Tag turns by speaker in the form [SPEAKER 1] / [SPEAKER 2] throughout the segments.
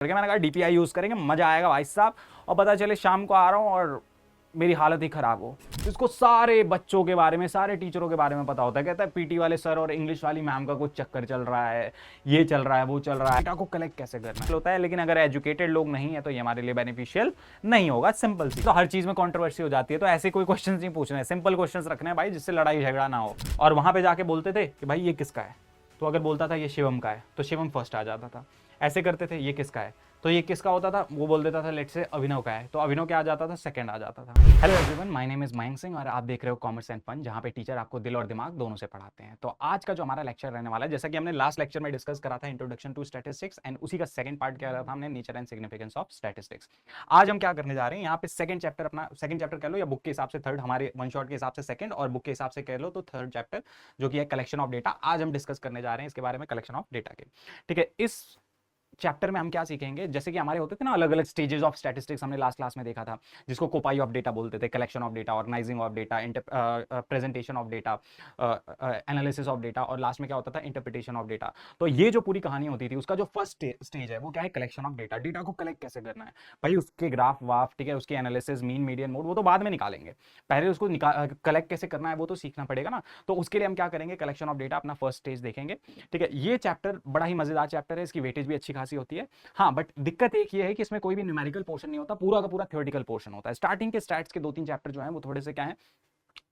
[SPEAKER 1] करके मैंने कहा डीपीआई यूज करेंगे, मजा आएगा भाई साहब। और पता चले शाम को आ रहा हूँ और मेरी हालत ही खराब हो। इसको सारे बच्चों के बारे में, सारे टीचरों के बारे में पता होता है। कहता है पीटी वाले सर और इंग्लिश वाली मैम का कुछ चक्कर चल रहा है, ये चल रहा है, वो चल रहा है। डेटा को कलेक्ट कैसे करना होता है, लेकिन अगर एजुकेटेड लोग नहीं है तो ये हमारे लिए बेनिफिशियल नहीं होगा। सिंपल सी। तो हर चीज में कंट्रोवर्सी हो जाती है, तो ऐसे कोई क्वेश्चन नहीं पूछने हैं, सिंपल क्वेश्चन रखने हैं भाई, जिससे लड़ाई झगड़ा ना हो। और वहां पे जाके बोलते थे कि भाई ये किसका है, तो अगर बोलता था ये शिवम का है तो शिवम फर्स्ट आ जाता था। ऐसे करते थे, ये किसका है तो ये किसका होता था, वो बोल देता था लेट से अभिनव का है, तो अभिनव क्या आ जाता था, सेकंड आ जाता था। Hello everyone, my name is Mayank Singh और आप देख रहे हो कॉमर्स एंड फन, जहां पे टीचर आपको दिल और दिमाग दोनों से पढ़ाते हैं। तो आज का जो हमारा लेक्चर रहने वाला है, जैसा कि हमने लास्ट लेक्चर में डिस्कस करा था इंट्रोडक्शन टू स्टैटिस्टिक्स, एंड उसी का सेकंड पार्ट क्या रहा था हमने, nature and significance of statistics. आज हम क्या करने जा रहे हैं, यहाँ पे सेकंड चैप्टर, अपना सेकंड चैप्टर कह लो या बुक के हिसाब से थर्ड, हमारे वन शॉट के हिसाब से सेकंड और बुक के हिसाब से कह लो तो थर्ड चैप्टर, जो कि है कलेक्शन ऑफ डेटा। आज हम डिस्कस करने जा रहे हैं इसके बारे में, कलेक्शन ऑफ डेटा के। ठीक है, इस चैप्टर में हम क्या सीखेंगे, जैसे कि हमारे होते थे ना अलग अलग स्टेजेस ऑफ स्टैटिस्टिक्स, हमने लास्ट क्लास में देखा था, जिसको कोपाई ऑफ डेटा बोलते थे, collection of data, organising of data, presentation of data, analysis of data, और लास्ट में क्या होता था, इंटरप्रिटेशन ऑफ डेटा। तो ये जो पूरी कहानी होती थी, उसका जो फर्स्ट स्टेज है वो क्या है, कलेक्शन ऑफ डेटा। डेटा को कलेक्ट कैसे करना है भाई, उसके ग्राफ वाफ, ठीक है, उसके एनालिसिस, मीन मीडियन मोड, वो तो बाद में निकालेंगे, पहले उसको कलेक्ट कैसे करना है वो तो सीखना पड़ेगा ना। तो उसके लिए हम क्या करेंगे, कलेक्शन ऑफ डेटा अपना फर्स्ट स्टेज देखेंगे। ठीक है, ये चैप्टर बड़ा ही मजेदार चैप्टर है, इसकी वेटेज भी अच्छी खासी होती है। हाँ, बट दिक्कत एक ये है कि इसमें कोई भी न्यूमेरिकल पोर्शन नहीं होता, पूरा का पूरा थ्योरेटिकल पोर्शन होता है। स्टार्टिंग के स्टैट्स के 2-3 चैप्टर जो हैं वो थोड़े से क्या है,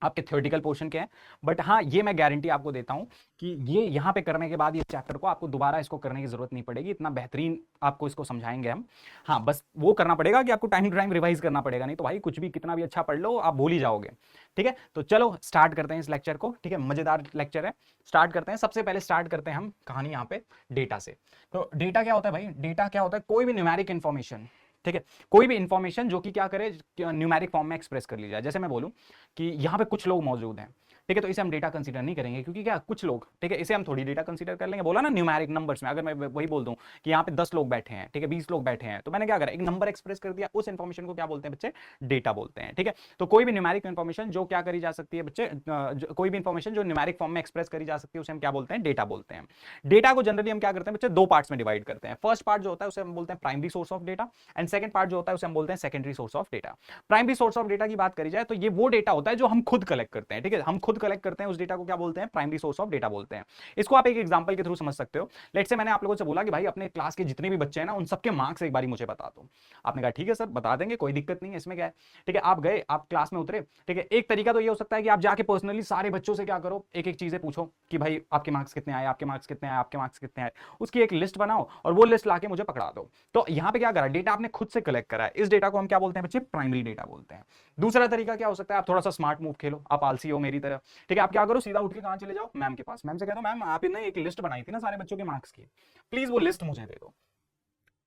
[SPEAKER 1] आपके थ्योरेटिकल पोर्शन के हैं। बट हाँ, ये मैं गारंटी आपको देता हूं कि ये यहां पे करने के बाद ये चैप्टर को आपको दोबारा इसको करने की जरूरत नहीं पड़ेगी, इतना बेहतरीन आपको इसको समझाएंगे हम। हाँ, बस वो करना पड़ेगा कि आपको टाइम टू टाइम रिवाइज करना पड़ेगा, नहीं तो भाई कुछ भी कितना भी अच्छा पढ़ लो आप भूल ही जाओगे। ठीक है, तो चलो स्टार्ट करते हैं इस लेक्चर को। ठीक है, मजेदार लेक्चर है, स्टार्ट करते हैं। सबसे पहले स्टार्ट करते हैं हम कहानी यहाँ पे डेटा से। तो डेटा क्या होता है भाई, डेटा क्या होता है, कोई भी न्यूमेरिक इंफॉर्मेशन। ठीक है, कोई भी इंफॉर्मेशन जो कि क्या करे, न्यूमेरिक फॉर्म में एक्सप्रेस कर ली जाए। जैसे मैं बोलूं कि यहाँ पे कुछ लोग मौजूद हैं, ठीक है, तो इसे हम डेटा कंसीडर नहीं करेंगे, क्योंकि क्या कुछ लोग, ठीक है, इसे हम थोड़ी डेटा कंसीडर कर लेंगे। बोला ना न्यूमेरिक नंबर्स में, अगर मैं वही बोल दूं कि यहाँ पे 10 लोग बैठे हैं, ठीक है, 20 लोग बैठे हैं, तो मैंने क्या करा, एक नंबर एक्सप्रेस कर दिया, उस इंफॉर्मेशन को क्या बोलते हैं बच्चे, डेटा बोलते हैं। ठीक है, तो कोई भी न्यूमेरिक इंफॉर्मेशन जो क्या करी जा सकती है बच्चे, कोई भी इंफॉर्मेशन जो न्यूमेरिक फॉर्म में एक्सप्रेस करी जा सकती है, उसे हम क्या बोलते हैं, डेटा बोलते हैं। डेटा को जनरली हम क्या करते हैं बच्चे, दो पार्ट्स में डिवाइड करते हैं। फर्स्ट पार्ट जो होता है उसे हम बोलते हैं primary source of data, and second part जो होता है उसे हम बोलते हैं secondary source of data. Primary source of data की बात करी जाए तो ये वो डेटा होता है जो हम खुद कलेक्ट करते हैं। ठीक है, हम खुद कलेक्ट करते हैं उस डेटा को क्या बोलते हैं, प्राइमरी सोर्स ऑफ डेटा बोलते हैं। इसको आप एक एग्जांपल के थ्रू समझ सकते हो। लेट्स से मैंने आप लोगों से बोला कि भाई अपने क्लास के जितने भी बच्चे हैं ना, उन सबके मार्क्स एक बारी मुझे बता दो। आपने कहा ठीक है सर बता देंगे, कोई दिक्कत नहीं है, इसमें क्या है। ठीक है, आप गए, आप क्लास में उतरे। ठीक है, एक तरीका तो ये हो सकता है कि आप जाके पर्सनली सारे बच्चों से क्या करो, एक एक चीजें पूछो कि भाई आपके मार्क्स कितने आए, आपके मार्क्स कितने आए, आपके मार्क्स कितने आए, उसकी एक लिस्ट बनाओ और वो लिस्ट लाके मुझे पकड़ा दो। तो यहां पे क्या करा, डेटा आपने खुद से कलेक्ट करा है, इस डेटा को हम क्या बोलते हैं बच्चे, प्राइमरी डेटा बोलते हैं। दूसरा तरीका क्या हो सकता है, आप थोड़ा सा स्मार्ट मूव खेलो, आप आलसी हो मेरी तरह। ठीक है, आप क्या करो, सीधा उठ के कहां चले जाओ, मैम के पास। मैम से कह दो मैम आपने एक लिस्ट बनाई थी ना सारे बच्चों के मार्क्स की, प्लीज वो लिस्ट मुझे दे दो,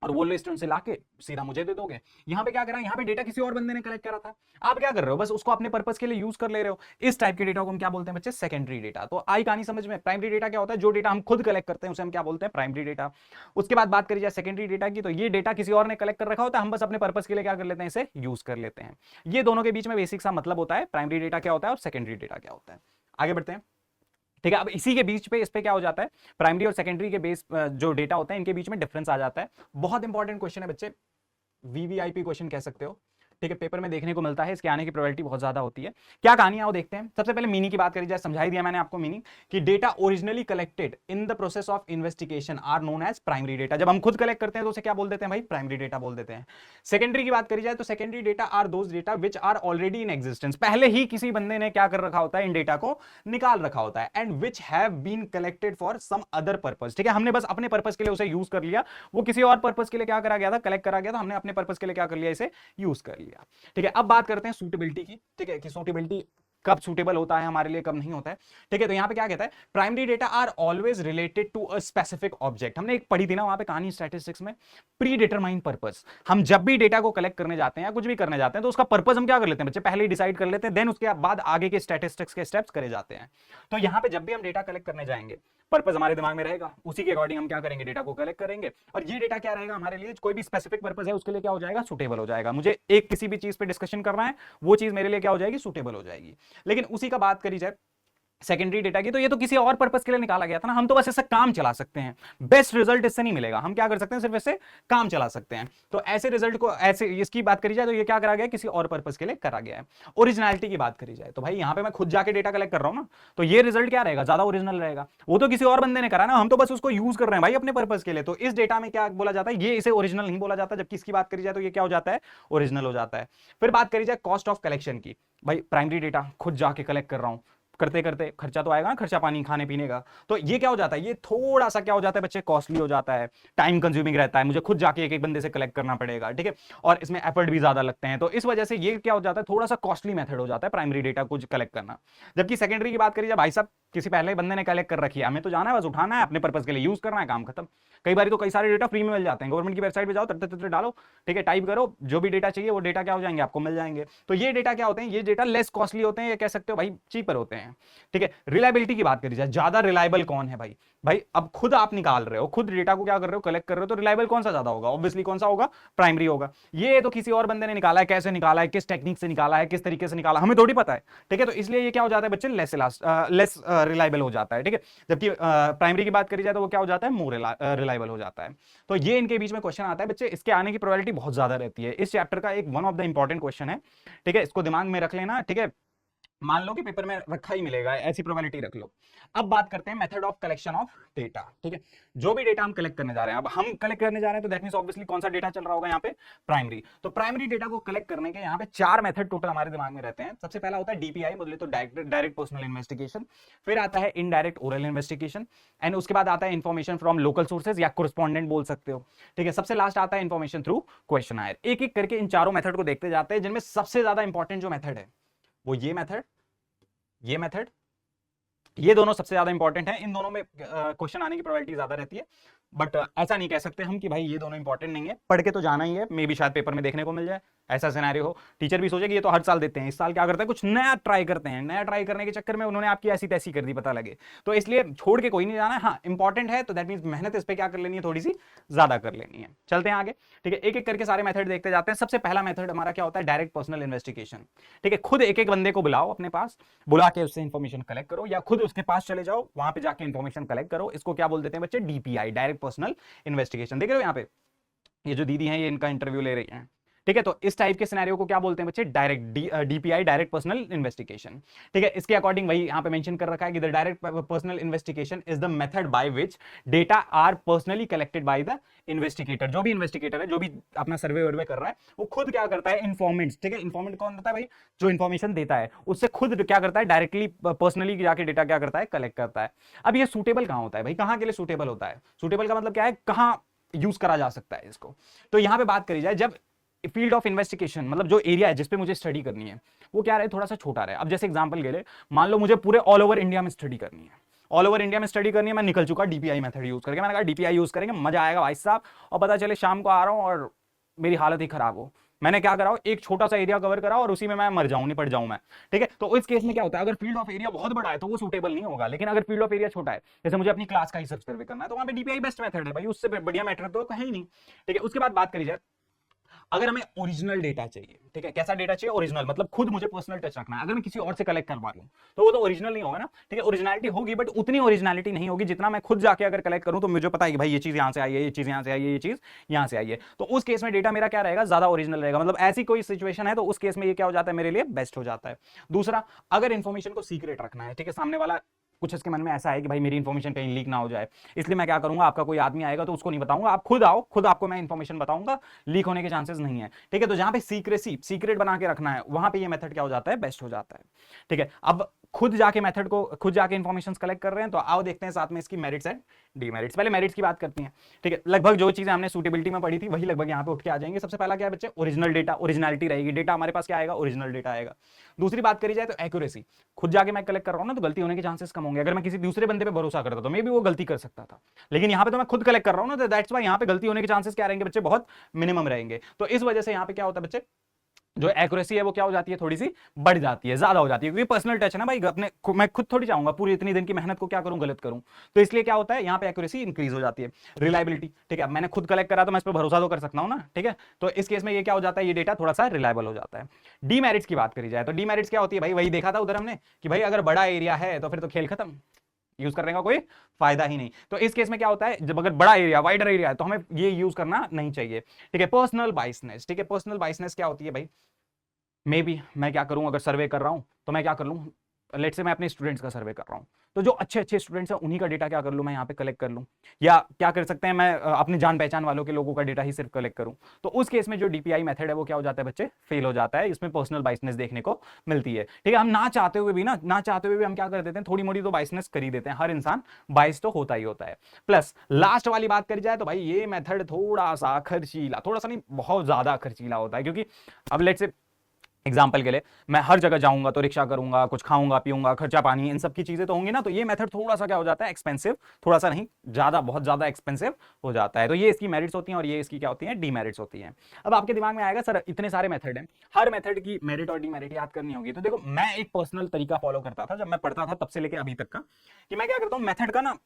[SPEAKER 1] और वो लिस्ट उनसे लाके सीधा मुझे दे दोगे। यहां पे क्या करा, यहां पे डेटा किसी और बंदे ने कलेक्ट करा था, आप क्या कर रहे हो, बस उसको अपने पर्पस के लिए यूज कर ले रहे हो। इस टाइप के डेटा को हम क्या बोलते हैं बच्चे, सेकेंडरी डेटा। तो आई कहानी समझ में। प्राइमरी डेटा क्या होता है, जो डेटा हम खुद कलेक्ट करते हैं उसे हम क्या बोलते हैं, प्राइमरी डेटा। उसके बाद बात करी जाए सेकेंडरी डेटा की, तो ये डेटा किसी और ने कलेक्ट कर रखा होता है, हम बस अपने पर्पस के लिए क्या कर लेते हैं, इसे यूज कर लेते हैं। ये दोनों के बीच में बेसिक सा मतलब होता है, प्राइमरी डेटा क्या होता है और सेकेंडरी डेटा क्या होता है। आगे बढ़ते हैं। ठीक है, अब इसी के बीच पे इस पे क्या हो जाता है, प्राइमरी और सेकेंडरी के बेस जो डेटा होता है इनके बीच में डिफरेंस आ जाता है। बहुत इंपॉर्टेंट क्वेश्चन है बच्चे, वीवीआईपी क्वेश्चन कह सकते हो। ठीक है, पेपर में देखने को मिलता है, इसके आने की प्रोबेबिलिटी बहुत ज्यादा होती है। क्या कहानी है वो देखते हैं। सबसे पहले मीनिंग की बात करी जाए, समझाई दिया मैंने आपको मीनिंग कि data originally collected in the process of investigation are known as primary data. जब हम खुद कलेक्ट करते हैं तो उसे क्या बोल देते हैं भाई, प्राइमरी डेटा बोल देते हैं। सेकेंडरी की बात करी जाए तो secondary data are those data which are already in existence, पहले ही किसी बंदे ने क्या कर रखा होता है, इन डेटा को निकाल रखा होता है, and which have been collected for some other purpose. ठीक है, हमने बस अपने पर्पस के लिए उसे यूज कर लिया, वो किसी और पर्पस के लिए क्या करा गया था, कलेक्ट करा गया था, हमने अपने पर्पस के लिए क्या कर लिया, इसे यूज कर लिया। ठीक है, अब बात करते हैं सूटेबिलिटी की। ठीक है, कि सूटेबिलिटी कब सूटेबल होता है हमारे लिए, कब नहीं होता है। ठीक है, तो यहां पे क्या कहता है, primary data are always related to a specific object. हमने एक पढ़ी थी ना वहां पे कहानी स्टैटिस्टिक्स में, प्री डिटरमाइंड पर्पस। हम जब भी डेटा को कलेक्ट करने जाते हैं या कुछ भी करने जाते हैं तो उसका पर्पस हम क्या कर लेते हैं बच्चे, पहले ही डिसाइड कर लेते हैं, देन उसके बाद आगे के स्टैटिस्टिक्स के स्टेप्स करे जाते हैं। तो यहां पे जब भी हम डेटा कलेक्ट करने जाएंगे, पर्पस हमारे दिमाग में रहेगा, उसी के अकॉर्डिंग हम क्या करेंगे, डेटा को कलेक्ट करेंगे। और ये डेटा क्या रहेगा हमारे लिए, कोई भी स्पेसिफिक पर्पस है उसके लिए क्या हो जाएगा, सुटेबल हो जाएगा। मुझे एक किसी भी चीज पे डिस्कशन करना है, वो चीज मेरे लिए क्या हो जाएगी, सुटेबल हो जाएगी। लेकिन उसी का बात करी जाए सेकेंडरी डेटा की, तो ये तो किसी और पर्पस के लिए निकाला गया था ना, हम तो बस इससे काम चला सकते हैं, बेस्ट रिजल्ट इससे नहीं मिलेगा, हम क्या कर सकते हैं, सिर्फ इससे काम चला सकते हैं। तो ऐसे रिजल्ट को, ऐसे इसकी बात करी जाए तो ये क्या करा गया, किसी और पर्पस के लिए करा गया है। ओरिजिनलिटी की बात करी जाए तो भाई यहाँ पे मैं खुद जाके डेटा कलेक्ट कर रहा हूँ ना, तो ये रिजल्ट क्या रहेगा, ज्यादा ओरिजिनल रहेगा। वो तो किसी और बंदे ने करा ना, हम तो बस उसको यूज कर रहे हैं भाई अपने पर्पस के लिए। तो इस डेटा में क्या बोला जाता है, ये इसे ओरिजिनल नहीं बोला जाता, जबकि इसकी बात करी जाए तो ये क्या हो जाता है, ओरिजिनल हो जाता है। फिर बात करी जाए कॉस्ट ऑफ कलेक्शन की, भाई प्राइमरी डेटा खुद जाके कलेक्ट कर रहा हूं, करते करते खर्चा तो आएगा ना, खर्चा पानी खाने पीने का, तो ये क्या हो जाता है, ये थोड़ा सा क्या हो जाता है बच्चे, कॉस्टली हो जाता है, टाइम कंज्यूमिंग रहता है, मुझे खुद जाके एक एक बंदे से कलेक्ट करना पड़ेगा, ठीक है, और इसमें एफर्ट भी ज्यादा लगते हैं। तो इस वजह से ये क्या हो जाता है, थोड़ा सा कॉस्टली मेथड हो जाता है प्राइमरी डेटा कुछ कलेक्ट करना। जबकि सेकेंडरी की बात करिए, जब भाई साहब किसी पहले बंदे ने कलेक्ट कर रखी है, हमें तो जाना है, बस उठाना है, अपने पर्पस के लिए यूज करना है, काम खत्म। कई बार तो कई सारे डेटा फ्री में मिल जाते हैं, गवर्नमेंट की वेबसाइट पे जाओ, तट डालो, ठीक है, टाइप करो, जो भी डेटा चाहिए वो डेटा क्या हो जाएंगे, आपको मिल जाएंगे। तो ये डेटा क्या होते हैं, ये डेटा लेस कॉस्टली होते हैं, ये कह सकते हो भाई चीपर होते हैं, ठीक है। रिलायबिलिटी की बात करी जाए, ज्यादा रिलायबल कौन है भाई, भाई अब खुद आप निकाल रहे हो, खुद डेटा को क्या कर रहे हो, कलेक्ट कर रहे हो, तो रिलायबल कौन सा ज्यादा होगा, ऑब्वियसली कौन सा होगा, प्राइमरी होगा। ये तो किसी और बंदे ने निकाला है, कैसे निकाला है, किस टेक्निक से निकाला है, किस तरीके से निकाला, हमें थोड़ी पता है, ठीक है। तो इसलिए ये क्या हो जाता है बच्चे, लेस रिलायबल हो जाता है, ठीक है। जबकि प्राइमरी की बात करी जाए तो वो क्या हो जाता है, मोर रिलायबल हो जाता है। तो ये इनके बीच में क्वेश्चन आता है बच्चे, इसके आने की प्रोबेबिलिटी बहुत ज्यादा रहती है। इस चैप्टर का एक one of the important question है, ठीक है, इसको दिमाग में रख लेना, ठीक है, मान लो कि पेपर में रखा ही मिलेगा, ऐसी प्रोबेबिलिटी रख लो। अब बात करते हैं method of collection of data, ठीक है। जो भी डेटा हम कलेक्ट करने जा रहे हैं, अब हम कलेक्ट करने जा रहे हैं तो दैट मींस ऑब्वियसली कौन सा डेटा चल रहा होगा यहाँ पे, प्राइमरी। तो प्राइमरी डेटा को कलेक्ट करने के यहाँ पे 4 मेथड टोटल हमारे दिमाग में रहते हैं। सबसे पहला होता है डीपीआई, बोले तो डायरेक्ट पर्सनल इन्वेस्टिगेशन। फिर आता है इनडायरेक्ट ओरल इन्वेस्टिगेशन, एंड उसके बाद आता है इन्फॉर्मेशन फ्रॉम लोकल सोर्सेज या कोरेस्पॉन्डेंट बोल सकते हो, ठीक है। सबसे लास्ट आता है इन्फॉर्मेशन थ्रू क्वेश्चनायर। एक एक करके इन चारों मेथड को देखते जाते हैं, जिनमें सबसे ज्यादा इंपॉर्टेंट जो मेथड है वो ये मेथड, ये मेथड, ये दोनों सबसे ज्यादा इंपॉर्टेंट है। इन दोनों में क्वेश्चन आने की प्रोबेबिलिटी ज्यादा रहती है, बट ऐसा नहीं कह सकते हम कि भाई ये दोनों इंपॉर्टेंट नहीं है, पढ़ के तो जाना ही है, मे भी शायद पेपर में देखने को मिल जाए, ऐसा सिनेरियो हो, टीचर भी सोचे कि ये तो हर साल देते हैं, इस साल क्या करते हैं, कुछ नया ट्राई करते हैं, नया ट्राई करने के चक्कर में उन्होंने आपकी ऐसी तैसी कर दी, पता लगे। तो इसलिए छोड़ के कोई नहीं जाना है, हाँ इंपॉर्टेंट है तो दैट मींस मेहनत इस पे क्या कर लेनी है, थोड़ी सी ज्यादा कर लेनी है। चलते हैं आगे, ठीक है, एक एक करके सारे मेथड देखते जाते हैं। सबसे पहला मेथड हमारा क्या होता है, डायरेक्ट पर्सनल इन्वेस्टिगेशन, ठीक है। खुद एक एक बंदे को बुलाओ अपने पास, बुला के उससे इंफॉर्मेशन कलेक्ट करो, या खुद उसके पास चले जाओ, वहां पे जाके इंफॉर्मेशन कलेक्ट करो। इसको क्या बोल देते हैं बच्चे, डीपीआई, डायरेक्ट पर्सनल इन्वेस्टिगेशन। देख रहे हो यहाँ पे ये जो दीदी हैं, ये इनका इंटरव्यू ले रही हैं, ठीक है। तो इस टाइप के सिनेरियो को क्या बोलते हैं बच्चे, direct DPI, direct personal investigation, ठीक है। इसके अकॉर्डिंग वही यहाँ पे मेंशन कर रखा है कि the direct personal investigation is the method by which data are personally collected by the investigator. जो भी इन्वेस्टिगेटर है, जो भी अपना सर्वे वर्वे कर रहा है, वो खुद क्या करता है, इन्फॉर्मेंट्स, ठीक है। इन्फॉर्मेंट कौन होता है भाई, जो इन्फॉर्मेशन देता है, उससे खुद क्या करता है, डायरेक्टली पर्सनली जाके डेटा क्या करता है, कलेक्ट करता है। अब ये सूटेबल कहाँ होता है भाई, कहाँ के लिए सूटेबल होता है, सूटेबल का मतलब क्या है, कहाँ यूज करा जा सकता है इसको। तो यहां पे बात करी जाए, जब फील्ड ऑफ इन्वेस्टिगेशन मतलब जो एरिया है जिसपे मुझे स्टडी करनी है वो क्या रहे, थोड़ा सा छोटा रहे। अब जैसे एग्जांपल के लिए मान लो मुझे पूरे ऑल ओवर इंडिया में स्टडी करनी है, ऑल ओवर इंडिया में स्टडी करनी है, मैं निकल चुका डीपीआई मेथड यूज करके, मैंने कहा डीपीआई यूज करेंगे, मजा आएगा भाई साहब, और पता चले शाम को आ रहा हूं और मेरी हालत ही खराब हो, मैंने क्या करा, एक छोटा सा एरिया कवर करा और उसी में मैं मर जाऊं, निपट जाऊं मैं, ठीक है। तो इस केस में क्या होता है, अगर फील्ड ऑफ एरिया बहुत बड़ा है तो वो सूटेबल नहीं होगा, लेकिन अगर फील्ड ऑफ एरिया छोटा है, जैसे मुझे अपनी क्लास का ही सर्वे करना है, तो वहां पे डीपीआई बेस्ट मेथड है भाई, उससे बढ़िया मेथड तो कहीं नहीं, ठीक है। उसके बाद बात करी जाए, अगर हमें ओरिजिनल डेटा चाहिए, ठीक है, कैसा डेटा चाहिए, ओरिजिनल, मतलब खुद मुझे पर्सनल टच रखना है, अगर मैं किसी और से कलेक्ट करवा लूं तो वो तो ओरिजिनल नहीं होगा ना, ठीक है। ओरिजिनलिटी होगी बट उतनी ओरिजिनलिटी नहीं होगी जितना मैं खुद जाके अगर कलेक्ट करूं तो मुझे पता है कि भाई ये चीज यहां से आई है, ये चीज यहां से आई है, ये चीज यहां से आई है, तो उस केस में डेटा मेरा क्या रहेगा, ज्यादा ओरिजिनल रहेगा। मतलब ऐसी कोई सिचुएशन है तो उस केस में ये क्या हो जाता है, मेरे लिए बेस्ट हो जाता है। दूसरा, अगर इंफॉर्मेशन को सीक्रेट रखना है, ठीक है, सामने वाला कुछ इसके मन में ऐसा है कि भाई मेरी इंफॉर्मेशन कहीं लीक ना हो जाए, इसलिए मैं क्या करूंगा, आपका कोई आदमी आएगा तो उसको नहीं बताऊंगा, आप खुद आओ, खुद आपको मैं इंफॉर्मेशन बताऊंगा, लीक होने के चांसेस नहीं है, ठीक है। तो जहां पे सीक्रेसी, सीक्रेट बना के रखना है, वहां पे ये मेथड क्या हो जाता है, बेस्ट हो जाता है, ठीक है। अब खुद जाके मेथड को, खुद जाके इंफॉर्मेशन कलेक्ट कर रहे हैं, तो आओ देखते हैं साथ में इसकी मेरिट्स एंड डीमेरिट्स। पहले मेरिट्स की बात करते हैं, ठीक है। लगभग जो चीजें हमने सूटेबिलिटी में पढ़ी थी वही लगभग यहाँ पे उठ के आ जाएंगे। सबसे पहला क्या है बच्चे, ओरिजिनल डेटा, ओरिजिनलिटी रहेगी, डेटा हमारे पास क्या आएगा, ओरिजिनल डेटा आएगा। दूसरी बात करी जाए तो एक्यूरेसी, खुद जाके मैं कलेक्ट कर रहा हूं ना तो गलती होने के चांसेस कम होंगे। अगर मैं किसी दूसरे बंदे पे भरोसा करता तो मे भी वो गलती कर सकता था, लेकिन यहाँ पे तो मैं खुद कलेक्ट कर रहा हूं ना, तो दैट्स व्हाई यहाँ पे गलती होने के चांसेस क्या रहेंगे बच्चे, बहुत मिनिमम रहेंगे। तो इस वजह से यहाँ पे क्या होता है बच्चे, जो एक्यूरेसी है वो क्या हो जाती है, थोड़ी सी बढ़ जाती है, ज्यादा हो जाती है, क्योंकि पर्सनल टच है ना भाई, अपने मैं खुद थोड़ी चाहूंगा पूरी इतनी दिन की मेहनत को क्या करूं, गलत करूं। तो इसलिए क्या होता है, यहाँ पे एक्यूरेसी इंक्रीज हो जाती है। रिलायबिलिटी, ठीक है, अब मैंने खुद कलेक्ट करा तो मैं इस पर भरोसा तो कर सकता हूं ना, ठीक है। तो इस केस में ये क्या हो जाता है, ये डेटा थोड़ा सा रिलायबल हो जाता है। डीमेरिट्स की बात करी जाए तो डीमेरिट्स क्या होती है भाई, वही देखा था उधर हमने कि भाई अगर बड़ा एरिया है तो फिर तो खेल खत्म, यूज करने का कोई फायदा ही नहीं। तो इस केस में क्या होता है, जब अगर बड़ा एरिया, वाइडर एरिया है तो हमें ये यूज करना नहीं चाहिए, ठीक है। पर्सनल बाइसनेस, ठीक है, पर्सनल बाइसनेस क्या होती है भाई, मे बी मैं क्या करूं, अगर सर्वे कर रहा हूं तो मैं क्या कर लूं, लेट से मैं अपने स्टूडेंट्स का सर्वे कर रहा हूं, तो जो अच्छे अच्छे स्टूडेंट्स हैं उन्हीं का डेटा क्या कर लूं, मैं यहाँ पे कलेक्ट कर लूं। या क्या कर सकते हैं, मैं अपने जान पहचान वालों के लोगों का डेटा ही सिर्फ कलेक्ट करूं। तो उस केस में जो डीपीआई मेथड है वो क्या हो जाता है बच्चे, फेल हो जाता है, इसमें पर्सनल बाइसनेस देखने को मिलती है, ठीक है। हम ना चाहते हुए भी हम क्या कर देते हैं, थोड़ी मोड़ी तो बाइसनेस कर ही देते हैं, हर इंसान बाइस तो होता ही होता है। प्लस लास्ट वाली बात करी जाए तो भाई ये मेथड थोड़ा सा खर्चीला, थोड़ा सा नहीं बहुत ज्यादा खर्चीला होता है, क्योंकि अब लेट से एग्जाम्पल के लिए मैं हर जगह जाऊंगा तो रिक्शा करूंगा, कुछ खाऊंगा पीऊंगा, खर्चा पानी, इन सब की चीजें तो होंगी ना, तो ये मेथड थोड़ा सा क्या हो जाता है, एक्सपेंसिव, थोड़ा सा नहीं ज्यादा, बहुत ज्यादा एक्सपेंसिव हो जाता है। तो ये इसकी मेरिट्स होती हैं और ये इसकी क्या होती है, डीमेरिट्स होती हैं। अब आपके दिमाग में आएगा सर इतने सारे मेथड हैं, हर मेथड की मेरिट और डीमेरिट याद करनी होगी। तो देखो मैं एक पर्सनल तरीका फॉलो करता था जब मैं पढ़ता था तब से लेकर अभी तक का, कि मैं क्या करता हूँ, मेथड का ना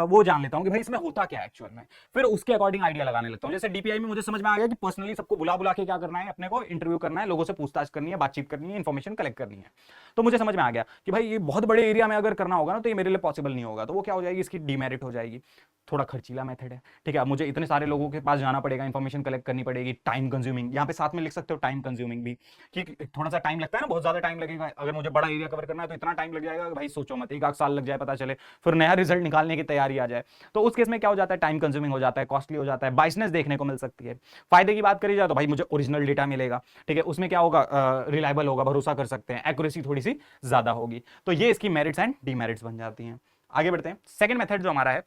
[SPEAKER 1] वो जान लेता हूँ कि भाई इसमें होता क्या है एक्चुअल में, फिर उसके अकॉर्डिंग आइडिया लगाने लगता हूँ। जैसे डीपीआई में मुझे समझ में आ गया कि पर्सनली सबको बुला बुला के क्या करना है, अपने को इंटरव्यू करना है, लोगों से पूछताछ करनी है, बातचीत करनी है, इंफॉर्मेशन कलेक्ट करनी है। तो मुझे समझ में आ गया कि भाई ये बहुत बड़े एरिया में अगर करना होगा ना तो ये मेरे लिए पॉसिबल नहीं होगा, तो वो क्या हो जाएगी, इसकी डीमेरिट हो जाएगी, थोड़ा खर्चीला मेथड है, ठीक है। मुझे इतने सारे लोगों के पास जाना पड़ेगा, इंफॉर्मेशन कलेक्ट करनी पड़ेगी, टाइम कंज्यूमिंग, यहाँ पे साथ में लिख सकते हो टाइम कंज्यूमिंग भी, कि थोड़ा सा टाइम लगता है ना, बहुत ज्यादा टाइम लगेगा, अगर मुझे बड़ा एरिया कवर करना है तो इतना टाइम लग जाएगा भाई, सोचो मत, एक आध साल लग जाए पता चले, फिर नया रिजल्ट निकालने की तैयारी आ जाए। तो उस केस में क्या हो जाता है, टाइम कंज्यूमिंग हो जाता है, कॉस्टली हो जाता है, बाइसनेस देखने को मिल सकती है। फायदे की बात करी जाए तो भाई मुझे ओरिजिनल डेटा मिलेगा, ठीक है, उसमें क्या होगा, रिलायबल होगा, भरोसा कर सकते हैं, एक्यूरेसी थोड़ी सी ज्यादा होगी। तो ये इसकी मेरिट्स एंड डीमेरिट्स बन जाती हैं। आगे बढ़ते हैं, सेकंड मेथड जो हमारा है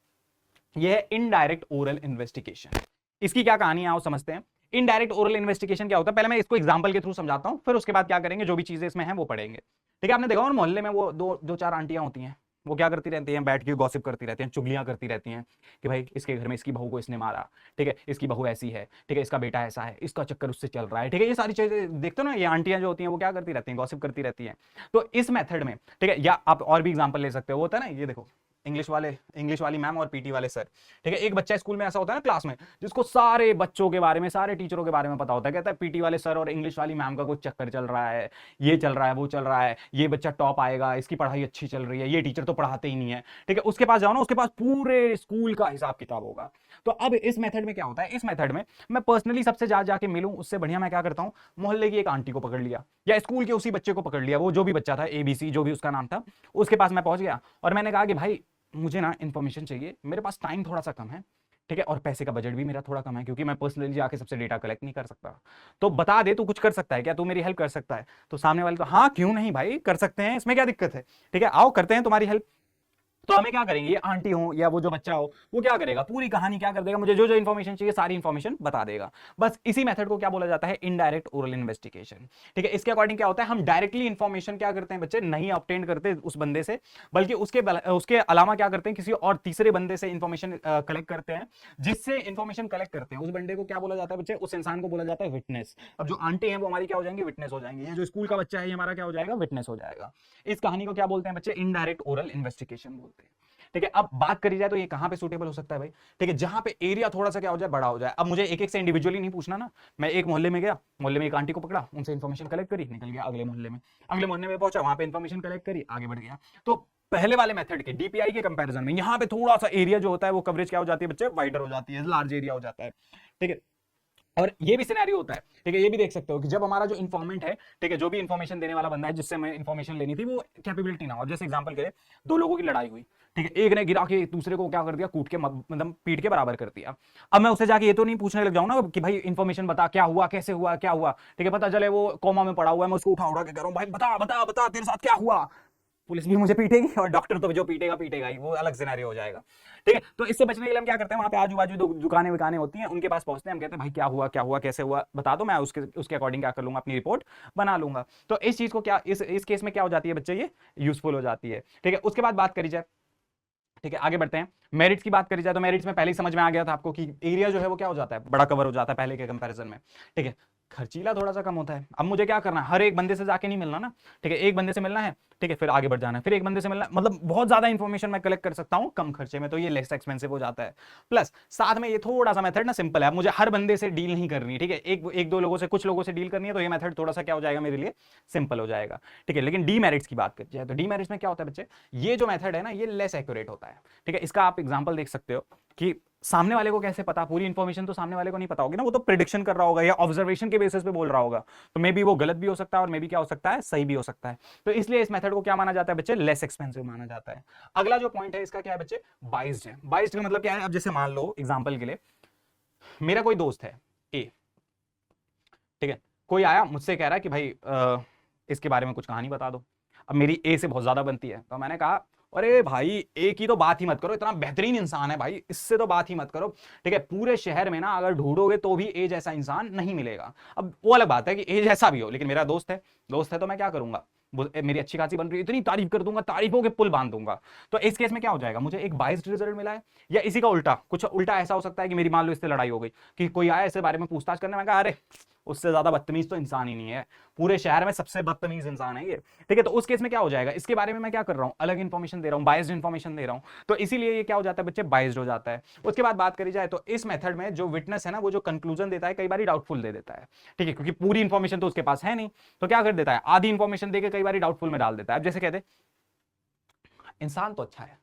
[SPEAKER 1] ये है इनडायरेक्ट ओरल इन्वेस्टिगेशन। इसकी क्या कहानी है आओ समझते हैं। इनडायरेक्ट ओरल इन्वेस्टिगेशन क्या होता है, पहले मैं इसको एग्जांपल के थ्रू समझाता हूं, फिर उसके बाद क्या करेंगे, जो भी चीजें इसमें हैं वो पढ़ेंगे, ठीक है। आपने देखा होगा मोहल्ले में वो दो चार आंटियां होती हैं, वो क्या करती रहती हैं, बैठ के गॉसिप करती रहती हैं, चुगलियां करती रहती हैं कि भाई इसके घर में इसकी बहू को इसने मारा, ठीक है, इसकी बहू ऐसी है, ठीक है, इसका बेटा ऐसा है, इसका चक्कर उससे चल रहा है, ठीक है। ये सारी चीजें देखते हो ना, ये आंटियां जो होती हैं वो क्या करती रहती हैं, गॉसिप करती रहती हैं। तो इस मेथड में, ठीक है, या आप और भी एग्जांपल ले सकते हो, वो होता है ना, ये देखो इंग्लिश वाली मैम और पीटी वाले सर, ठीक है। एक बच्चा स्कूल में ऐसा होता है ना क्लास में, जिसको सारे बच्चों के बारे में, सारे टीचरों के बारे में पता होता है, कहता है पीटी वाले सर और इंग्लिश वाली मैम का कुछ चक्कर चल रहा है, ये चल रहा है, वो चल रहा है, ये बच्चा टॉप आएगा, इसकी पढ़ाई अच्छी चल रही है, ये टीचर तो पढ़ाते ही नहीं है, ठीक है। उसके पास जाओ ना, उसके पास पूरे स्कूल का हिसाब किताब होगा। तो अब इस मेथड में क्या होता है, इस मेथड में मैं पर्सनली सबसे जाके मिलूं, उससे बढ़िया मैं क्या करता हूं, मोहल्ले की एक आंटी को पकड़ लिया या स्कूल के उसी बच्चे को पकड़ लिया, वो जो भी बच्चा था, एबीसी जो भी उसका नाम था, उसके पास मैं पहुंच गया और मैंने कहा कि भाई मुझे ना इन्फॉर्मेशन चाहिए, मेरे पास टाइम थोड़ा सा कम है, ठीक है, और पैसे का बजट भी मेरा थोड़ा कम है, क्योंकि मैं पर्सनली जाके सबसे डेटा कलेक्ट नहीं कर सकता। तो बता दे तू कुछ कर सकता है क्या, तू मेरी हेल्प कर सकता है। तो सामने वाले तो हाँ क्यों नहीं भाई, कर सकते हैं, इसमें क्या दिक्कत है, ठीक है, आओ करते हैं तुम्हारी हेल्प। तो हमें क्या करेंगे, ये आंटी हो या वो जो बच्चा हो, वो क्या करेगा, पूरी कहानी क्या कर देगा, मुझे जो जो इन्फॉर्मेशन चाहिए सारी इन्फॉर्मेशन बता देगा। बस इसी मेथड को क्या बोला जाता है, इनडायरेक्ट ओरल इन्वेस्टिगेशन, ठीक है। इसके अकॉर्डिंग क्या होता है, हम डायरेक्टली इन्फॉर्मेशन क्या करते हैं बच्चे, नहीं ऑब्टेन करते उस बंदे से, बल्कि उसके अलावा क्या करते हैं, किसी और तीसरे बंदे से इन्फॉर्मेशन कलेक्ट करते हैं। जिससे इन्फॉर्मेशन कलेक्ट करते हैं उस बंदे को क्या बोला जाता है बच्चे, उस इंसान को बोला जाता है विटनेस। अब जो आंटी है वो हमारी क्या हो जाएंगे, विटनेस हो जाएंगे। ये जो स्कूल का बच्चा है ये हमारा क्या हो जाएगा, विटनेस हो जाएगा। इस कहानी को क्या बोलते हैं बच्चे, इनडायरेक्ट ओरल इन्वेस्टिगेशन बोलते हैं, ठीक है। अब बात करी जाए तो ये कहां पे सूटेबल हो सकता है भाई, ठीक है, जहां पे एरिया थोड़ा सा क्या हो जाए, बड़ा हो जाए। अब मुझे एक एक से इंडिविजुअली नहीं पूछना ना, मैं एक मोहल्ले में गया, मोहल्ले में एक आंटी को पकड़ा, उनसे इन्फॉर्मेशन कलेक्ट करी, निकल गया अगले मोहल्ले में, अगले मोहल्ले में पहुंचा, वहां पे इन्फॉर्मेशन कलेक्ट करी, आगे बढ़ गया। तो पहले वाले मेथड के डीपीआई के कंपैरिजन में यहां पे थोड़ा सा एरिया जो होता है वो कवरेज क्या हो जाती है बच्चे, वाइडर हो जाती है, लार्ज एरिया हो जाता है, ठीक है। और ये भी सिनेरियो होता है, ठीक है, ये भी देख सकते हो कि जब हमारा जो इन्फॉर्मेंट है, ठीक है, जो भी इन्फॉर्मेशन देने वाला बंदा है जिससे हमें इन्फॉर्मेशन लेनी थी, वो कैपेबिलिटी ना हो। जैसे एग्जांपल के लिए दो लोगों की लड़ाई हुई, ठीक है, एक ने गिरा के दूसरे को क्या कर दिया, कूट के मतलब पीट के बराबर कर दिया। अब मैं उससे जाके ये तो नहीं पूछने लग जाऊं ना कि भाई इन्फॉर्मेशन बता, क्या हुआ, कैसे हुआ, क्या हुआ, ठीक है, पता चले वो कोमा में पड़ा हुआ है, मैं उसको उठा के कह रहा हूं भाई बता बता बता तेरे साथ क्या हुआ, पुलिस भी मुझे पीटेगी और डॉक्टर तो जो पीटेगा पीटेगा ही, वो अलग सिनेरियो हो जाएगा, ठीक है। तो इससे बचने के लिए हम क्या करते हैं, वहां पे आजू बाजू दुकानें विकानें होती हैं, उनके पास पहुंचते हैं, हम कहते हैं भाई क्या हुआ कैसे हुआ बता दो, मैं उसके अकॉर्डिंग क्या कर लूंगा, अपनी रिपोर्ट बना लूंगा। तो इस चीज को क्या इस केस में क्या हो जाती है बच्चे, ये यूजफुल हो जाती है, ठीक है। उसके बाद बात करी जाए, ठीक है, आगे बढ़ते हैं। मेरिट्स की बात करी जाए तो मेरिट्स में पहले ही समझ में आ गया था आपको कि एरिया जो है वो क्या हो जाता है, बड़ा कवर हो जाता है पहले के कंपैरिजन में, ठीक है। खर्चीला थोड़ा सा कम होता है। अब मुझे क्या करना है, हर एक बंदे से जाके नहीं मिलना ना, ठीक है, एक बंदे से मिलना है, ठीक है, फिर आगे बढ़ जाना है, फिर एक बंदे से मिलना, मतलब बहुत ज्यादा इंफॉर्मेशन मैं कलेक्ट कर सकता हूँ कम खर्चे में, तो ये लेस एक्सपेंसिव हो जाता है। प्लस साथ में ये थोड़ा सा मेथड ना सिंपल है, अब मुझे हर बंदे से डील नहीं करनी, ठीक है, एक दो लोगों से, कुछ लोगों से डील करनी है, तो ये मेथड थोड़ा सा क्या हो जाएगा मेरे लिए, सिंपल हो जाएगा, ठीक है। लेकिन डीमेरिट्स की बात करते हैं, तो डीमेरिट्स में क्या होता है बच्चे, ये जो मेथड है ना, ये लेस एक्यूरेट होता है, ठीक है। इसका आप एग्जांपल देख सकते हो कि सामने वाले को कैसे पता, पूरी इंफॉर्मेशन तो सामने वाले को नहीं पता होगी ना, वो तो प्रिडिक्शन कर रहा होगा या ऑब्जर्वेशन के बेसिस पे बोल रहा होगा, तो मे बी वो गलत भी हो सकता है और मे बी क्या हो सकता है, सही भी हो सकता है। तो इसलिए इस मेथड को क्या माना जाता है बच्चे, लेस एक्सपेंसिव माना जाता है। अगला जो पॉइंट है इसका क्या है बच्चे, बाइस्ड है। बाइस्ड का मतलब क्या है, अब जैसे मान लो एग्जांपल के लिए मेरा कोई दोस्त है ए, ठीक है, कोई आया मुझसे कह रहा है कि भाई इसके बारे में कुछ कहानी बता दो। अब मेरी ए से बहुत ज्यादा बनती है, तो मैंने कहा अरे भाई ए की तो बात ही मत करो, इतना बेहतरीन इंसान है भाई, इससे तो बात ही मत करो, ठीक है, पूरे शहर में ना अगर ढूंढोगे तो भी ए जैसा इंसान नहीं मिलेगा। अब वो अलग बात है कि ए जैसा भी हो, लेकिन मेरा दोस्त है तो मैं क्या करूंगा, मेरी अच्छी खासी बन रही है, इतनी तारीफ कर दूंगा, तारीफों के पुल बांध दूंगा। तो इस केस में क्या हो जाएगा, मुझे एक बाइस्ड रिजल्ट मिला है। या इसी का उल्टा, कुछ उल्टा ऐसा हो सकता है कि मेरी मान लो इससे लड़ाई हो गई, कि कोई आया इसके बारे में पूछताछ करने, मैं कहा अरे उससे ज्यादा बदतमीज तो इंसान ही नहीं है, पूरे शहर में सबसे बदतमीज इंसान है ये, ठीक है। तो उस केस में क्या हो जाएगा, इसके बारे में मैं क्या कर रहा हूं, अलग इंफॉर्मेशन दे रहा हूं, बाइस्ड इंफॉर्मेशन दे रहा हूं, तो इसीलिए ये क्या हो जाता है बच्चे, बाइस्ड हो जाता है। उसके बाद बात करी जाए तो इस मेथड में जो विटनेस है ना, वो जो कंक्लूजन देता है कई बार डाउटफुल दे देता है, ठीक है, क्योंकि पूरी इंफॉर्मेशन तो उसके पास है नहीं, तो क्या कर देता है, आधी इंफॉर्मेशन देकर कई बार डाउटफुल में डाल देता है। अब जैसे कहते इंसान तो अच्छा है,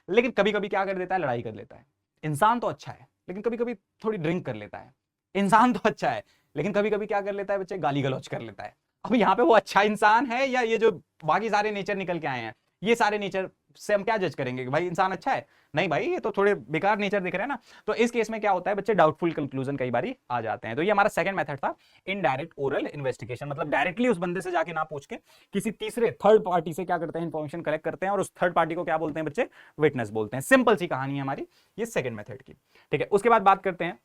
[SPEAKER 1] लेकिन कभी कभी क्या कर देता है, लड़ाई कर लेता है। इंसान तो अच्छा है, लेकिन कभी कभी थोड़ी ड्रिंक कर लेता है। इंसान तो अच्छा है, लेकिन कभी कभी क्या कर लेता है बच्चे, गाली गलौज कर लेता है। अब यहाँ पे वो अच्छा इंसान है या ये जो बाकी सारे नेचर निकल के आए हैं, ये सारे नेचर से हम क्या जज करेंगे कि भाई इंसान अच्छा है, नहीं भाई ये तो थोड़े बेकार नेचर दिख रहे हैं ना। तो इस केस में क्या होता है बच्चे, डाउटफुल कंक्लूजन कई बार आ जाते हैं। तो ये हमारा सेकंड मेथड था, इनडायरेक्ट ओरल इन्वेस्टिगेशन, मतलब डायरेक्टली उस बंदे से जाके ना पूछ के किसी तीसरे थर्ड पार्टी से क्या करते हैं, इंफॉर्मेशन कलेक्ट करते हैं, और उस थर्ड पार्टी को क्या बोलते हैं बच्चे, विटनेस बोलते हैं। सिंपल सी कहानी है हमारी ये सेकंड मेथड की, ठीक है। उसके बाद बात करते हैं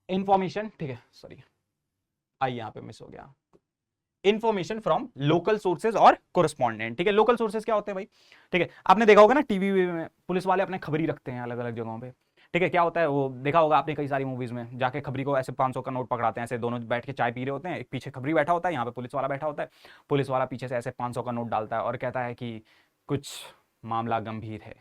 [SPEAKER 1] इंफॉर्मेशन, ठीक है, सॉरी आई यहां पे मिस हो गया, इंफॉर्मेशन फ्रॉम लोकल सोर्सेज और कोरस्पॉन्डेंट, ठीक है। लोकल सोर्सेज क्या होते हैं भाई, ठीक है, आपने देखा होगा ना टीवी में पुलिस वाले अपने खबरी रखते हैं अलग अलग जगहों पे, ठीक है। क्या होता है वो देखा होगा आपने कई सारी मूवीज में, जाके खबरी को ऐसे 500 का नोट पकड़ाते हैं, ऐसे दोनों बैठ के चाय पी रहे होते हैं, एक पीछे खबरी बैठा होता है, यहाँ पे पुलिस वाला बैठा होता है, पुलिस वाला पीछे से ऐसे 500 का नोट डालता है और कहता है कि कुछ मामला गंभीर है,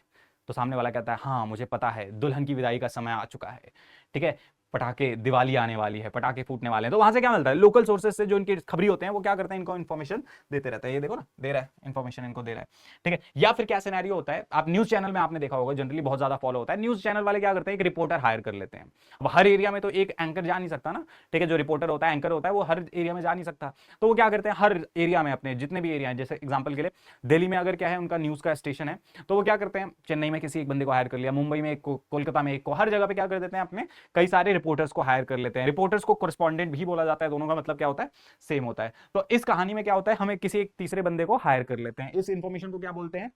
[SPEAKER 1] तो सामने वाला कहता है हाँ मुझे पता है, दुल्हन की विदाई का समय आ चुका है, ठीक है, पटाखे, दिवाली आने वाली है, पटाखे फूटने वाले हैं। तो वहां से क्या मिलता है, लोकल सोर्सेज से जो इनके खबरी होते हैं वो क्या करते हैं, इनको इन्फॉर्मेशन देते रहते हैं। ये देखो ना, दे रहा है इन्फॉर्मेशन, इनको दे रहा है, ठीक है। या फिर क्या सिनेरियो होता है, आप न्यूज चैनल में आपने देखा होगा, जनरली बहुत ज्यादा फॉलो होता है, न्यूज चैनल वाले क्या करते हैं, एक रिपोर्टर हायर कर लेते हैं। अब हर एरिया में तो एक एंकर जा नहीं सकता ना, ठीक है, जो रिपोर्टर होता है, एंकर होता है, वो हर एरिया में जा नहीं सकता, तो वो क्या करते हैं, हर एरिया में अपने जितने भी एरिया हैं, जैसे एग्जाम्पल के लिए दिल्ली में अगर क्या है उनका न्यूज का स्टेशन है, तो वो क्या करते हैं, चेन्नई में किसी एक बंदे को हायर कर लिया, मुंबई में एक को, कोलकाता में एक को, हर जगह पे क्या कर देते हैं, अपने कई सारे रिपोर्टर्स को हायर कर लेते हैं। रिपोर्टर्स को कोरेस्पोंडेंट भी बोला जाता है, दोनों का मतलब क्या होता है, सेम होता है। तो इस कहानी में क्या होता है, हमें किसी एक तीसरे बंदे को हायर कर लेते हैं। इस इंफॉर्मेशन को क्या बोलते हैं,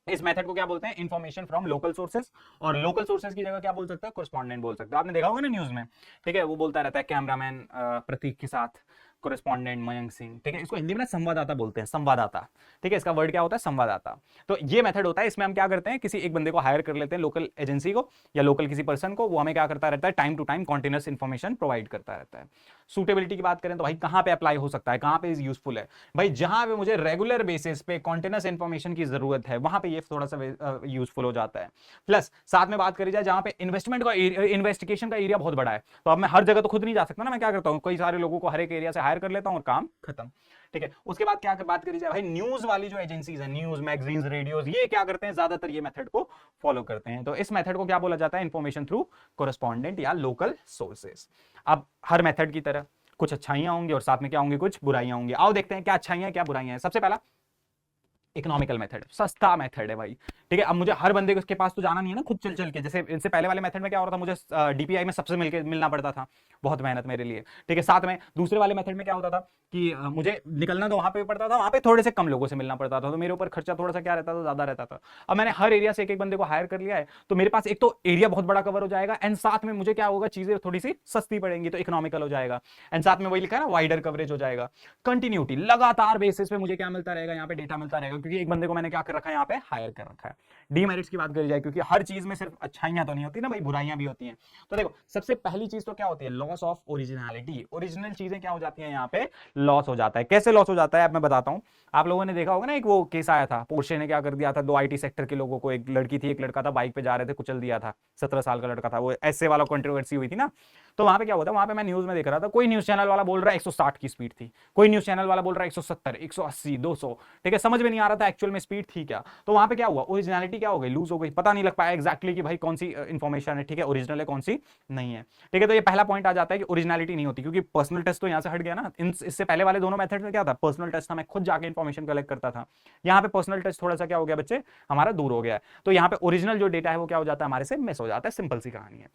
[SPEAKER 1] इस मेथड को क्या बोलते हैं, इंफॉर्मेशन फ्रॉम लोकल सोर्सेज, और लोकल सोर्सेज की जगह क्या बोल सकते हैं, कोरेस्पोंडेंट बोल सकते हैं। आपने देखा होगा ना न्यूज में, ठीक है, वो बोलता रहता है कैमरामैन प्रतीक के साथ कोरेस्पोंडेंट मयंक सिंह, ठीक है, इसको हिंदी में ना संवाददाता बोलते हैं, संवाददाता, ठीक है, इसका वर्ड क्या होता है, संवाददाता। तो ये मेथड होता है, इसमें हम क्या करते हैं, किसी एक बंदे को हायर कर लेते हैं, लोकल एजेंसी को या लोकल किसी पर्सन को, वो हमें क्या करता रहता है, time to time continuous information provide करता रहता है। सूटेबिलिटी की बात करें तो भाई कहां पे अप्लाई हो सकता है, कहां पे यूजफुल है, भाई जहां पे मुझे रेगुलर बेसिस पे कॉन्टिन्यूस इंफॉर्मेशन की जरूरत है, वहां पे ये थोड़ा सा यूजफुल हो जाता है। प्लस साथ में बात करी जाए जहां पे इन्वेस्टमेंट का इन्वेस्टिगेशन का एरिया बहुत बड़ा है, तो अब मैं हर जगह तो खुद नहीं जा सकता ना, मैं क्या करता हूं, कई सारे लोगों को हर एक एरिया से हायर कर लेता हूं और काम खत्म, ठीक है। उसके बाद क्या बात करी जाए भाई, न्यूज वाली जो एजेंसीज है, न्यूज मैगजीन्स, रेडियोज, ये क्या करते हैं, ज्यादातर ये मेथड को फॉलो करते हैं। तो इस मेथड को क्या बोला जाता है, इंफॉर्मेशन थ्रू कोरेस्पोंडेंट या लोकल सोर्सेज। अब हर मेथड की तरह कुछ अच्छाइयां होंगी और साथ में क्या होंगे, कुछ बुराइयां होंगी। आओ देखते हैं क्या अच्छाइयां क्या बुराइयां हैं। सबसे पहला इकोनॉमिकल मेथड, सस्ता मेथड है भाई, ठीक है। अब मुझे हर बंदे के पास तो जाना नहीं है ना खुद चल चल के, जैसे इनसे पहले वाले मेथड में क्या हो रहा था, मुझे डीपीआई में सबसे मिलना पड़ता था, बहुत मेहनत मेरे लिए, ठीक है। साथ में दूसरे वाले मेथड में क्या होता था कि मुझे निकलना तो वहां पे पड़ता था, वहां पे थोड़े से कम लोगों से मिलना पड़ता था, तो मेरे ऊपर खर्चा थोड़ा सा क्या रहता था, ज्यादा रहता था। अब मैंने हर एरिया से एक एक बंदे को हायर कर लिया है, तो मेरे पास एक तो एरिया बहुत बड़ा कवर हो जाएगा, एंड साथ में मुझे क्या होगा, चीजें थोड़ी सी सस्ती पड़ेंगी, तो इकोनॉमिकल हो जाएगा, एंड साथ में वही लिखा है ना, वाइडर कवरेज हो जाएगा, कंटिन्यूटी, लगातार बेसिस पे मुझे क्या मिलता रहेगा, यहाँ पे डेटा मिलता रहेगा, क्योंकि एक बंदे को मैंने क्या कर रखा है, यहाँ पे हायर कर रखा है। डीमेरिट्स की बात करी जाए, क्योंकि हर चीज में सिर्फ अच्छाइयां तो नहीं होती ना भाई, बुराइयां भी होती हैं। तो देखो सबसे पहली चीज तो क्या होती है, लॉस ऑफ ओरिजिनलिटी। ओरिजिनल चीजें क्या हो जाती हैं, यहाँ पे लॉस हो जाता है। कैसे लॉस हो जाता है, अब मैं बताता हूँ। आप लोगों ने देखा होगा ना, एक वो केस आया था, पोर्शे ने क्या कर दिया था, 2 IT सेक्टर के लोगों को, एक लड़की थी एक लड़का था, बाइक पे जा रहे थे, कुचल दिया था। 17 साल का लड़का था, वो ऐसे वाला कंट्रोवर्सी हुई थी ना। तो वहां पे क्या होता है, वहां पे मैं न्यूज में देख रहा था, कोई न्यूज चैनल वाला बोल रहा है 160 की स्पीड थी, कोई न्यूज चैनल वाला बोल रहा है 170, 180, 200। ठीक है, समझ में नहीं आ रहा था एक्चुअल में स्पीड थी क्या। तो वहां पे क्या हुआ, ओरिजिनलिटी क्या हो गई, लूज हो गई, पता नहीं लग पाया एक्जैक्टली कि भाई कौन सी इंफॉर्मेशन है, ठीक है, ओरिजिनल है कौन सी नहीं है। ठीक है, तो ये पहला पॉइंट आ जाता है कि ओरिजिनलिटी नहीं होती, क्योंकि पर्सनल टेस्ट तो यहाँ से हट गया ना। इससे पहले वाले दोनों मेथड में क्या था, पर्सनल टेस्ट था, मैं खुद जाके इंफॉर्मेशन कलेक्ट करता था। यहाँ पे पर्सनल टेस्ट थोड़ा सा क्या हो गया बच्चे, हमारा दूर हो गया है। तो यहाँ पे ओरिजिनल जो डेटा है वो क्या हो जाता है, हमारे से मिस हो जाता है। सिंपल सी कहानी है।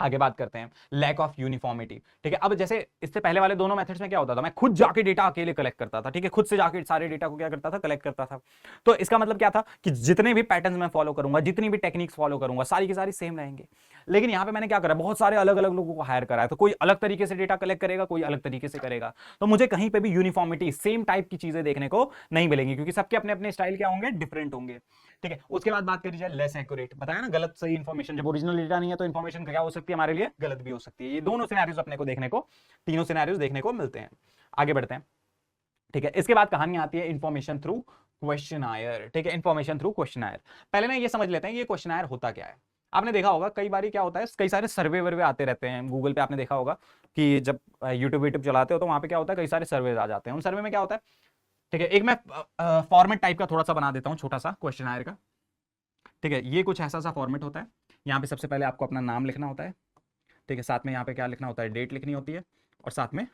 [SPEAKER 1] आगे बात करते हैं, लैक ऑफ यूनिफॉर्मिटी। ठीक है, अब जैसे इससे पहले वाले दोनों मेथड्स में क्या होता था, मैं खुद जाके डेटा अकेले कलेक्ट करता था। ठीक है, खुद से जाके सारे डेटा को क्या करता था, कलेक्ट करता था। तो इसका मतलब क्या था कि जितने भी पैटर्न्स मैं फॉलो करूंगा, जितनी भी टेक्निक्स फॉलो करूंगा, सारी की सारी सेम रहेंगे। लेकिन यहाँ पे मैंने क्या करा, बहुत सारे अलग अलग लोगों को हायर करा है। तो कोई अलग तरीके से डेटा कलेक्ट करेगा, कोई अलग तरीके से करेगा। तो मुझे कहीं पे भी यूनिफॉर्मिटी, सेम टाइप की चीजें देखने को नहीं मिलेंगी, क्योंकि सबके अपने अपने स्टाइल क्या होंगे, डिफरेंट होंगे। ठीक है, उसके बाद बात करी जाए लेस एक्यूरेट, बताया ना, गलत सही इंफॉर्मेशन। जब ओरिजिनल डेटा नहीं है तो इंफॉर्मेशन क्या हो सकती है हमारे लिए, गलत भी हो सकती है। ये दोनों सिनेरियोस अपने को देखने को, तीनों सिनेरियोस देखने को मिलते हैं। आगे बढ़ते हैं। ठीक है, इसके बाद कहानी आती है इंफॉर्मेशन थ्रू क्वेश्चनायर। ठीक है, इंफॉर्मेशन थ्रू क्वेश्चनायर। पहले ना ये समझ लेते हैं ये क्वेश्चनायर होता क्या है। आपने देखा होगा कई बार क्या होता है, कई सारे सर्वे वर्वे आते रहते हैं गूगल पे। आपने देखा होगा कि जब यूट्यूब चलाते हो तो वहां पे क्या होता है, कई सारे सर्वे आ जाते हैं। उन सर्वे में क्या होता है, ठीक है, एक मैं फॉर्मेट टाइप का थोड़ा सा बना देता हूं, छोटा सा क्वेश्चनायर का। ठीक है, ये कुछ ऐसा सा फॉर्मेट होता है। यहाँ पे सबसे पहले आपको अपना नाम लिखना होता है। ठीक है, साथ में यहाँ पे क्या लिखना होता है, डेट लिखनी होती है, और साथ में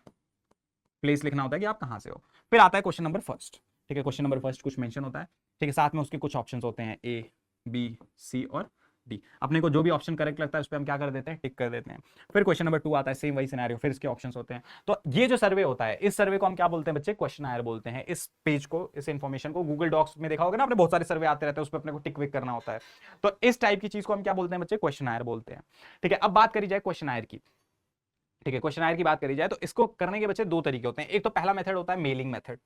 [SPEAKER 1] प्लेस लिखना होता है कि आप कहाँ से हो। फिर आता है क्वेश्चन नंबर फर्स्ट। ठीक है, क्वेश्चन नंबर फर्स्ट कुछ मेंशन होता है। ठीक है, साथ में उसके कुछ ऑप्शंस होते हैं, ए, बी, सी और डी। अपने को जो भी ऑप्शन करेक्ट लगता है उस पर हम क्या कर देते हैं, टिक कर देते हैं। फिर क्वेश्चन नंबर 2 आता है, सेम वही सिनेरियो, फिर इसके ऑप्शंस होते हैं। तो ये जो सर्वे होता है, इस सर्वे को हम क्या बोलते हैं बच्चे, क्वेश्चनायर बोलते हैं। इस पेज को, इस इंफॉर्मेशन को, गूगल डॉक्स में देखा होगा ना आपने, बहुत सारे सर्वे आते रहते हैं, उस पर अपने को टिक विक करना होता है। तो इस टाइप की चीज को हम क्या बोलते हैं बच्चे, क्वेश्चनायर बोलते हैं। ठीक है, अब बात करी जाए क्वेश्चनायर की। ठीक है, क्वेश्चनायर की बात करी जाए तो इसको करने के बच्चे 2 तरीके होते हैं। एक तो पहला मेथड होता है मेलिंग मेथड।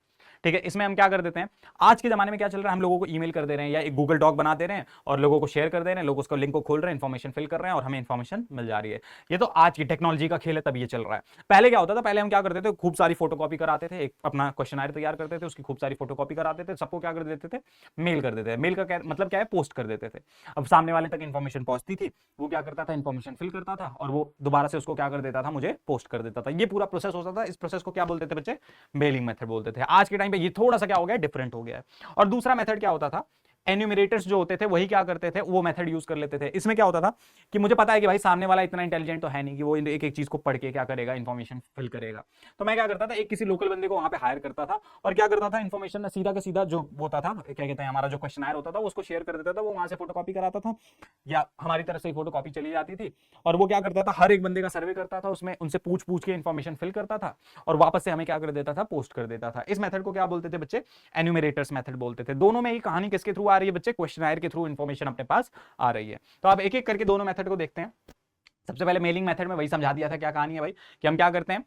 [SPEAKER 1] ठीक है, इसमें हम क्या कर देते हैं, आज के जमाने में क्या चल रहा है, हम लोगों को ईमेल कर दे रहे हैं या एक गूगल डॉक बना दे रहे हैं और लोगों को शेयर कर दे रहे हैं, लोग उसको लिंक को खोल रहे हैं, इन्फॉर्मेशन फिल कर रहे हैं और हमें इन्फॉर्मेशन मिल जा रही है। ये तो आज की टेक्नोलॉजी का खेल है, तब ये चल रहा है। पहले क्या होता था, पहले हम क्या करते थे, खूब सारी फोटोकॉपी कराते थे, एक अपना क्वेश्चनायर तैयार करते थे, उसकी खूब सारी फोटोकॉपी कराते थे, सबको क्या कर देते थे, मेल कर देते थे। मेल का मतलब क्या है, पोस्ट कर देते थे। अब सामने वाले तक इन्फॉर्मेशन पहुंचती थी, वो क्या करता था, इन्फॉर्मेशन फिल करता था और वो दोबारा से उसको क्या कर देता था, मुझे पोस्ट कर देता था। ये पूरा प्रोसेस होता था। इस प्रोसेस को क्या बोलते थे बच्चे, मेलिंग मेथड बोलते थे। आज के टाइम पे ये थोड़ा सा क्या हो गया, डिफरेंट हो गया है। और दूसरा मेथड क्या होता था, एन्यूमरेटर्स जो होते थे वही क्या करते थे, वो मेथड यूज कर लेते थे। इसमें क्या होता था कि मुझे पता है कि भाई सामने वाला इतना इंटेलिजेंट तो है नहीं कि वो एक एक चीज को पढ़ के क्या करेगा, इन्फॉर्मेशन फिल करेगा। तो मैं क्या करता था, एक किसी लोकल बंदे को वहां पे हायर करता था और क्या करता था, इन्फॉर्मेशन सीधा का सीधा जो होता था, क्या कहते हैं, हमारा जो क्वेश्चनायर होता था उसको शेयर कर देता था, वो वहां से फोटोकॉपी कराता था या हमारी तरफ से फोटोकॉपी चली जाती थी। और वो क्या करता था, हर एक बंदे का सर्वे करता था, उसमें उनसे पूछ पूछ के इन्फॉर्मेशन फिल करता था और वापस से हमें क्या कर देता था, पोस्ट कर देता था। इस मेथड को क्या बोलते थे बच्चे, एन्यूमरेटर्स मेथड बोलते थे। दोनों में ही कहानी किसके थ्रू आ रही है बच्चे, क्वेश्चनायर के थ्रू इन्फॉर्मेशन अपने पास आ रही है। तो आप एक एक करके दोनों मेथड को देखते हैं। सबसे पहले मेलिंग मेथड में वही समझा दिया था क्या कहानी है भाई, कि हम क्या करते हैं,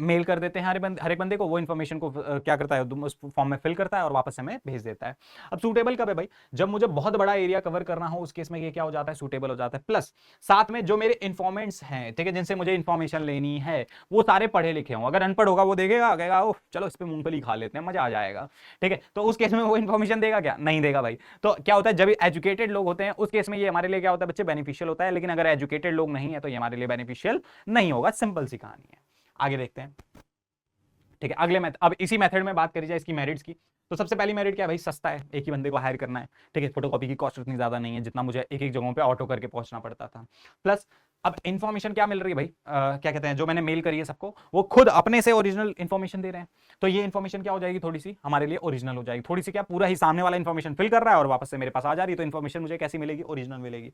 [SPEAKER 1] मेल कर देते हैं हर एक बंदे को, वो इन्फॉर्मेशन को क्या करता है, उस फॉर्म में फिल करता है और वापस हमें भेज देता है। अब सूटेबल कब है भाई, जब मुझे बहुत बड़ा एरिया कवर करना हो, उस केस में ये क्या हो जाता है, सूटेबल हो जाता है। प्लस साथ में जो मेरे इन्फॉर्मेंट्स हैं, ठीक है, जिनसे मुझे इन्फॉर्मेशन लेनी है, वो सारे पढ़े लिखे हों। अगर अनपढ़ होगा वो देखेगा, कहेगा ओह चलो इस पर मूंगफली खा लेते हैं, मजा आ जाएगा। ठीक है, तो उस केस में वो इन्फॉर्मेशन देगा क्या, नहीं देगा भाई। तो क्या होता है, जब एजुकेटेड लोग होते हैं उस केस में ये हमारे लिए क्या होता है बच्चे, बेनिफिशियल होता है। लेकिन अगर एजुकेटेड लोग नहीं है तो ये हमारे लिए बेनिफिशियल नहीं होगा। सिंपल सी कहानी है। आगे देखते हैं। ठीक है, अगले मेथड, अब इसी मेथड में बात करी जाए इसकी मेरिट्स की। तो सबसे पहली मेरिट क्या है भाई, सस्ता है, एक ही बंदे को हायर करना है। ठीक है, फोटोकॉपी की कॉस्ट उतनी ज्यादा नहीं है जितना मुझे एक एक जगहों पे ऑटो करके पहुंचना पड़ता था। प्लस अब इन्फॉर्मेशन क्या मिल रही है भाई, क्या कहते हैं, जो मैंने मेल करी है सबको, वो खुद अपने से ओरिजिनल इन्फॉर्मेशन दे रहे हैं। तो ये इन्फॉर्मेशन क्या हो जाएगी, थोड़ी सी हमारे लिए ओरिजिनल हो जाएगी। थोड़ी सी क्या, पूरा ही सामने वाला इन्फॉर्मेशन फिल कर रहा है और वापस से मेरे पास आ जा रही है, तो इन्फॉर्मेशन मुझे कैसी मिलेगी, ओरिजिनल मिलेगी।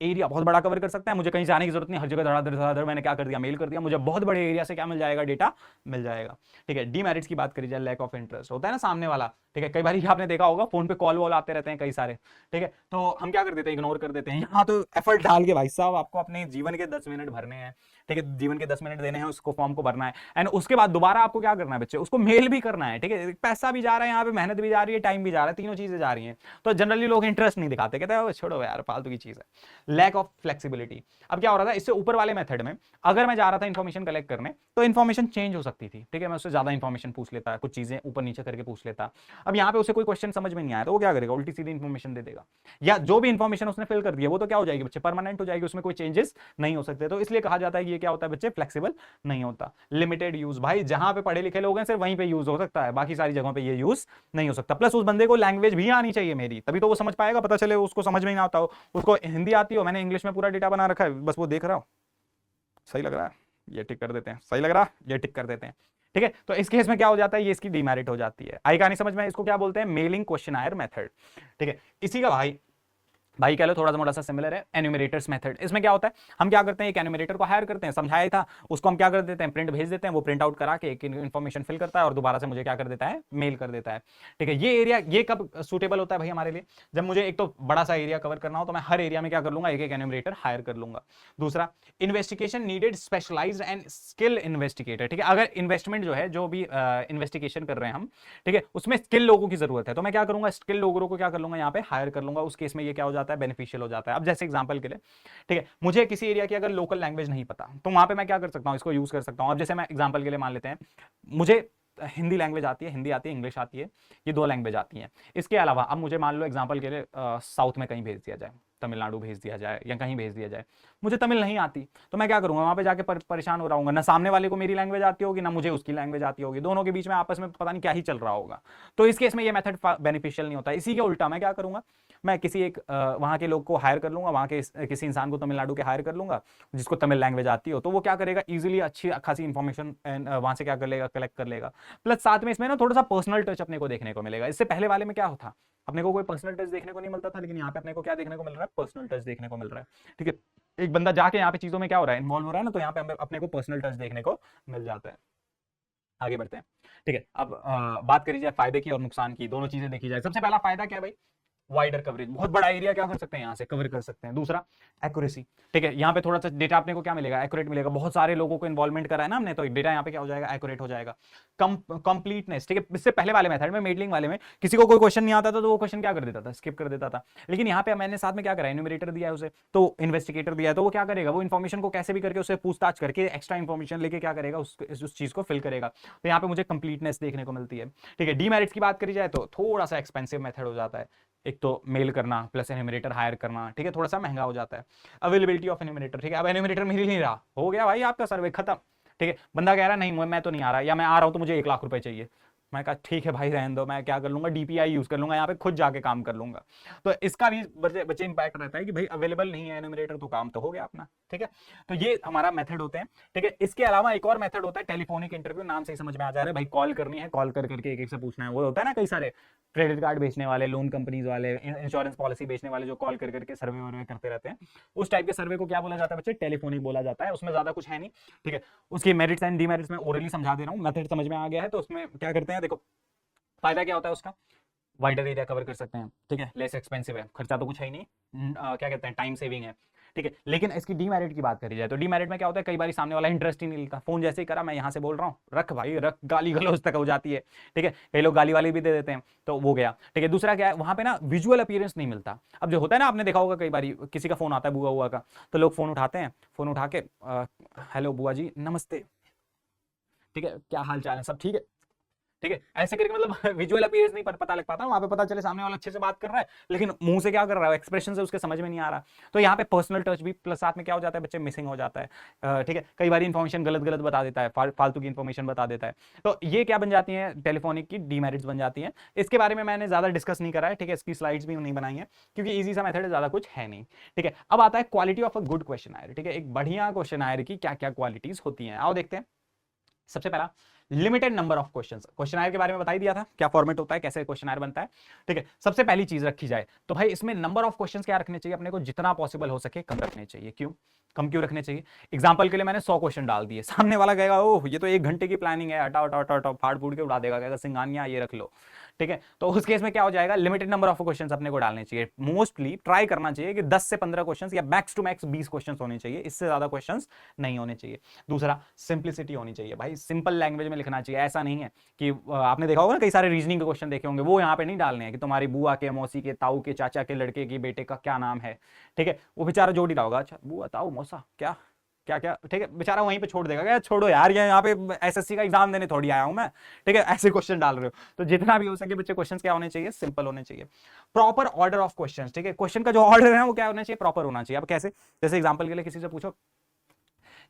[SPEAKER 1] एरिया बहुत बड़ा कवर कर सकता है, मुझे कहीं जाने की जरूरत नहीं, हर जगह धड़ाधड़ मैंने क्या कर दिया, मेल कर दिया, मुझे बहुत बड़े एरिया से क्या मिल जाएगा, डेटा मिल जाएगा। ठीक है, डीमेरिट्स की बात करी जाए, लैक ऑफ इंटरेस्ट होता है ना सामने वाला। ठीक है, कई बार आपने देखा होगा फोन पे कॉल वॉल आते रहते हैं कई सारे। ठीक है, तो हम क्या कर देते हैं, इग्नोर कर देते हैं। यहाँ तो एफर्ट डाल के भाई साहब आपको अपने जीवन के 10 मिनट भरने हैं। ठीक है, जीवन के 10 मिनट देने हैं, उसको फॉर्म को भरना है, एंड उसके बाद दोबारा आपको क्या करना है बच्चे, उसको मेल भी करना है। ठीक है, पैसा भी जा रहा है यहाँ पे, मेहनत भी जा रही है, टाइम भी जा रहा है, तीनों चीजें जा रही हैं। तो जनरली लोग इंटरेस्ट नहीं दिखाते, कहते हैं छोड़ो यार फालतू की चीज है। Lack of flexibility. अब क्या हो रहा था, इससे ऊपर वाले मेथड में अगर मैं जा रहा था इन्फॉर्मेशन कलेक्ट करने, तो इन्फॉर्मेशन चेंज हो सकती थी। ठीक है, मैं उससे ज्यादा इन्फॉर्मेशन पूछ लेता, कुछ चीजें ऊपर नीचे करके पूछ लेता। अब यहाँ पे उसे कोई क्वेश्चन समझ में नहीं आया तो वो क्या करेगा, उल्टी सीधी इन्फॉर्मेशन दे देगा, या जो भी इन्फॉर्मेशन उसने फिल कर दिया वो तो क्या हो जाएगी बच्चे, परमानेंट हो जाएगी, उसमें कोई चेंजेस नहीं हो सकते। तो इसलिए कहा जाता है कि ये क्या होता है बच्चे, फ्लेक्सिबल नहीं होता। लिमिटेड यूज, भाई जहां पे पढ़े लिखे लोग हैं सिर्फ वहीं पे यूज हो सकता है, बाकी सारी जगहों पे ये यूज नहीं हो सकता। प्लस उस बंदे को लैंग्वेज भी आनी चाहिए मेरी, तभी तो वो समझ पाएगा। पता चले उसको समझ में नहीं आता हो, उसको हिंदी आती हो, मैंने इंग्लिश में पूरा डेटा बना रखा है, बस वो देख रहा हो सही लग रहा है, ये टिक कर देते हैं, सही लग रहा है, ये टिक कर देते हैं। ठीक है, तो इस केस में क्या हो जाता है, ये इसकी डीमेरिट हो जाती है। आई कहानी समझ में, इसको क्या बोलते हैं, मेलिंग क्वेश्चनायर मेथड। ठीक है, इसी का भाई कह लो थोड़ा सा मोटा सा सिमिलर है एन्यूमरेटर्स मेथड। इसमें क्या होता है, हम क्या करते हैं, एक एन्यूमरेटर को हायर करते हैं, समझाया था, उसको हम क्या कर देते हैं, प्रिंट भेज देते हैं, वो प्रिंट आउट करा के एक इन्फॉर्मेशन फिल करता है और दोबारा से मुझे क्या कर देता है, मेल कर देता है। ठीक है, ये एरिया ये कब सूटेबल होता है भाई हमारे लिए, जब मुझे एक तो बड़ा सा एरिया कवर करना हो, तो मैं हर एरिया में क्या कर लूंगा, एक एक एन्यूमरेटर हायर कर लूंगा। दूसरा, investigation needed specialised and skill investigator. ठीक है, अगर इन्वेस्टमेंट जो है, जो भी इन्वेस्टिगेशन कर रहे हैं हम, ठीक है, उसमें स्किल लोगों की जरूरत है, तो मैं क्या करूंगा, स्किल लोगों को क्या कर लूंगा, यहाँ पे हायर कर लूंगा। उस केस में ये क्या हो जाता है, बेनिफिशियल हो जाता है। अब जैसे एग्जांपल के लिए, ठीक है, मुझे किसी एरिया की अगर लोकल लैंग्वेज नहीं पता, तो वहां पे मैं क्या कर सकता हूं, इसको यूज कर सकता हूं। अब जैसे मैं एग्जांपल के लिए मान लेते हैं, मुझे हिंदी लैंग्वेज आती है, हिंदी आती है, इंग्लिश आती है, ये 2 लैंग्वेज आती हैं। इसके अलावा अब मुझे मान लो एग्जांपल के लिए साउथ में कहीं भेज दिया जाए, तमिलनाडु भेज दिया जाए या कहीं भेज दिया जाए, मुझे तमिल नहीं आती, तो मैं क्या करूंगा, वहां पे जाके परेशान हो रहा हूँ, ना सामने वाले को मेरी लैंग्वेज आती होगी, ना मुझे उसकी लैंग्वेज आती होगी, दोनों के बीच में आपस में पता नहीं क्या ही चल रहा होगा। तो इस केस में ये मेथड बेनिफिशियल नहीं होता। इसी के उल्टा मैं क्या करूंगा, मैं किसी एक वहां के लोग को हायर कर लूंगा, वहां के किसी इंसान को तमिलनाडु के हायर कर लूंगा जिसको तमिल लैंग्वेज आती हो, तो वो क्या करेगा, इजीली अच्छी खासी इंफॉर्मेशन वहां से क्या कर लेगा, कलेक्ट कर लेगा। प्लस साथ में इसमें ना थोड़ा सा पर्सनल टच अपने को देखने को मिलेगा। इससे पहले वाले में क्या होता, अपने को कोई पर्सनल टच देखने को नहीं मिलता था, लेकिन यहाँ पे अपने को क्या देखने को मिल रहा है, पर्सनल टच देखने को मिल रहा है। ठीक है, एक बंदा जाके यहाँ पे चीजों में क्या हो रहा है, इन्वॉल्व हो रहा है ना, तो यहाँ पे अपने को पर्सनल टच देखने को मिल जाता है। आगे बढ़ते हैं। ठीक है, अब बात करी जाए फायदे की और नुकसान की, दोनों चीजें देखी जाए। सबसे पहला फायदा क्या है भाई, वाइडर कवरेज, बहुत बड़ा एरिया क्या कर सकते हैं, यहाँ से कवर कर सकते हैं। दूसरा, एक्यूरेसी। ठीक है, यहाँ पे थोड़ा सा डेटा अपने को क्या मिलेगा, एक्यूरेट मिलेगा, बहुत सारे लोगों को इन्वॉल्वमेंट करा है ना हमने, तो डेटा यहाँ पे क्या हो जाएगा, एक्यूरेट हो जाएगा। कंप्लीटनेस। ठीक है, इससे पहले वाले मेथड में, मेडलिंग वाले में, किसी को कोई क्वेश्चन नहीं आता था तो वो क्वेश्चन क्या कर देता था, स्किप कर देता था। लेकिन यहाँ पे मैंने साथ में क्या करा, एन्यूमरेटर दिया है उसे, तो इन्वेस्टिगेटर दिया है, तो वो क्या करेगा, वो इन्फॉर्मेशन को कैसे भी करके उसे पूछताछ करके एक्स्ट्रा इन्फॉर्मेशन लेके क्या करेगा, उस चीज को फिल करेगा। तो यहाँ पे मुझे कंप्लीटनेस देखने को मिलती है। ठीक है, डीमेरिट्स की बात करी जाए तो थोड़ा सा एक्सपेंसिव मेथड हो जाता है, एक तो मेल करना प्लस एन्यूमरेटर हायर करना, ठीक है, थोड़ा सा महंगा हो जाता है। अवेलेबिलिटी ऑफ एन्यूमरेटर, ठीक है, अब एन्यूमरेटर मिल नहीं रहा, हो गया भाई आपका सर्वे खत्म। ठीक है, बंदा कह रहा है नहीं मैं तो नहीं आ रहा, या मैं आ रहा हूं तो मुझे 1 लाख रुपए चाहिए। मैं कहा ठीक है भाई रहने दो, मैं क्या कर लूंगा, डीपीआई यूज कर लूंगा, यहाँ पे खुद जाके काम कर लूंगा। तो इसका भी बच्चे इंपैक्ट रहता है कि भाई अवेलेबल नहीं है एन्यूमरेटर, तो काम तो हो गया अपना। ठीक है, तो ये हमारा मेथड होते हैं। ठीक है, इसके अलावा एक और मेथड होता है टेलीफोनिक इंटरव्यू, नाम से ही समझ में आ जा रहा है भाई, कॉल करनी है, कॉल कर करके एक एक से पूछना है। वो होता है ना कई सारे क्रेडिट कार्ड बेचने वाले, लोन कंपनीज वाले, इंश्योरेंस पॉलिसी बेचने वाले, जो कॉल कर करके सर्वे वर्वे करते रहते हैं, उस टाइप के सर्वे को क्या बोला जाता है बच्चे, टेलीफोनिक बोला जाता है। उसमें ज्यादा कुछ है नहीं। ठीक है, उसकी मेरिट्स एंड डीमेरिट्स में ओरली समझा दे रहा हूँ, मेथड समझ में आ गया है तो उसमें क्या करते हैं, देखो फायदा क्या होता है उसका, वाइडर एरिया कवर कर सकते हैं। ठीक है, लेस एक्सपेंसिव है, खर्चा तो कुछ है ही नहीं, क्या कहते हैं, टाइम सेविंग है। ठीक है, लेकिन इसकी डीमेरिट की बात करी जाए तो डीमेरिट में क्या होता है, कई बार सामने वाला इंटरेस्ट ही नहीं लेता, फोन जैसे ही करा मैं यहाँ से बोल रहा हूँ, रख भाई रख, गाली गलौज तक हो जाती है। ठीक है, कई लोग गाली वाली भी दे देते हैं, तो वो गया। ठीक है, दूसरा क्या है, वहां पे ना विजुअल अपीयरेंस नहीं मिलता। अब जो होता है ना, आपने देखा होगा कई बार किसी का फोन आता है बुआ हुआ का, तो लोग फोन उठाते हैं, फोन उठा के हेलो बुआ जी नमस्ते, ठीक है, क्या हाल चाल है, सब ठीक है। ठीक है, ऐसे करके मतलब विजुअल अपीयरेंस नहीं पता लग पाता, वहां पे पता चले सामने वाला अच्छे से बात कर रहा है, लेकिन मुंह से क्या कर रहा है, एक्सप्रेशन से उसके समझ में नहीं आ रहा। तो यहाँ पे पर्सनल टच भी प्लस साथ में क्या हो जाता है बच्चे, मिसिंग हो जाता है। ठीक है, कई बार इन्फॉर्मेशन गलत गलत बता देता है, फालतू की इन्फॉर्मेशन बता देता है। तो ये क्या बन जाती है, टेलीफोनिक की डीमेरिट्स बन जाती है। इसके बारे में मैंने ज्यादा डिस्कस नहीं करा है, ठीक है, इसकी स्लाइड्स भी नहीं बनाई है क्योंकि ईजी सा मेथड है, ज्यादा कुछ है नहीं। ठीक है, अब आता है quality of a good questionnaire. ठीक है, एक बढ़िया क्वेश्चन आयर की क्या क्या क्वालिटीज होती हैं, आओ देखते हैं। सबसे पहला, limited number of questions. Questioner के बारे में बता ही दिया था, क्या फॉर्मेट होता है, कैसे क्वेश्चनर बनता है, ठीक है। सबसे पहली चीज रखी जाए तो भाई इसमें नंबर ऑफ क्वेश्चंस क्या रखने चाहिए अपने को, जितना पॉसिबल हो सके कम रखने चाहिए। क्यों कम क्यों रखने चाहिए? एग्जाम्पल के लिए मैंने 100 क्वेश्चन डाल दिए, सामने वाला कहेगा ओह ये तो 1 घंटे की प्लानिंग है, हटाओ हटाओ हटाओ, फाड़ फूड़ के उड़ा देगा, कहेगा सिंगानिया ये रख लो, ठीक है। तो उस केस में क्या हो जाएगा, लिमिटेड नंबर ऑफ क्वेश्चंस अपने को डालने चाहिए। मोस्टली ट्राई करना चाहिए कि 10 से 15 क्वेश्चंस या मैक्स टू मैक्स 20 क्वेश्चंस होने चाहिए, इससे ज्यादा क्वेश्चंस नहीं होने चाहिए। दूसरा, सिंप्लिसिटी होनी चाहिए भाई, सिंपल लैंग्वेज में लिखना चाहिए। ऐसा नहीं है कि आपने देखा होगा ना, कई सारे रीजनिंग के क्वेश्चन देखे होंगे, वो यहाँ पे नहीं डालने हैं कि तुम्हारी बुआ के, मौसी के, ताऊ के, चाचा के लड़के के बेटे का क्या नाम है, ठीक है। वो बेचारा जोड़ ही रहा होगा, अच्छा बुआ ताऊ मौसा क्या क्या क्या, ठीक है, बेचारा वहीं पे छोड़ देगा, क्या छोड़ो यार, ये यहाँ पे एसएससी का एग्जाम देने थोड़ी आया हूं मैं, ठीक है। ऐसे क्वेश्चन डाल रहे हो, तो जितना भी हो सके बच्चे क्वेश्चंस क्या होने चाहिए, सिंपल होने चाहिए। प्रॉपर ऑर्डर ऑफ क्वेश्चंस, ठीक है, क्वेश्चन का जो ऑर्डर है वो क्या होना चाहिए, प्रॉपर होना चाहिए। अब कैसे, जैसे एग्जांपल के लिए किसी से पूछो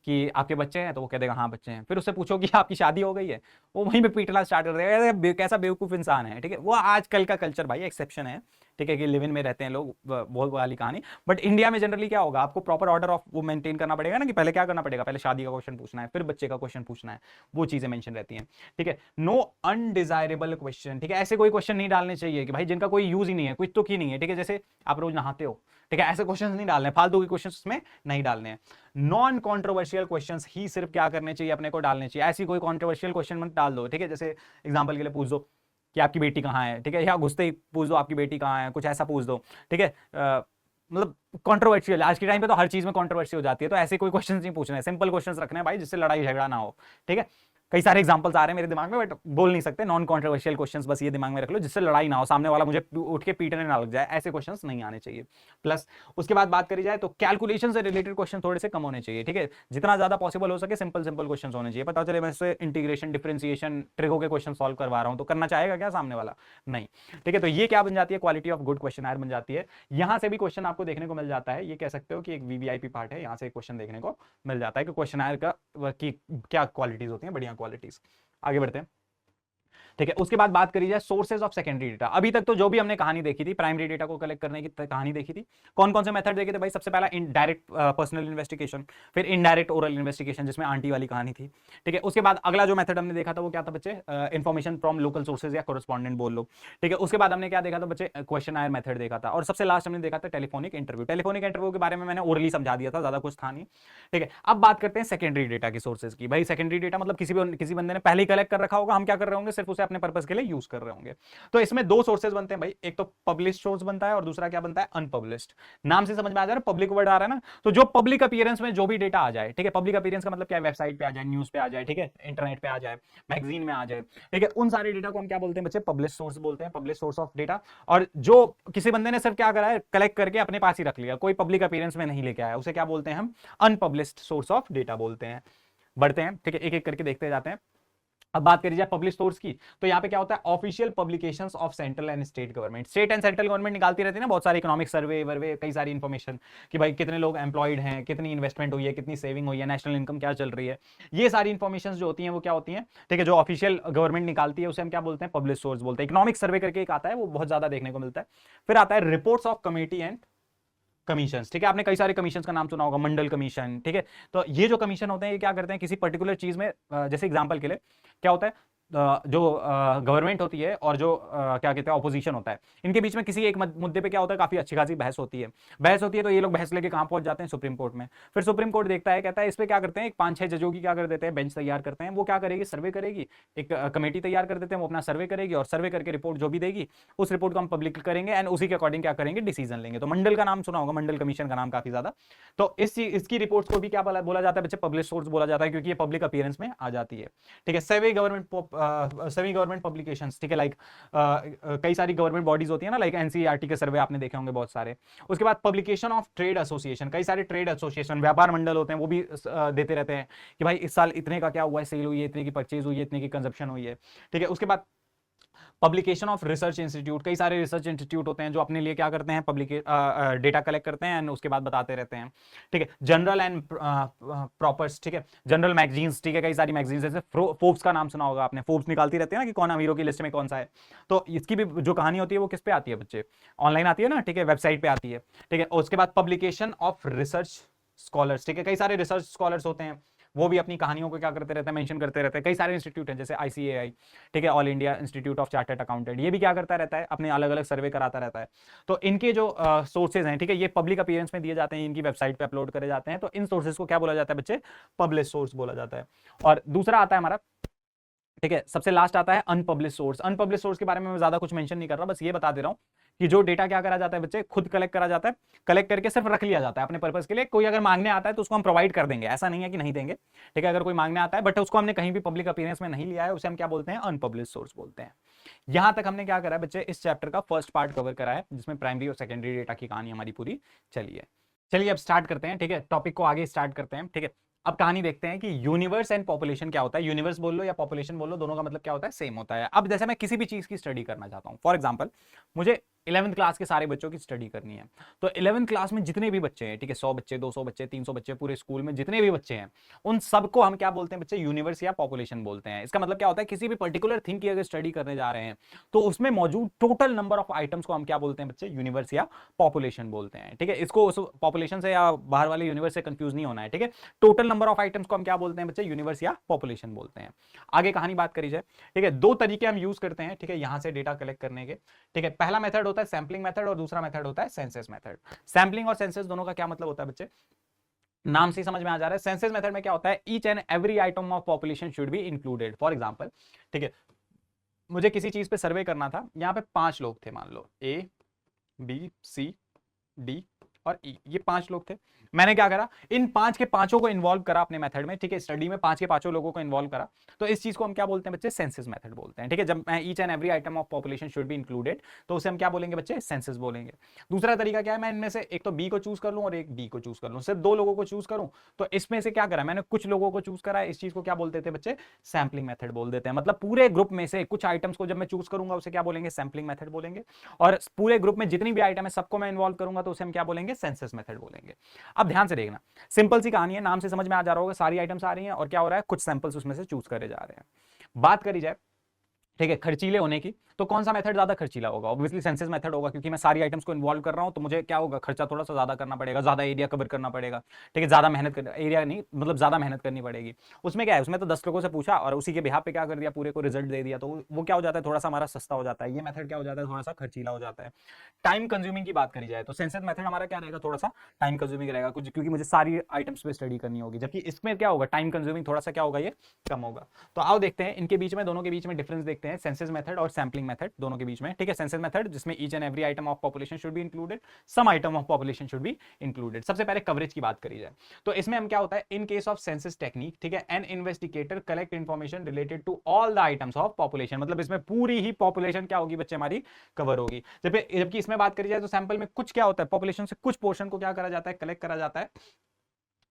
[SPEAKER 1] कि आपके बच्चे हैं, तो वो कह देगा हाँ बच्चे हैं। फिर उससे पूछो कि आपकी शादी हो गई है, वो वहीं पे पीटना स्टार्ट कर देगा, कैसा बेवकूफ इंसान है, ठीक है। वो आजकल का कल्चर भाई, एक्सेप्शन है, ठीक है, कि लिव इन में रहते हैं लोग, बहुत वाली कहानी। बट इंडिया में जनरली क्या होगा, आपको प्रॉपर ऑर्डर ऑफ वो मेंटेन करना पड़ेगा ना, कि पहले क्या करना पड़ेगा, पहले शादी का क्वेश्चन पूछना है, फिर बच्चे का क्वेश्चन पूछना है, वो चीजें मेंशन रहती हैं, ठीक है। नो अनडिजायरेबल क्वेश्चन, ठीक है, ऐसे कोई क्वेश्चन नहीं डालने चाहिए कि भाई जिनका कोई यूज ही नहीं है, कोई तुक ही नहीं है, ठीक है। जैसे आप रोज नहाते हो, ठीक है, ऐसे क्वेश्चन नहीं डालने, फालतू के क्वेश्चन में नहीं डालने हैं। नॉन कॉन्ट्रोवर्शियल क्वेश्चन ही सिर्फ क्या करने चाहिए, अपने को डालने चाहिए। ऐसी कोई कॉन्ट्रोवर्शियल क्वेश्चन मत डाल दो, ठीक है। जैसे एग्जांपल के लिए पूछ दो कि आपकी बेटी कहाँ है, ठीक है, या घुसते ही पूछ दो आपकी बेटी कहाँ है, कुछ ऐसा पूछ दो, ठीक है। मतलब कॉन्ट्रोवर्शियल, आज के टाइम पे तो हर चीज में कॉन्ट्रोवर्सी हो जाती है, तो ऐसे कोई क्वेश्चन नहीं पूछना है, सिंपल क्वेश्चन रखने हैं भाई, जिससे लड़ाई झगड़ा ना हो, ठीक है। कई सारे एग्जांपल्स आ रहे हैं मेरे दिमाग में, बट बोल नहीं सकते। नॉन कॉन्ट्रोवर्शियल क्वेश्चंस बस ये दिमाग में रख लो, जिससे लड़ाई ना हो, सामने वाला मुझे उठ के पीटने ना लग जाए, ऐसे क्वेश्चंस नहीं आने चाहिए। प्लस उसके बाद बात करी जाए तो कैलकुलेशन से रिलेटेड क्वेश्चन थोड़े से कम होने चाहिए, ठीक है। जितना ज्यादा पॉसिबल हो सके सिंपल सिंपल क्वेश्चन होने चाहिए। पता चले मैं इससे इंटीग्रेशन, डिफरेंशिएशन, ट्रिगो के क्वेश्चन सॉल्व करवा रहा हूं, तो करना चाहेगा क्या सामने वाला, नहीं, ठीक है। तो ये क्या बन जाती है, क्वालिटी ऑफ गुड क्वेश्चन बन जाती है। यहां से भी क्वेश्चन आपको देखने को मिल जाता है, ये कह सकते हो कि एक वीवीआईपी पार्ट है, यहां से क्वेश्चन देखने को मिल जाता है कि क्वेश्चन का की क्या क्वालिटीज होती हैं, बढ़िया क्वालिटीज। आगे बढ़ते हैं, ठीक है। उसके बाद बात करी जाए सोर्सेज ऑफ सेकेंडरी डेटा। अभी तक तो जो भी हमने कहानी देखी थी, प्राइमरी डेटा को कलेक्ट करने की कहानी देखी थी, कौन कौन से मेथड देखे थे भाई। सबसे पहला डायरेक्ट पर्सनल इन्वेस्टिगेशन, फिर इनडायरेक्ट ओरल इन्वेस्टिगेशन जिसमें आंटी वाली कहानी थी, ठीक है। उसके बाद अगला जो मेथड हमने देखा था वो क्या था बच्चे, इन्फॉर्मेशन फ्रॉम लोकल सोर्सेज या कोरेस्पॉन्डेंट बोल लो, ठीक है। उसके बाद हमने क्या देखा था बच्चे, क्वेश्चन आयर मेथड देखा था, और सबसे लास्ट हमने देखा था टेलीफोनिक इंटरव्यू। टेलीफोनिक इंटरव्यू के बारे में मैंने ओरली समझा दिया था, ज्यादा कुछ था नहीं, ठीक है। अब बात करते हैं सेकेंडरी डेटा की सोर्सेज की। भाई सेकेंडरी डेटा मतलब किसी बंदे ने पहले ही कलेक्ट कर रखा होगा, हम क्या कर रहे होंगे, सिर्फ उसे अपने पर्पस के लिए यूज कर रहे होंगे। तो इसमें दो सोर्सेज बनते हैं भाई, एक तो पब्लिश सोर्स बनता है और दूसरा क्या बनता है, अनपब्लिश्ड। नाम से समझ में आ जा रहा है, पब्लिक वर्ड आ रहा है ना, तो जो पब्लिक अपीयरेंस में जो भी डेटा आ जाए, ठीक है। पब्लिक अपीयरेंस का मतलब क्या है, वेबसाइट पे आ जाए, न्यूज पे आ जाए, ठीक है, इंटरनेट पे आ जाए, मैगजीन में आ जाए, ठीक है, उन सारे डेटा को हम क्या बोलते हैं बच्चे, पब्लिश सोर्स बोलते हैं, पब्लिश सोर्स ऑफ डेटा। और जो किसी बंदे ने सिर्फ क्या करा है, कलेक्ट करके अपने पास ही रख लिया, कोई पब्लिक अपीयरेंस में नहीं लेके आया, उसे क्या बोलते हैं हम, अनपब्लिश्ड सोर्स ऑफ डेटा बोलते हैं। बढ़ते हैं, ठीक है, एक एक करके देखते जाते हैं। अब बात करी जाए पब्लिश सोर्स की, तो यहाँ पे क्या होता है, official publications of central and state government. State and central government निकालती रहती है ना बहुत सारी इकोनॉमिक सर्वे वर्वे, कई सारी इंफॉर्मेशन कि भाई कितने लोग एम्प्लॉयड हैं, कितनी इन्वेस्टमेंट हुई है, कितनी सेविंग हुई है, नेशनल इनकम क्या चल रही है, ये सारी इंफॉर्मेशन जो होती हैं वो क्या होती हैं, ठीक है, जो ऑफिशियल गवर्नमेंट निकालती है उसे हम क्या बोलते हैं, पब्लिश सोर्स बोलते हैं। इकोनॉमिक सर्वे करके एक आता है, वो बहुत ज्यादा देखने को मिलता है। फिर आता है reports of committee and commission, ठीक है, आपने कई सारे कमीशन का नाम सुना होगा, मंडल कमीशन, ठीक है। तो ये जो कमीशन होते हैं ये क्या करते हैं, किसी पर्टिकुलर चीज में, जैसे एग्जांपल के लिए क्या होता है, जो गवर्नमेंट होती है और जो क्या कहते हैं ऑपोजिशन होता है, इनके बीच में किसी एक मुद्दे पे क्या होता है, काफी अच्छी खासी बहस होती है। तो ये लोग बहस लेके कहां पहुंच जाते हैं, सुप्रीम कोर्ट में। फिर सुप्रीम कोर्ट देखता है, कहता है इस पे क्या करते हैं, एक 5-6 जजों की क्या कर देते हैं, बेंच तैयार करते हैं। वो क्या करेगी, सर्वे करेगी, एक कमेटी तैयार कर देते हैं, वो अपना सर्वे करेगी, और सर्वे करके रिपोर्ट जो भी देगी उस रिपोर्ट को हम पब्लिक करेंगे, एंड उसी के अकॉर्डिंग क्या करेंगे, डिसीजन लेंगे। तो मंडल का नाम सुना होगा, मंडल कमीशन का नाम काफी ज्यादा। तो इसकी रिपोर्ट्स को भी क्या बोला जाता है बच्चे, पब्लिश सोर्स बोला जाता है, क्योंकि ये पब्लिक अपीयरेंस में आ जाती है, ठीक है। सेमी गवर्नमेंट पब्लिकेशंस, ठीक है, लाइक कई सारी गवर्नमेंट बॉडीज होती है ना, लाइक एनसीईआरटी के सर्वे आपने देखे होंगे बहुत सारे। उसके बाद पब्लिकेशन ऑफ ट्रेड एसोसिएशन, कई सारे ट्रेड एसोसिएशन, व्यापार मंडल होते हैं, वो भी देते रहते हैं कि भाई इस साल इतने का क्या हुआ है, सेल हुई है, इतने की परचेज हुई है, इतने की कंजप्शन हुई है, ठीक है। उसके बाद पब्लिकेशन ऑफ रिसर्च इंस्टीट्यूट, कई सारे रिसर्च इंस्टीट्यूट होते हैं जो अपने लिए क्या करते हैं, पब्लिक डेटा कलेक्ट करते हैं एंड उसके बाद बताते रहते हैं, ठीक है। जनरल एंड प्रॉपर्स, ठीक है, जनरल मैगजीन्स, ठीक है, कई सारी मैगजीन्स, जैसे फोर्ब्स का नाम सुना होगा आपने, फोर्ब्स निकालती रहती है ना कि कौन अमीरों की लिस्ट में कौन सा है। तो इसकी भी जो कहानी होती है वो किस पे आती है बच्चे, ऑनलाइन आती है ना, ठीक है, वेबसाइट पे आती है, ठीक है। उसके बाद पब्लिकेशन ऑफ रिसर्च स्कॉलर्स, ठीक है, कई सारे रिसर्च स्कॉलर्स होते हैं, वो भी अपनी कहानियों को क्या करते रहते हैं, मेंशन करते रहते हैं। कई सारे इंस्टीट्यूट हैं जैसे ICAI, ठीक है, all India institute of chartered accountant, ये भी क्या करता रहता है, अपने अलग अलग सर्वे कराता रहता है। तो इनके जो सोर्सेज हैं, ठीक है, ये पब्लिक अपीयरेंस में दिए जाते हैं, इनकी वेबसाइट पे अपलोड करे जाते हैं। तो इन सोर्सेज को क्या बोला जाता है बच्चे, पब्लिश सोर्स बोला जाता है। और दूसरा आता है हमारा, ठीक है, सबसे लास्ट आता है अनपब्लिश सोर्स। अनपब्लिश सोर्स के बारे में मैं ज्यादा कुछ मेंशन नहीं कर रहा, बस ये बता दे रहा हूं कि जो डेटा क्या करा जाता है बच्चे, खुद कलेक्ट करा जाता है, कलेक्ट करके सिर्फ रख लिया जाता है अपने पर्पस के लिए। कोई अगर मांगने आता है तो उसको हम प्रोवाइड कर देंगे, ऐसा नहीं है कि नहीं देंगे, ठीक है। अगर कोई मांगने आता है बट उसको हमने कहीं भी पब्लिक अपीयरेंस में नहीं लिया है, उसे हम क्या बोलते हैं, अनपब्लिश सोर्स बोलते हैं। यहां तक हमने क्या करा है बच्चे, इस चैप्टर का फर्स्ट पार्ट कवर करा है, जिसमें प्राइमरी और सेकेंडरी डेटा की कहानी हमारी पूरी चली है। चलिए अब स्टार्ट करते हैं, ठीक है, टॉपिक को आगे स्टार्ट करते हैं, ठीक है। अब कहानी देखते हैं कि यूनिवर्स एंड पॉपुलेशन क्या होता है। यूनिवर्स बोल लो या पॉपुलेशन बोल लो, दोनों का मतलब क्या होता है, सेम होता है। अब जैसे मैं किसी भी चीज की स्टडी करना चाहता हूं, फॉर एग्जांपल मुझे 11th क्लास के सारे बच्चों की स्टडी करनी है, तो 11th क्लास में जितने भी बच्चे हैं, ठीक है, 100 बच्चे, 200 बच्चे, 300 बच्चे, पूरे स्कूल में जितने भी बच्चे हैं, उन सबको हम क्या बोलते हैं बच्चे, यूनिवर्स या पॉपुलेशन बोलते हैं। इसका मतलब क्या होता है, किसी भी पर्टिकुलर थिंग की अगर स्टडी करने जा रहे हैं तो उसमें मौजूद टोटल नंबर ऑफ आइटम्स को हम क्या बोलते हैं बच्चे, यूनिवर्स या पॉपुलेशन बोलते हैं, ठीक है। इसको पॉपुलेशन से या बाहर वाले यूनिवर्स से कंफ्यूज नहीं होना है, ठीक है। टोटल नंबर ऑफ आइटम्स को हम क्या बोलते हैं बच्चे, यूनिवर्स या पॉपुलेशन बोलते हैं। आगे कहानी बात करी जाए, ठीक है, दो तरीके हम यूज करते हैं, ठीक है, यहां से डेटा कलेक्ट करने के, ठीक है। पहला मेथड होता है सैंपलिंग मेथड और दूसरा मेथड होता है सेंसस मेथड। सैंपलिंग और सेंसस दोनों का क्या मतलब होता है बच्चे, नाम से समझ में आ जा रहा है। सेंसस मेथड में क्या होता है, each and every item of population should be included. For example, ठीक है, मुझे किसी चीज पे सर्वे करना था, यहां पे 5 लोग थे, मान लो ABCD और E, ये 5 लोग थे। मैंने क्या करा, इन 5 के पांचों को इन्वॉल्व करा अपने मेथड में, ठीक है, स्टडी में 5 के पांचों लोगों को इन्वॉल्व करा। तो इस चीज को हम क्या बोलते हैं बच्चे, सेंसस मेथड बोलते हैं, ठीक है। जब मैं each and every item of population should be included, तो उसे हम क्या बोलेंगे बच्चे, सेंसस बोलेंगे। दूसरा तरीका क्या है, मैं इनमें से एक तो B को चूज कर लूं और एक D को चूज कर लूं, सिर्फ 2 लोगों को चूज करूं, तो इसमें से क्या करा, मैंने कुछ लोगों को चूज करा, इस चीज को क्या बोलते थे बच्चे, सैंपलिंग मेथड बोल देते हैं। मतलब पूरे ग्रुप में से कुछ आइटम्स को जब मैं चूज करूंगा उसे क्या बोलेंगे, सैंपलिंग मेथड बोलेंगे। और पूरे ग्रुप में जितनी भी आइटम है सबको मैं इन्वॉल्व करूंगा तो उसे हम क्या बोलेंगे, सेंसस मेथड बोलेंगे। अब ध्यान से देखना, सिंपल सी कहानी है, नाम से समझ में आ जा रहा होगा, सारी आइटम्स आ रही हैं और क्या हो रहा है, कुछ सैंपल्स उसमें से चूज करे जा रहे हैं। बात करी जाए, ठीक है, खर्चीले होने की, तो कौन सा मेथड ज्यादा खर्चीला होगा, ऑब्वियसली सेंसस मेथड होगा, क्योंकि मैं सारी आइटम्स को इन्वॉल्व कर रहा हूं, तो मुझे क्या होगा, खर्चा थोड़ा सा ज्यादा करना पड़ेगा, ज्यादा एरिया कवर करना पड़ेगा, ठीक है, ज्यादा मेहनत कर, एरिया नहीं मतलब ज्यादा मेहनत करनी पड़ेगी। उसमें क्या है, उसमें तो 10 लोगों से पूछा और उसी के बिहाफ पे क्या कर दिया, पूरे को रिजल्ट दे दिया, तो वो क्या हो जाता है, थोड़ा सा हमारा सस्ता हो जाता है। ये मेथड क्या हो जाता है, थोड़ा सा खर्चीला हो जाता है। टाइम कंज्यूमिंग की बात करी जाए तो सेंसस मेथड हमारा क्या रहेगा, थोड़ा सा टाइम कंज्यूमिंग रहेगा कुछ, क्योंकि मुझे सारी आइटम्स पे स्टडी करनी होगी, जबकि इसमें क्या होगा, टाइम कंज्यूमिंग थोड़ा सा क्या होगा, ये कम होगा। तो आओ देखते हैं इनके बीच में, दोनों के बीच में डिफरेंस देखते हैं, सेंसस मेथड और सैंपलिंग मेथड दोनों के बीच में, ठीक है। सेंसस मेथड जिसमें each and every item of population should be included, some item of population should be included. सबसे पहले कवरेज की बात करी जाए तो इसमें हम क्या होता है, in case of census technique, ठीक है, an investigator collect information related to all the items of population, मतलब इसमें पूरी ही पॉपुलेशन क्या होगी बच्चे, हमारी कवर होगी। जबकि इसमें बात करी जाए तो सैंपल में कुछ क्या होता है, पॉपुलेशन से कुछ पोर्शन को क्या करा जाता है, कलेक्ट करा जाता है,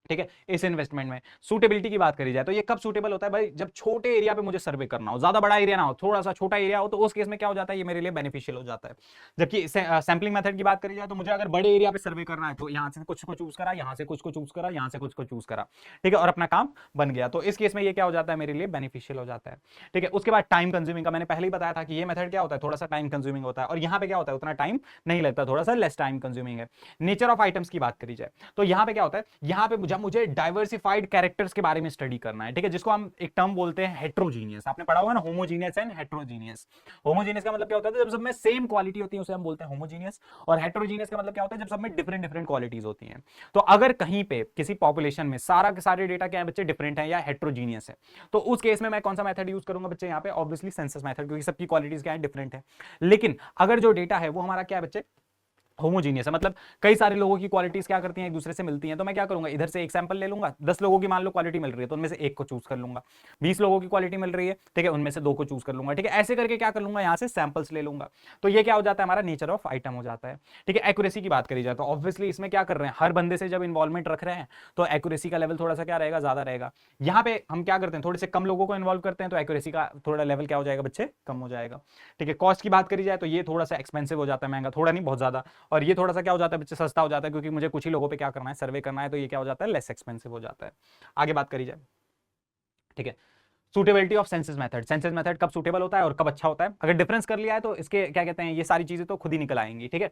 [SPEAKER 1] ठीक है। इस इन्वेस्टमेंट में सूटेबिलिटी की बात करी जाए तो ये कब सूटेबल होता है भाई, जब छोटे एरिया पे मुझे सर्वे करना हो, ज्यादा बड़ा एरिया ना हो, थोड़ा सा छोटा एरिया हो, तो उस केस में क्या हो जाता है, ये मेरे लिए बेनिफिशियल हो जाता है। जबकि सैंपलिंग मेथड की बात करी जाए तो मुझे अगर बड़े एरिया पे सर्वे करना है तो यहां से कुछ को चूज करा, यहां से कुछ को चूज करा, यहां से कुछ को चूज करा, ठीक है, और अपना काम बन गया। तो इस केस में ये क्या हो जाता है, मेरे लिए बेनिफिशियल हो जाता है, ठीक है। उसके बाद टाइम कंज्यूमिंग का मैंने पहले ही बताया था कि ये मेथड क्या होता है, थोड़ा सा टाइम कंज्यूमिंग होता है, और यहाँ पे क्या होता है, उतना टाइम नहीं लगता, थोड़ा सा लेस टाइम कंज्यूमिंग है। नेचर ऑफ आइटम्स की बात करी जाए तो यहाँ पे क्या होता है, यहाँ पे जब मुझे डाइवर्सिफाइड कैरेक्टर्स के बारे में स्टडी करना है, ठीक है, जिसको हम एक टर्म बोलते हैं हेट्रोजीनियस, आपने पढ़ा होगा ना, होमोजीनियस एंड हेट्रोजीनियस। होमोजीनियस का मतलब क्या होता है, जब सब में सेम क्वालिटी होती है उसे हम बोलते हैं होमोजीनियस, और हेट्रोजीनियस का मतलब क्या होता है, जब सब में डिफरेंट डिफरेंट क्वालिटीज होती हैं। तो अगर कहीं पे किसी पॉपुलेशन में सारा के सारे डेटा क्या है बच्चे, डिफरेंट है या हेट्रोजीनियस है, तो उस केस में मैं कौन सा मेथड यूज करूंगा बच्चे, यहाँ पे ऑब्वियसली सेंसस मेथड, क्योंकि सबकी क्वालिटीज क्या है, डिफरेंट है। लेकिन अगर जो डेटा है वो हमारा क्या है बच्चे, होमोजीनियस है, मतलब कई सारे लोगों की क्वालिटीज क्या करती हैं, एक दूसरे से मिलती हैं, तो मैं क्या करूंगा, इधर से एक सैंपल ले लूंगा, 10 लोगों की मान लो क्वालिटी मिल रही है तो उनमें से एक को चूज कर लूंगा, 20 लोगों की क्वालिटी मिल रही है, ठीक है, उनमें से 2 को चूज कर लूंगा, ठीक है। ऐसे करके क्या कर लूंगा, यहां से सैंपल्स ले लूंगा। तो ये क्या हो जाता है, हमारा नेचर ऑफ आइटम हो जाता है, ठीक है। एक्यूरेसी की बात करी जाए तो ऑब्वियसली इसमें क्या कर रहे हैं, हर बंदे से जब इन्वॉल्वमेंट रख रहे हैं तो एक्यूरेसी का लेवल थोड़ा सा क्या रहेगा, ज्यादा रहेगा। यहाँ पे हम क्या करते हैं, थोड़े से कम लोगों को इन्वॉल्व करते हैं तो एक्यूरेसी का थोड़ा लेवल क्या हो जाएगा बच्चे, कम हो जाएगा, ठीक है। कॉस्ट की बात करी जाए तो ये थोड़ा सा एक्सपेंसिव हो जाता है, महंगा थोड़ा नहीं, बहुत ज्यादा, और ये थोड़ा सा क्या हो जाता है बच्चे, सस्ता हो जाता है, क्योंकि मुझे कुछ ही लोगों पे क्या करना है, सर्वे करना है, तो ये क्या हो जाता है, लेस एक्सपेंसिव हो जाता है। आगे बात करी जाए, ठीक है। Suitability of census method, census method कब सूटेबल होता है और कब अच्छा होता है। अगर डिफरेंस कर लिया है तो इसके क्या कहते हैं, ये सारी चीजें तो खुद ही निकल आएंगी, ठीक है।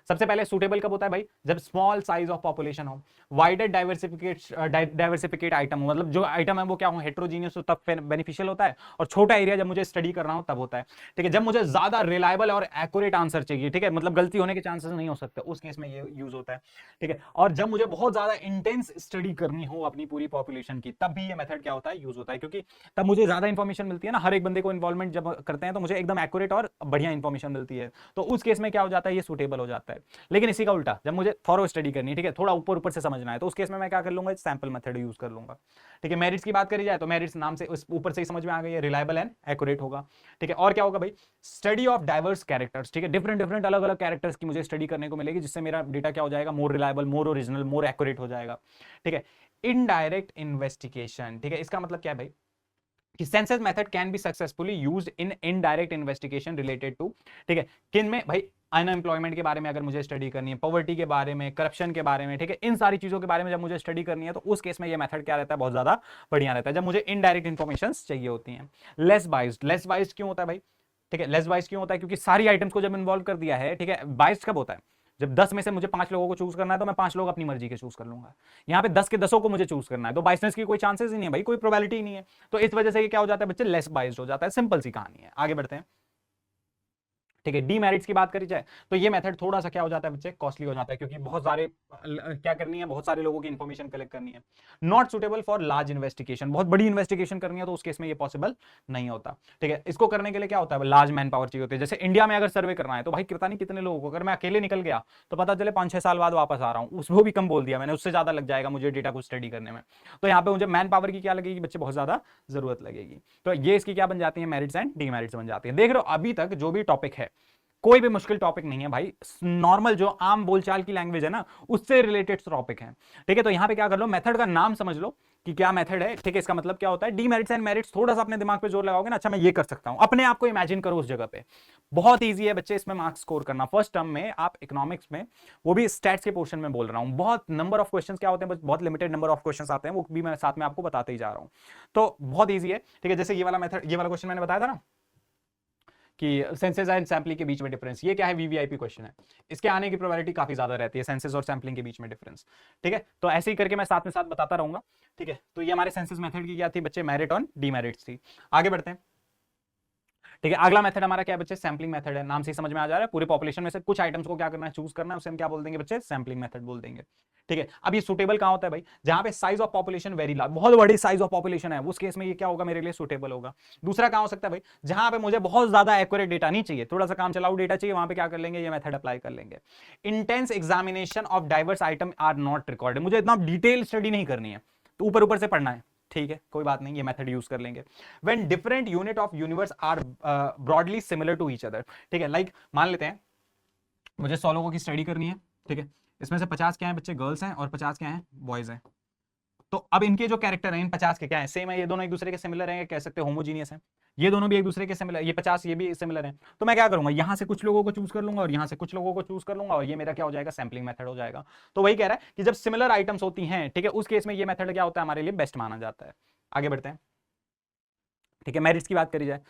[SPEAKER 1] सबसे पहले सूटेबल कब होता है भाई, जब स्मॉल साइज ऑफ पॉपुलेशन हो, वाइडर डाइवर्सिफिकेट आइटम हो, मतलब जो आइटम है वो क्या हो, हेट्रोजीनियस हो, तब बेनिफिशियल होता है। और छोटा एरिया जब मुझे स्टडी करना हो तब होता है, ठीक है। जब मुझे ज्यादा रिलायबल और एक्यूरेट आंसर चाहिए, ठीक है, मतलब गलती होने के चांसेस नहीं हो सकते, उस केस में ये यूज होता है, ठीक है। और जब मुझे बहुत ज्यादा इंटेंस स्टडी करनी हो अपनी पूरी पॉपुलेशन की, तब भी ये मेथड क्या होता है, यूज होता है, क्योंकि तब मुझे ज्यादा इंफॉर्मेशन मिलती है ना, हर एक बंदे को इन्वॉल्वमेंट जब करते हैं तो मुझे एकदम एक्यूरेट और बढ़िया इंफॉर्मेशन मिलती है, तो उस केस में क्या हो जाता है, ये सूटेबल हो जाता है। लेकिन इसी का उल्टा, जब मुझे थॉरो स्टडी करनी है, ठीक है, थोड़ा ऊपर ऊपर से समझना है, तो उस केस में मैं क्या कर लूंगा, सैंपल मेथड यूज कर लूंगा, ठीक है। मेरिट्स की बात करी जाए तो मेरिट्स नाम से ऊपर से ही समझ में आ गई है, रिलायबल एंड एक्यूरेट होगा, ठीक है। और क्या होगा भाई, स्टडी ऑफ डाइवर्स कैरेक्टर्स, ठीक है, डिफरेंट डिफरेंट अलग अलग कैरेक्टर्स की मुझे स्टडी करने को मिलेगी, जिससे मेरा डेटा क्या हो जाएगा, मोर रिलायबल, मोर ओरिजिनल, मोर एक्यूरेट हो जाएगा, ठीक है। इनडायरेक्ट इन्वेस्टिगेशन, ठीक है, इसका मतलब क्या है भाई, कि census method can be successfully used in indirect investigation related to, ठीक है, किन में भाई, अनएम्प्लॉयमेंट के बारे में अगर मुझे स्टडी करनी है, पॉवर्टी के बारे में, करप्शन के बारे में, ठीक है, इन सारी चीजों के बारे में जब मुझे स्टडी करनी है, तो उस केस में ये मेथड क्या रहता है, बहुत ज्यादा बढ़िया रहता है, जब मुझे इनडायरेक्ट इन्फॉर्मेशन चाहिए होती हैं। लेस बाइस्ड, लेस बाइस्ड क्यों होता है भाई, ठीक है, लेस बाइस्ड क्यों होता है, क्योंकि सारी आइटम्स को जब इन्वॉल्व कर दिया है, ठीक है। बाइस्ड कब होता है, जब 10 में से मुझे 5 लोगों को चूज करना है, तो मैं 5 लोग अपनी मर्जी के चूज कर लूंगा। यहाँ पे 10 के 10 को मुझे चूज करना है, तो बाइसनेस की कोई चांसेस ही नहीं है भाई, कोई प्रोबेबिलिटी ही नहीं है, तो इस वजह से ये क्या हो जाता है बच्चे, लेस बाइस्ड हो जाता है, सिंपल सी कहानी है। आगे बढ़ते हैं, ठीक है। डीमेरिट्स की बात करी जाए तो ये मेथड थोड़ा सा क्या हो जाता है बच्चे, कॉस्टली हो जाता है, क्योंकि बहुत सारे क्या करनी है, बहुत सारे लोगों की इंफॉर्मेशन कलेक्ट करनी है। Not suitable for large investigation, बहुत बड़ी इन्वेस्टिगेशन करनी है तो उस केस में ये पॉसिबल नहीं होता, ठीक है। इसको करने के लिए क्या होता है, लार्ज मैन पावर चाहिए होती है। जैसे इंडिया में अगर सर्वे करना है तो भाई कितना नहीं कितने लोगों को, अगर मैं अकेले निकल गया तो पता चले 5-6 साल बाद वापस आ रहा हूँ, उसको भी कम बोल दिया मैंने, उससे ज्यादा लग जाएगा मुझे डेटा को स्टडी करने में। तो यहाँ पे मुझे मैन पावर की क्या लगेगी बच्चे, बहुत ज्यादा जरूरत लगेगी। तो ये इसकी क्या बन जाती है, मेरिट्स एंड डीमेरिट्स बन जाती है। देख रहे हो अभी तक जो भी टॉपिक है, कोई भी मुश्किल टॉपिक नहीं है भाई, नॉर्मल जो आम बोलचाल की लैंग्वेज है ना, उससे रिलेटेड टॉपिक है, ठीक है। तो यहां पे क्या कर लो, मेथड का नाम समझ लो कि क्या मेथड है, ठीक है, इसका मतलब क्या होता है। डीमेरिट्स एंड मेरिट्स थोड़ा सा अपने दिमाग पे जोर लगाओगे ना, अच्छा मैं ये कर सकता हूं, अपने आप को इमेजिन करो उस जगह पे, बहुत ईजी है बच्चे इसमें मार्क्स स्कोर करना। फर्स्ट टर्म में आप इकोनॉमिक्स में, वो भी स्टैट्स के पोर्शन में बोल रहा हूं, बहुत नंबर ऑफ क्वेश्चंस क्या होते हैं, बहुत लिमिटेड नंबर ऑफ क्वेश्चंस आते हैं, वो भी मैं साथ में आपको बताते ही जा रहा हूं। तो बहुत ईजी है, ठीक है। जैसे ये वाला मेथड, ये वाला क्वेश्चन मैंने बताया था ना कि सेंसस एंड सैम्पलिंग के बीच में डिफरेंस, ये क्या है, वीवीआईपी क्वेश्चन है, इसके आने की प्रोबेबिलिटी काफी ज्यादा रहती है, सेंसस और सैम्पलिंग के बीच में डिफरेंस, ठीक है। तो ऐसे ही करके मैं साथ में साथ बताता रहूंगा, ठीक है। तो ये हमारे सेंसस मेथड की क्या थी बच्चे, मेरिट और डीमेरिट्स थी। आगे बढ़ते हैं, ठीक है। अगला मेथड हमारा क्या है बच्चे, सैम्पलिंग मेथड है, नाम से ही समझ में आ जा रहा है, पूरे पॉपुलेशन में से कुछ आइटम्स को क्या करना है, चूज करना है, उसे हम क्या बोल देंगे बच्चे, सैम्पलिंग मेथड बोल देंगे, ठीक है। अब ये सुटेबल कहां होता है भाई, जहां पे size of population very large, बहुत बड़ी साइज ऑफ पॉपुलेशन है, उस केस में ये क्या होगा, मेरे लिए सुटेबल होगा। दूसरा कहां हो सकता है भाई, जहां पे मुझे बहुत ज्यादा एक्यूरेट डेटा नहीं चाहिए, थोड़ा सा काम चलाऊ डेटा चाहिए, वहां पे क्या कर लेंगे, ये मेथड अप्लाई कर लेंगे। Intense examination of diverse item are not recorded, मुझे इतना डिटेल स्टडी नहीं करनी है, तो ऊपर ऊपर से पढ़ना है, ठीक है, कोई बात नहीं, ये मेथड यूज कर लेंगे। When different unit of universe are broadly similar to each other, ठीक है। लाइक मान लेते हैं मुझे 100 लोगों की स्टडी करनी है, ठीक है, इसमें से 50 क्या है बच्चे, गर्ल्स हैं, और 50 क्या हैं, बॉयज हैं। तो अब इनके जो कैरेक्टर हैं, इन 50 के क्या है, सेम है, ये दोनों एक दूसरे के सिमिलर हैं, कह सकते हैं होमोजीनियस हैं, ये दोनों भी एक दूसरे के सिमिलर, ये 50 ये भी सिमिलर हैं। तो मैं क्या करूंगा, यहां से कुछ लोगों को चूज कर लूंगा और यहां से कुछ लोगों को चूज कर लूंगा, और ये मेरा क्या हो जाएगा, सैम्पलिंग मेथड हो जाएगा। तो वही कह रहा है कि जब सिमिलर आइटम्स होती हैं, ठीक है, उस केस में ये मेथड क्या होता है, हमारे लिए बेस्ट माना जाता है। आगे बढ़ते हैं, ठीक है। मेरिट्स की बात करी जाए,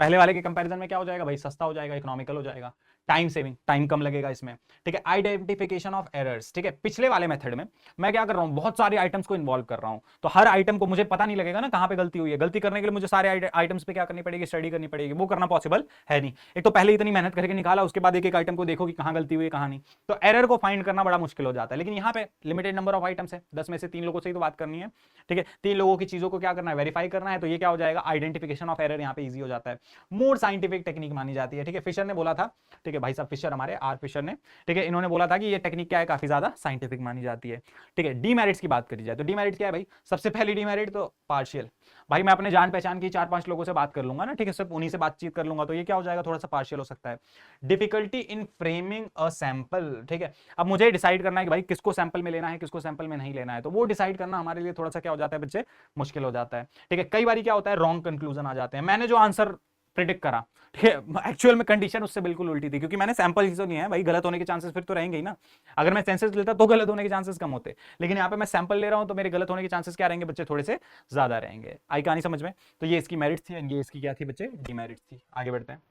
[SPEAKER 1] पहले वाले के कंपैरिजन में क्या हो जाएगा भाई, सस्ता हो जाएगा, इकोनॉमिकल हो जाएगा, टाइम सेविंग, टाइम कम लगेगा इसमें, ठीक है। आइडेंटिफिकेशन ऑफ एरर्स, ठीक है। पिछले वाले मेथड में मैं क्या कर रहा हूं, बहुत सारे आइटम्स को इन्वॉल्व कर रहा हूं, तो हर आइटम को मुझे पता नहीं लगेगा ना कहां पे गलती हुई है, गलती करने के लिए मुझे सारे आइटम्स पे क्या करनी पड़ेगी, स्टडी करनी पड़ेगी, वो करना पॉसिबल है नहीं। एक तो पहले इतनी मेहनत करके निकाला, उसके बाद एक एक आइटम को देखो कि कहां गलती हुई है कहां नहीं, तो एरर को फाइंड करना बड़ा मुश्किल हो जाता है। लेकिन यहाँ पे लिमिटेड नंबर ऑफ आइटम्स है, 10 में से 3 लोगों से ही तो बात करनी है, ठीक है, 3 लोगों की चीजों को क्या करना है, वेरीफाई करना है, तो ये क्या हो जाएगा, आइडेंटिफिकेशन ऑफ एरर यहाँ पे ईजी हो जाता है, मोर साइंटिफिक टेक्निक मानी जाती है, ठीक है। फिशर ने बोला था, ठीक है, भाई साहब फिशर हमारे आर फिशर ने, ठीक है, इन्होंने बोला था कि ये टेक्निक क्या है, काफी ज्यादा साइंटिफिक मानी जाती है, ठीक है। डीमेरिट्स की बात करी जाए तो डीमेरिट क्या है भाई, सबसे पहली डीमेरिट तो पार्शियल, भाई मैं अपने जान पहचान की 4-5 लोगों से बात कर लूंगा ना, ठीक है, सिर्फ उन्हीं से बातचीत कर लूंगा, तो ये क्या हो जाएगा, थोड़ा सा पार्शियल हो सकता है। Difficulty in framing a sample, ठीक है, अब मुझे डिसाइड करना है कि भाई किसको सैंपल में लेना है, किसको सैंपल में नहीं लेना है, तो वो डिसाइड करना हमारे लिए थोड़ा सा क्या हो जाता है बच्चे, मुश्किल हो जाता है, ठीक है। कई बार क्या होता है, रॉन्ग कंक्लूजन आ जाते हैं, मैंने जो आंसर प्रिडिक्ट करा, ठीक है, एक्चुअल में कंडीशन उससे बिल्कुल उल्टी थी, क्योंकि मैंने सैंपल ही तो नहीं है भाई, गलत होने के चांसेस फिर तो रहेंगे ही ना। अगर मैं सेंसेस लेता तो गलत होने के चांसेस कम होते, लेकिन यहाँ पे मैं सैंपल ले रहा हूँ तो मेरे गलत होने के चांसेस क्या रहेंगे बच्चे, थोड़े से ज्यादा रहेंगे। आई कहानी समझ में? तो ये इसकी मेरिट थी, ये इसकी क्या थी बच्चे, डीमेरिट थी। आगे बढ़ते हैं,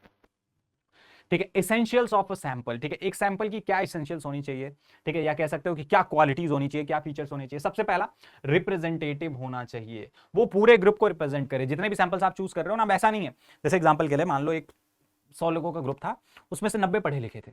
[SPEAKER 1] ठीक है। एसेंशियल्स ऑफ अ सैंपल, ठीक है, एक सैंपल की क्या एसेंशियल्स होनी चाहिए, ठीक है, या कह सकते हो कि क्या क्वालिटीज होनी चाहिए, क्या फीचर्स होने चाहिए। सबसे पहला, रिप्रेजेंटेटिव होना चाहिए, वो पूरे ग्रुप को रिप्रेजेंट करे। जितने भी सैंपल्स आप चूज कर रहे हो ना, वैसा नहीं है, जैसे एग्जांपल के लिए मान लो एक 100 लोगों का ग्रुप था, उसमें से 90 पढ़े लिखे थे,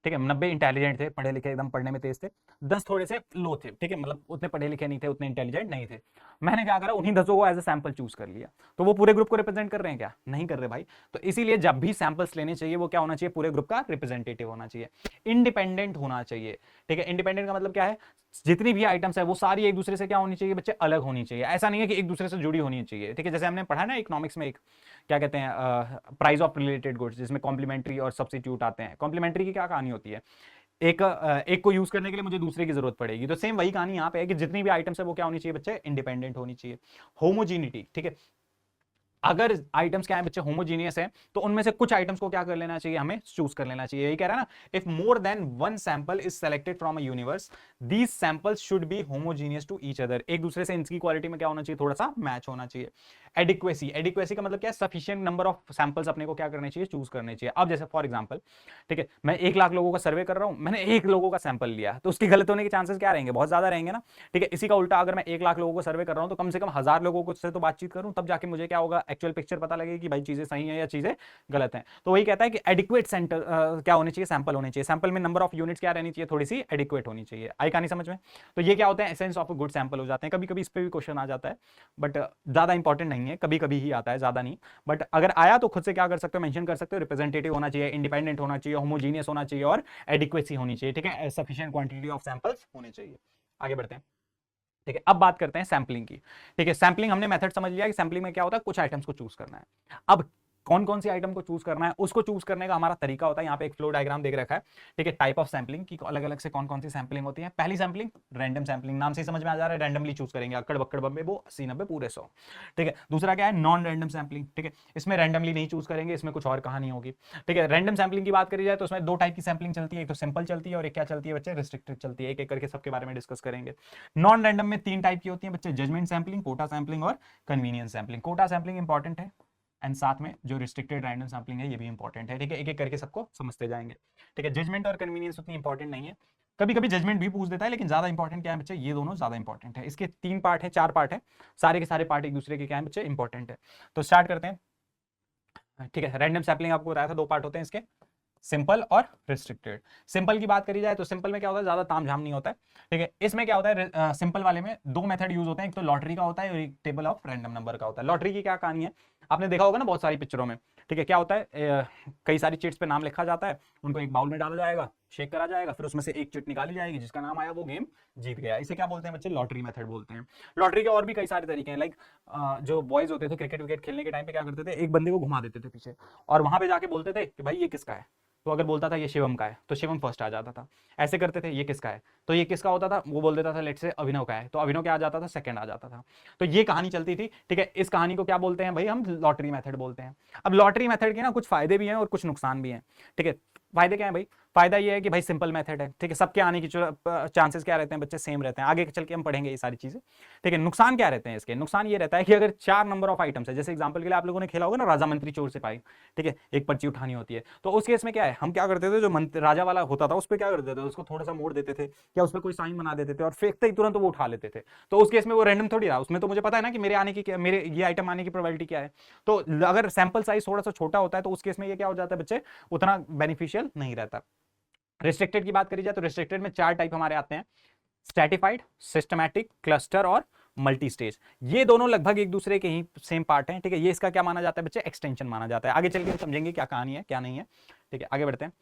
[SPEAKER 1] ठीक है, 90 इंटेलिजेंट थे, पढ़े लिखे, एकदम पढ़ने में तेज थे, 10 थोड़े से लो थे, ठीक है, मतलब उतने पढ़े लिखे नहीं थे, उतने इंटेलिजेंट नहीं थे। मैंने क्या करा, उन्हीं 10 को एज ए सैंपल चूज कर लिया। तो वो पूरे ग्रुप को रिप्रेजेंट कर रहे हैं क्या? नहीं कर रहे भाई। तो इसीलिए जब भी सैंपल्स लेने चाहिए वो क्या होना चाहिए, पूरे ग्रुप का रिप्रेजेंटेटिव होना चाहिए, इंडिपेंडेंट होना चाहिए, ठीक है। इंडिपेंडेंट का मतलब क्या है, जितनी भी आइटम्स है वो सारी एक दूसरे से क्या होनी चाहिए बच्चे, अलग होनी चाहिए। ऐसा नहीं है कि एक दूसरे से जुड़ी होनी चाहिए, ठीक है। जैसे हमने पढ़ा ना इकोनॉमिक्स में, एक क्या कहते हैं, प्राइस ऑफ रिलेटेड गुड्स, जिसमें कॉम्प्लीमेंट्री और सब्स्टिट्यूट आते हैं। कॉम्प्लीमेंट्री की क्या कहानी होती है, एक को यूज करने के लिए मुझे दूसरे की जरूरत पड़ेगी। तो सेम वही कहानी यहाँ पे है कि जितनी भी आइटम्स है वो क्या होनी चाहिए बच्चे, इंडिपेंडेंट होनी चाहिए। होमोजीनिटी, ठीक है, अगर आइटम्स क्या है बच्चे, होमोजीनियस है, तो उनमें से कुछ आइटम्स को क्या कर लेना चाहिए, हमें चूज कर लेना चाहिए। यही कह रहा है ना, if more than one sample is selected from a universe, these samples should be homogeneous to each other, एक दूसरे से इनकी क्वालिटी में क्या होना चाहिए, थोड़ा सा मैच होना चाहिए। एडिक्वेसी, एडिक्वेसी का मतलब क्या है, सफिशिएंट नंबर ऑफ सैंपल्स अपने को क्या करने चाहिए, चूज करने चाहिए। अब जैसे फॉर एग्जांपल, ठीक है, मैं 1 लाख लोगों का सर्वे कर रहा हूं, मैंने 1 लोगों का सैंपल लिया, तो उसके गलत होने के चांसेस क्या रहेंगे, बहुत ज्यादा रहेंगे ना, ठीक है। इसी का उल्टा, अगर मैं 1 लाख लोगों को सर्वे कर रहा हूं तो कम से कम 1000 लोगों को से तो बातचीत करूं, तब जाके मुझे क्या होगा, एक्चुअल पिक्चर पता लगेगी कि भाई चीजें सही है या चीजें गलत हैं। तो वही कहता है कि एडिक्वेट सेंटर क्या होने चाहिए, सैंपल होने चाहिए, सैंपल में नंबर ऑफ यूनिट्स क्या रहनी चाहिए, थोड़ी सी एडिक्वेट होनी चाहिए। आई कहानी समझ में? तो ये क्या होते हैं, essence of a good sample हो जाते हैं। कभी कभी इस पे भी क्वेश्चन आ जाता है, बट ज्यादा इंपॉर्टेंट नहीं है, कभी कभी ही आता है, ज्यादा नहीं। बट अगर आया तो खुद से क्या कर सकते हो, मेंशन कर सकते हो, रिप्रेजेंटेटिव होना चाहिए, इंडिपेंडेंट होना चाहिए, होमोजीनियस होना चाहिए और एडिक्वेसी होनी चाहिए, ठीक है, सफिशिएंट क्वांटिटी ऑफ सैंपल्स होने चाहिए। आगे बढ़ते हैं, ठीक है। अब बात करते हैं सैंपलिंग की, ठीक है। सैंपलिंग हमने मेथड समझ लिया कि सैंपलिंग में क्या होता है, कुछ आइटम्स को चूज करना है। अब कौन कौन सी आइटम को चूज करना है, उसको चूज करने का हमारा तरीका होता है। यहाँ पे एक फ्लो डायग्राम देख रखा है, ठीक है, टाइप ऑफ सैंपलिंग की, अलग अलग से कौन कौन सी सैंपलिंग होती है। पहली सैंपलिंग रैंडम सैंपलिंग, नाम से ही समझ में आ जा रहा है, रैंडमली चूज करेंगे, अक्कड़ बक्कड़ बम्बे वो 80 90 पूरे 100, ठीक है। दूसरा क्या है, नॉन रैंडम सैंपलिंग, ठीक है, इसमें रैंडमली नहीं चूज करेंगे, इसमें कुछ और कहानी होगी, ठीक है। रैंडम सैंपलिंग की बात करी जाए तो उसमें 2 टाइप की सैंपलिंग चलती है, एक तो सिंपल चलती है और एक क्या चलती है बच्चे, रिस्ट्रिक्टेड चलती है। एक एक करके सबके बारे में डिस्कस करेंगे। नॉन रैंडम में 3 टाइप की होती है बच्चे, जजमेंट सैंपलिंग, कोटा सैंपलिंग और convenience sampling. Quota sampling important है, एंड साथ में जो रिस्ट्रिक्टेड रैंडम सैंपलिंग है ये भी इंपॉर्टेंट है, ठीक है। एक एक करके सबको समझते जाएंगे, ठीक है। जजमेंट और कन्वीनियंस उतनी इंपॉर्टेंट नहीं है, कभी कभी जजमेंट भी पूछ देता है, लेकिन ज्यादा इंपॉर्टेंट क्या है बच्चे, ये दोनों ज्यादा इंपॉर्टेंट है। इसके 3 पार्ट है, 4 पार्ट है, सारे के सारे पार्ट एक दूसरे के क्या है बच्चे, इंपॉर्टेंट है। तो स्टार्ट करते हैं, ठीक है। रैंडम सैंपलिंग आपको बताया था 2 पार्ट होते हैं इसके, सिंपल और रिस्ट्रिक्टेड। सिंपल की बात करी जाए तो सिंपल में क्या होता है, ज्यादा तामझाम नहीं होता है, ठीक है। इसमें क्या होता है, सिंपल वाले में 2 मेथड यूज होते हैं, एक तो लॉटरी का होता है और एक टेबल ऑफ रैंडम नंबर का होता है। लॉटरी की क्या कहानी है, आपने देखा होगा ना बहुत सारी पिक्चरों में, ठीक है। क्या होता है, कई सारी चिट्स पे नाम लिखा जाता है, उनको एक बाउल में डाला जाएगा, शेक करा जाएगा, फिर उसमें से एक चिट निकाली जाएगी, जिसका नाम आया वो गेम जीत गया। इसे क्या बोलते हैं बच्चे, लॉटरी मेथड बोलते हैं। लॉटरी के और भी कई सारे तरीके हैं, लाइक जो बॉयज होते थे क्रिकेट विकेट खेलने के टाइम पे क्या करते थे, एक बंदे को घुमा देते थे पीछे, और वहां पे जाके बोलते थे कि भाई ये किसका है, तो अगर बोलता था ये शिवम का है तो शिवम फर्स्ट आ जाता था। ऐसे करते थे, ये किसका है, तो ये किसका होता था, वो बोल देता था लेट से अभिनव का है, तो अभिनव क्या आ जाता था, सेकंड आ जाता था। तो ये कहानी चलती थी, ठीक है। इस कहानी को क्या बोलते हैं भाई, हम लॉटरी मेथड बोलते हैं। अब लॉटरी मेथड के ना कुछ फायदे भी हैं और कुछ नुकसान भी हैं, ठीक है। फायदे क्या है भाई, फायदा ये है कि भाई सिंपल मेथड है, ठीक है, सबके आने की चांसेस क्या रहते हैं बच्चे, सेम रहते हैं। आगे चल के हम पढ़ेंगे ये सारी चीजें, ठीक है। नुकसान क्या रहते हैं इसके, नुकसान ये रहता है कि अगर 4 नंबर ऑफ आइटम्स है, जैसे एग्जांपल के लिए आप लोगों ने खेला होगा ना राजा मंत्री चोर सिपाही, ठीक है, एक पर्ची उठानी होती है, तो उस केस में क्या है, हम क्या करते थे, जो राजा वाला होता था उस पर क्या करते थे, उसको थोड़ा सा मोड़ देते थे या उस पर कोई साइन बना देते थे और फेंकते ही तुरंत वो उठा लेते थे। तो उस केस में वो रैंडम थोड़ी रहा, उसमें तो मुझे पता है ना कि मेरे आने की मेरे ये आइटम आने की प्रोबेबिलिटी क्या है। तो अगर सैंपल साइज थोड़ा सा छोटा होता है तो उस केस में ये क्या हो जाता है बच्चे, उतना बेनिफिशियल नहीं रहता। रिस्ट्रिक्टेड की बात करी जाए तो रिस्ट्रिक्टेड में 4 टाइप हमारे आते हैं, स्ट्रैटिफाइड, सिस्टमैटिक, क्लस्टर और मल्टी स्टेज। ये दोनों लगभग एक दूसरे के ही सेम पार्ट हैं, ठीक है। ये इसका क्या माना जाता है बच्चे, एक्सटेंशन माना जाता है। आगे चल के समझेंगे क्या कहानी है क्या नहीं है, ठीक है। आगे बढ़ते हैं,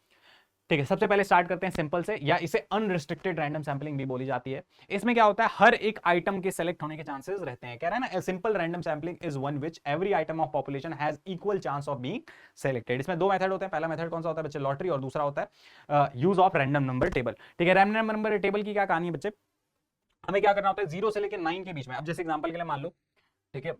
[SPEAKER 1] ठीक है। सबसे पहले स्टार्ट करते हैं सिंपल से, या इसे अनरिस्ट्रिक्टेड रैंडम सैंपलिंग भी बोली जाती है। इसमें क्या होता है, हर एक आइटम के सेलेक्ट होने के चांसेस रहते हैं। कह रहा है ना, simple random sampling is one which every item of population has equal chance of being selected. इसमें 2 मेथड होते हैं, पहला मेथड कौन सा होता है बच्चे, लॉटरी, और दूसरा होता है use of random number table, ठीक है। रैंडम नंबर टेबल की क्या कहानी है बच्चे, हमें क्या करना होता है, 0 से लेकर 9 के बीच में। अब जैसे एग्जांपल के लिए मान लो, ठीक है,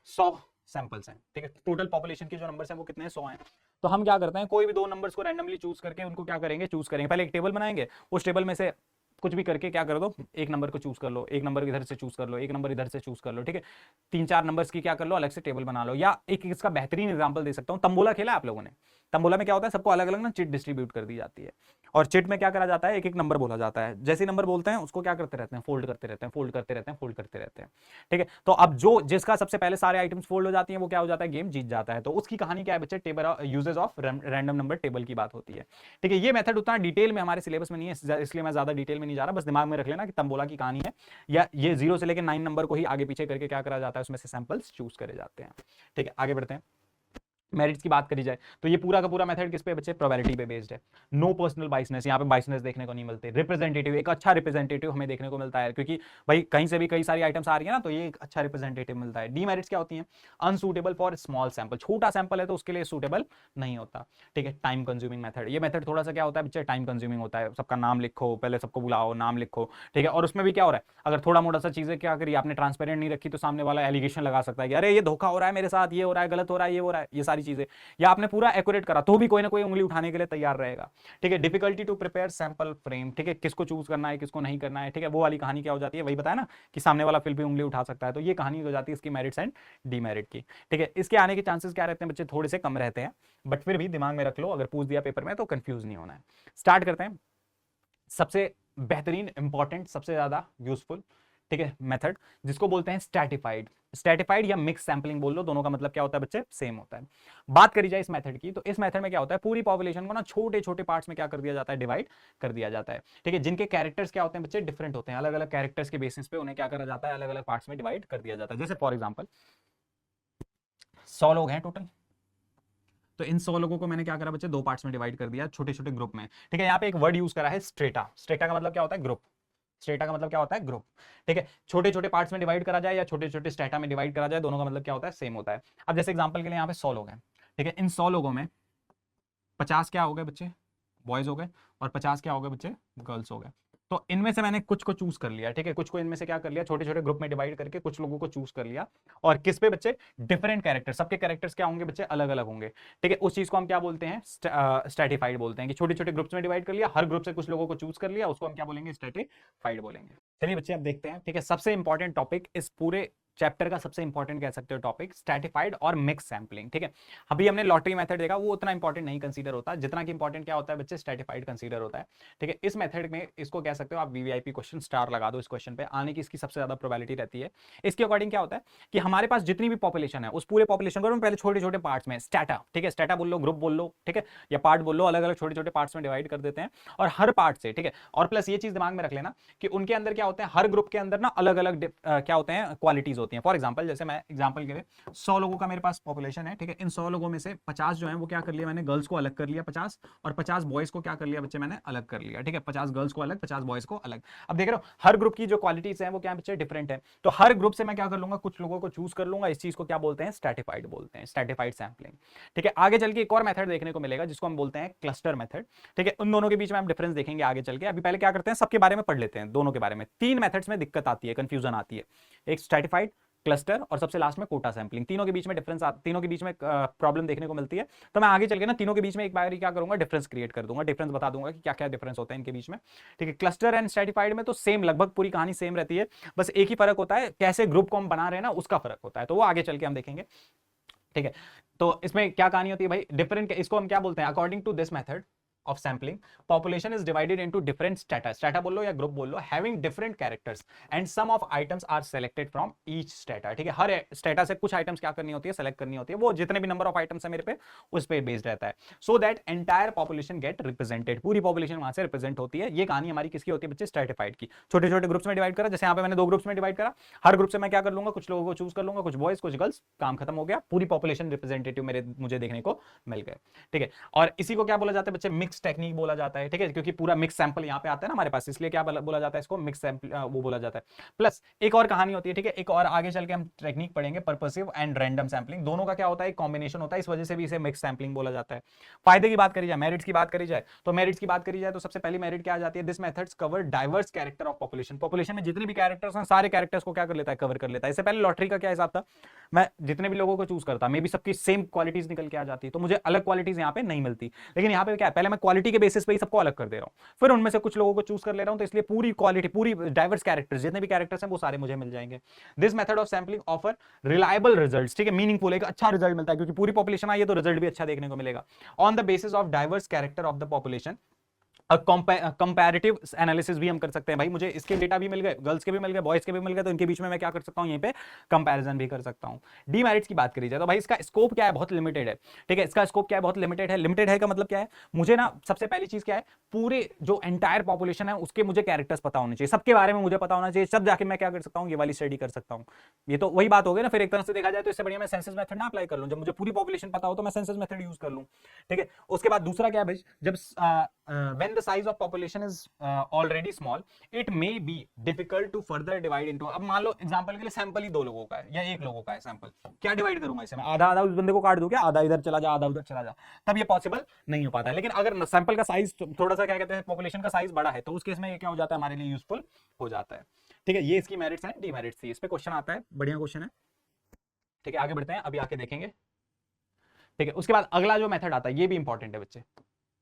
[SPEAKER 1] 100 सैंपल्स हैं, ठीक है। टोटल पॉपुलेशन के जो नंबर्स हैं वो कितने हैं, 100 हैं। तो हम क्या करते हैं, कोई भी दो नंबर्स को रैंडमली चूज करके उनको क्या करेंगे, चूज करेंगे। पहले एक टेबल बनाएंगे, उस टेबल में से कुछ भी करके क्या कर दो, एक नंबर को चूज कर लो, एक नंबर इधर से चूज कर लो, एक नंबर इधर से चूज कर लो, ठीक है। 3-4 नंबर्स की क्या कर लो, अलग से टेबल बना लो। या एक इसका बेहतरीन एग्जांपल दे सकता हूं, तंबोला खेला आप लोगों ने। तंबोला में क्या होता है, सबको अलग अलग ना चिट डिस्ट्रीब्यूट कर दी जाती है, और चिट में क्या करा जाता है, एक एक नंबर बोला जाता है। जैसे नंबर बोलते हैं उसको क्या करते रहते हैं, फोल्ड करते रहते हैं, फोल्ड करते रहते हैं, फोल्ड करते रहते हैं, ठीक है। तो अब जो जिसका सबसे पहले सारे आइटम्स फोल्ड हो जाती हैं वो क्या हो जाता है, गेम जीत जाता है। तो उसकी कहानी क्या है बच्चे, table uses of random number table की बात होती है, ठीक है। ये मेथड उतना डिटेल में हमारे सिलेबस में नहीं है, इसलिए मैं ज्यादा डिटेल में नहीं जा रहा, बस दिमाग में रख लेना कि तंबोला की कहानी है, या ये 0 से लेकर 9 नंबर को ही आगे पीछे करके क्या करा जाता है, उसमें से सैंपल्स चूज करे जाते हैं, ठीक है। आगे बढ़ते हैं। मेरिट्स की बात करी जाए तो ये पूरा का पूरा मेथड किस पे बच्चे, प्रोबेबिलिटी पे बेस्ड है। नो पर्सनल बाइसनेस, यहाँ पे बाइसनेस देखने को नहीं मिलते। रिप्रेजेंटेटिव, एक अच्छा रिप्रेजेंटेटिव हमें देखने को मिलता है, क्योंकि भाई कहीं से भी कई सारी आइटम्स आ रही है ना, तो ये एक अच्छा रिप्रेजेंटेटिव मिलता है। डीमेरिट्स क्या होती हैं, अनसूटेबल फॉर स्मॉल सैंपल, छोटा सैंपल है तो उसके लिए सूटेबल नहीं होता, ठीक है। टाइम कंज्यूमिंग मेथड, ये मेथड थोड़ा सा क्या होता है बच्चे, टाइम कंज्यूमिंग होता है। सबका नाम लिखो, पहले सबको बुलाओ, नाम लिखो, ठीक है। और उसमें भी क्या हो रहा है, अगर थोड़ा मोटा सा चीजें क्या करी आपने, ट्रांसपेरेंट नहीं रखी, तो सामने वाला एलिगेशन लगा सकता है कि अरे ये धोखा हो रहा है मेरे साथ, ये हो रहा है, गलत हो रहा है, ये हो रहा है, ये सारी चीजें। या आपने पूरा एक्यूरेट करा तो भी कोई ना कोई उंगली उठाने के लिए तैयार रहेगा, ठीक है। Difficulty to prepare sample frame, ठीक है, किसको चूज करना है किसको नहीं करना है, ठीक है। वो वाली कहानी क्या हो जाती है, वही बताया ना कि सामने वाला फिर भी उंगली उठा सकता है। तो ये कहानी हो जाती है इसकी मेरिट्स एंड डीमेरिट की, ठीक है। इसके आने के चांसेस क्या रहते हैं बच्चे, थोड़े से कम रहते हैं, बट फिर भी दिमाग में रख लो, अगर पूछ दिया पेपर में तो कंफ्यूज नहीं होना है। स्टार्ट करते हैं। सबसे बेहतरीन, इंपॉर्टेंट, सबसे ज्यादा यूजफुल, ठीक है, मेथड जिसको बोलते हैं स्ट्रैटिफाइड। स्ट्रैटिफाइड या मिक्स सैंपलिंग बोल लो, दोनों का मतलब क्या होता है बच्चे, सेम होता है। बात करी जाए इस मेथड की, तो इस मेथड में क्या होता है, पूरी पॉपुलेशन को ना छोटे छोटे पार्ट्स में क्या कर दिया जाता है, डिवाइड कर दिया जाता है, ठीक है। जिनके कैरेक्टर्स क्या होते हैं बच्चे, डिफरेंट होते हैं, अलग अलग कैरेक्टर्स के बेसिस पे उन्हें क्या करा जाता है, अलग अलग पार्ट्स में डिवाइड कर दिया जाता है। जैसे फॉर एग्जाम्पल 100 लोग हैं टोटल, तो इन 100 लोगों को मैंने क्या करा बच्चे, दो पार्ट्स में डिवाइड कर दिया, छोटे छोटे ग्रुप में, ठीक है। यहाँ पे एक वर्ड यूज करा है स्ट्रेटा। स्ट्रेटा का मतलब क्या होता है, ग्रुप। स्ट्रेटा का मतलब क्या होता है, ग्रुप, ठीक है। छोटे छोटे पार्ट्स में डिवाइड करा जाए या छोटे छोटे स्ट्रेटा में डिवाइड करा जाए, दोनों का मतलब क्या होता है, सेम होता है। अब जैसे एग्जांपल के लिए यहाँ पे 100 लोग हैं, ठीक है। इन 100 लोगों में 50 क्या हो गए बच्चे, बॉयज हो गए, और 50 क्या हो गए बच्चे, गर्ल्स हो गए। तो इनमें से मैंने कुछ को चूज कर लिया, ठीक है। कुछ को इनमें से क्या कर लिया, छोटे छोटे ग्रुप में डिवाइड करके कुछ लोगों को चूज कर लिया, और किस पे बच्चे, डिफरेंट कैरेक्टर, सबके कैरेक्टर्स क्या होंगे बच्चे, अलग अलग होंगे, ठीक है। उस चीज को हम क्या बोलते हैं, स्ट्रैटिफाइड बोलते हैं, कि छोटे छोटे ग्रुप्स में डिवाइड कर लिया, हर ग्रुप से कुछ लोगों को चूज कर लिया, उसको हम क्या बोलेंगे, स्ट्रैटिफाइड बोलेंगे। चलिए बच्चे अब देखते हैं, ठीक है। सबसे इंपॉर्टेंट टॉपिक इस पूरे चैप्टर का, सबसे इंपॉर्टेंट कह सकते हो टॉपिक, स्ट्रैटिफाइड और मिक्स सैंपलिंग, ठीक है। अभी हमने लॉटरी मेथड देखा, वो उतना इंपॉर्टेंट नहीं कंसीडर होता जितना कि इंपॉर्टेंट क्या होता है बच्चे, स्ट्रैटिफाइड कंसीडर होता है, ठीक है। इस मेथड में इसको कह सकते हो आप वीवीआईपी क्वेश्चन, स्टार लगा दो इस क्वेश्चन पे, आने की इसकी सबसे ज्यादा प्रोबेबिलिटी रहती है। इसके अकॉर्डिंग क्या होता है कि हमारे पास जितनी भी पॉपुलेशन है, उस पूरे पॉपुलेशन को पहले छोटे छोटे पार्ट्स में, स्टैटा, ठीक है, स्टैटा बोल लो, ग्रुप बोल लो, ठीक है, या पार्ट बोल लो, अलग अलग छोटे छोटे पार्ट्स में डिवाइड कर देते हैं, और हर पार्ट से, ठीक है। और प्लस ये चीज दिमाग में रख लेना कि उनके अंदर क्या होते हैं, हर ग्रुप के अंदर ना अलग अलग क्या होते हैं, क्वालिटीज होती हैं। फॉर एग्जाम्पल, जैसे मैं एग्जांपल के लिए 100 लोगों का मेरे पास पॉपुलेशन है, ठीक है। इन 100 लोगों में से 50 जो है वो क्या कर लिया मैंने, गर्ल्स को अलग कर लिया 50, और 50 बॉयज को क्या कर लिया बच्चे, मैंने अलग कर लिया, ठीक है। 50 गर्ल्स को अलग, 50 बॉयज को अलग। अब देख रहे हो हर ग्रुप की जो क्वालिटीज है वो क्या बच्चे, डिफरेंट है। तो हर ग्रुप से मैं क्या कर लूंगा, कुछ लोगों को चूज कर लूंगा। इस चीज को क्या बोलते हैं, स्ट्रैटिफाइड बोलते हैं, स्ट्रैटिफाइड सैंपलिंग, ठीक है। आगे चल के एक और मेथड देखने को मिलेगा जिसको हम बोलते हैं क्लस्टर मेथड, ठीक है। उन दोनों के बीच में हम डिफरेंस देखेंगे आगे चल के। अभी पहले क्या करते हैं, सबके बारे में पढ़ लेते हैं, दोनों के बारे में। 3 मेथड्स में दिक्कत आती है, कंफ्यूजन आती है, एक स्ट्रैटिफाइड, क्लस्टर, और सबसे लास्ट में कोटा सैंपलिंग। तीनों के बीच में डिफरेंस, तीनों के बीच में प्रॉब्लम देखने को मिलती है। तो मैं आगे चल के ना तीनों के बीच में एक बार क्या करूंगा, डिफरेंस क्रिएट कर दूंगा, डिफरेंस बता दूंगा कि क्या क्या डिफरेंस होता है इनके बीच में, ठीक है। क्लस्टर एंड स्ट्रैटिफाइड में तो सेम, लगभग पूरी कहानी सेम रहती है, बस एक ही फर्क होता है, कैसे ग्रुप को हम बना रहे हैं ना, उसका फर्क होता है। तो वो आगे चल के हम देखेंगे, ठीक है। तो इसमें क्या कहानी होती है भाई, डिफरेंट, इसको हम क्या बोलते हैं, according to this method of sampling, population is divided into different strata बोल लो या ग्रुप बोल लो, having different characters and some of items are selected from each strata, ठीक है। हर strata से कुछ आइटम्स क्या करनी होती है, सेलेक्ट करनी होती है, वो जितने भी नंबर ऑफ आइटम्स है मेरे पे उस पे बेस्ड रहता है, so that entire population get represented, पूरी पॉपुलेशन वहां से रिप्रेजेंट होती है। ये कहानी हमारी किसकी होती है बच्चे, स्ट्रैटिफाइड की। छोटे छोटे ग्रुप्स में डिवाइड करा, जैसे यहाँ पे मैंने 2 ग्रुप्स में डिवाइड करा, हर ग्रुप से मैं क्या कर लूंगा, कुछ लोगों को चूज कर लूंगा, कुछ बॉयज कुछ गर्ल्स, काम खत्म हो गया, पूरी पॉपुलेशन रिप्रेजेंटेटिव मेरे मुझे देखने को मिल गए, ठीक है। और इसी को क्या बोला जाता है बच्चे, मिक्स मिक्स टेक्निक बोला जाता है, ठीक है, क्योंकि पूरा मिक्स सैंपल यहाँ पे आता है ना हमारे पास, इसलिए क्या बोला जाता है इसको, मिक्स सैंपल वो बोला जाता है। प्लस एक और कहानी होती है, ठीक है, एक और आगे चल के हम टेक्निक पढ़ेंगे, पर्पसिव एंड रैंडम सैंपलिंग, दोनों का क्या होता है, कॉम्बिनेशन होता है, इस वजह से भी इसे मिक्स सैंपलिंग बोला जाता है। फायदे की बात करी जाए, मेरिट्स की बात करी जाए, तो मेरिट्स की बात करी जाए तो सबसे पहली मेरिट क्या आ जाती है, this methods cover diverse character of population, population में जितने भी कैरेक्टर्स हैं सारे कैरेक्टर्स को क्या कर लेता है, कवर कर लेता है। इससे पहले लॉटरी का क्या हिसाब था, मैं जितने भी लोगों को चूज करता, मे भी सबकी सेम क्वालिटीज निकल के आ जाती, तो मुझे अलग क्वालिटीज यहाँ पे नहीं मिलती, लेकिन यहाँ पे क्या है, पहले मैं क्वालिटी के बेसिस पे ही सबको अलग कर दे रहा हूँ, फिर उनमें से कुछ लोगों को चूज कर ले रहा हूँ, तो इसलिए पूरी क्वालिटी, पूरी डाइवर्स कैरेक्टर्स, जितने भी कैरेक्टर्स हैं वो सारे मुझे मिल जाएंगे। This method of sampling offer reliable results, ठीक है, मीनिंगफुल, एक अच्छा रिजल्ट मिलता है, क्योंकि पूरी पॉपुलेशन आई है तो रिजल्ट भी अच्छा देखने को मिलेगा। On the basis of diverse character of the population, comparative analysis भी हम कर सकते हैं, भाई मुझे इसके डेटा भी मिल गए, गर्ल्स के भी मिल गए, बॉयज के भी मिल गए, तो इनके बीच में मैं क्या कर सकता हूं, यहीं पे कंपैरिजन भी कर सकता हूं। डीमेरिट्स की बात करी जाए तो भाई इसका स्कोप क्या है, बहुत लिमिटेड है, ठीक है, इसका स्कोप क्या है, बहुत लिमिटेड है। लिमिटेड है का मतलब क्या है, मुझे ना सबसे पहली चीज क्या है, पूरे जो एंटायर पॉपुलेशन है उसके मुझे कैरेक्टर्स पता होने चाहिए, सबके बारे में मुझे पता होना चाहिए, सब जाके मैं क्या कर सकता हूँ, ये वाली स्टडी कर सकता हूँ। ये तो वही बात हो गई ना, फिर एक तरह से देखा जाए तो इससे बढ़िया मैं सेंसस मेथड ना अप्लाई कर लूं, जब मुझे पूरी पॉपुलेशन पता हो तो मैं सेंसस मेथड यूज कर लूं, ठीक है। उसके बाद दूसरा क्या है भाई, जब when the size of population is already small it may be difficult to further divide into, अब मान लो एग्जांपल के लिए सैंपल ही 2 लोगों का है या 1 लोगों का है सैंपल, क्या डिवाइड करूंगा इसे मैं, आधा आधा उस बंदे को काट दूं क्या, आधा इधर चला जा आधा उधर चला जा, तब ये पॉसिबल नहीं हो पाता है। लेकिन अगर सैंपल का साइज थोड़ा सा क्या कहते हैं, पॉपुलेशन का साइज बड़ा है, तो उस केस में ये क्या हो जाता है, हमारे लिए यूजफुल हो जाता है, ठीक है। ये इसकी मेरिट्स हैं, डीमेरिट्स थी, इस पे क्वेश्चन आता है, बढ़िया क्वेश्चन है, ठीक है। आगे बढ़ते हैं, अभी आके देखेंगे, ठीक है। उसके बाद अगला जो मेथड आता है ये भी इंपॉर्टेंट है बच्चे,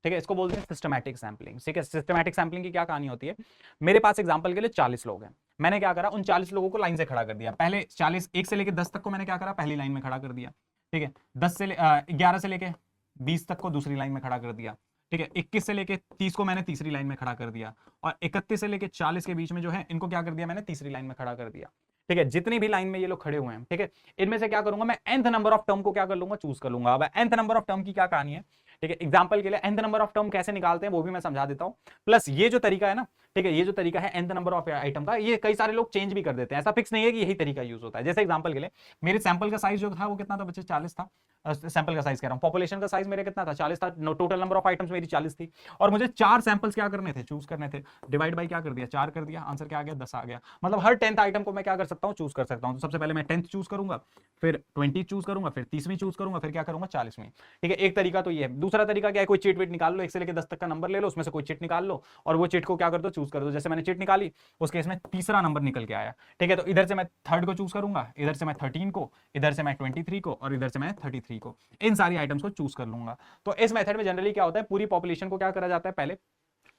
[SPEAKER 1] ठीक है, इसको बोलते हैं सिस्टमैटिक सैंपलिंग, ठीक है। सिस्टमैटिक सैंपलिंग की क्या कहानी होती है, मेरे पास एग्जांपल के लिए 40 लोग हैं, मैंने क्या करा, उन 40 लोगों को लाइन से खड़ा कर दिया, पहले 40 1 से लेकर 10 तक को मैंने क्या करा, पहली लाइन में खड़ा कर दिया, ठीक है। 11 से लेके 20 तक को दूसरी लाइन में खड़ा कर दिया, ठीक है। 21 से लेके 30 को मैंने तीसरी लाइन में खड़ा कर दिया, और 31 से लेके 40 के बीच में जो है इनको क्या कर दिया मैंने, तीसरी लाइन में खड़ा कर दिया, ठीक है। जितनी भी लाइन में ये लोग खड़े हुए हैं, ठीक है, इनमें से क्या करूंगा मैं, nth नंबर ऑफ टर्म को क्या कर लूंगा, चूज कर लूंगा। अब nth नंबर ऑफ टर्म की क्या कहानी है, ठीक है, एग्जांपल के लिए nth नंबर ऑफ टर्म कैसे निकालते हैं वो भी मैं समझा देता हूं। प्लस ये जो तरीका है ना, ठीक है, ये जो तरीका है nth नंबर ऑफ आइटम का, ये कई सारे लोग चेंज भी कर देते हैं, ऐसा फिक्स नहीं है कि यही तरीका यूज होता है। जैसे एग्जांपल के लिए मेरे सैंपल का साइज जो था वो कितना था बच्चे, 40 था, सैंपल का साइज कह रहा हूं, पॉपुलेशन का साइज मेरे कितना था, 40 था, टोटल नंबर ऑफ आइटम्स मेरी 40 थी, और मुझे 4 सैंपल्स क्या करने थे, चूज करने थे, डिवाइड बाय क्या कर दिया, 4 कर दिया, आंसर क्या आ गया, 10 आ गया। मतलब हर 10th आइटम को मैं क्या कर सकता हूं, चूज कर सकता हूं। तो सबसे पहले मैं 10th चूज करूंगा, फिर 20 चूज करूंगा, फिर 30वीं चूज करूंगा, फिर क्या करूंगा, 40वीं, ठीक है। एक तरीका तो ये है। दूसरा तरीका क्या है, कोई चिट विट निकाल लो, 1 से लेकर 10 तक का नंबर ले लो, उसमें से कोई चिट निकाल लो, और वो चिट को क्या कर दो, चूज कर दो। जैसे मैंने चिट निकाली, उस केस में तीसरा नंबर निकल के आया, ठीक है, तो इधर से मैं 3rd को चूज करूंगा, इधर से मैं 13 को, इधर से मैं 23 को, और इधर से मैं 33 को, इन सारी आइटम्स को चूज कर लूंगा। तो इस मेथड में जनरली क्या होता है, पूरी पॉपुलेशन को क्या करा जाता है, पहले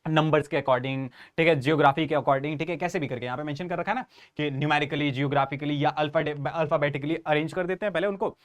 [SPEAKER 1] नंबर्स के अकॉर्डिंग, ठीक है, जियोग्राफी के अकॉर्डिंग, ठीक है, कैसे भी करके यहाँ पे मेंशन कर रखा है ना कि न्यूमेरिकली, जियोग्राफिकली या अल्फाबेटिकली अरेंज कर देते हैं पहले उनको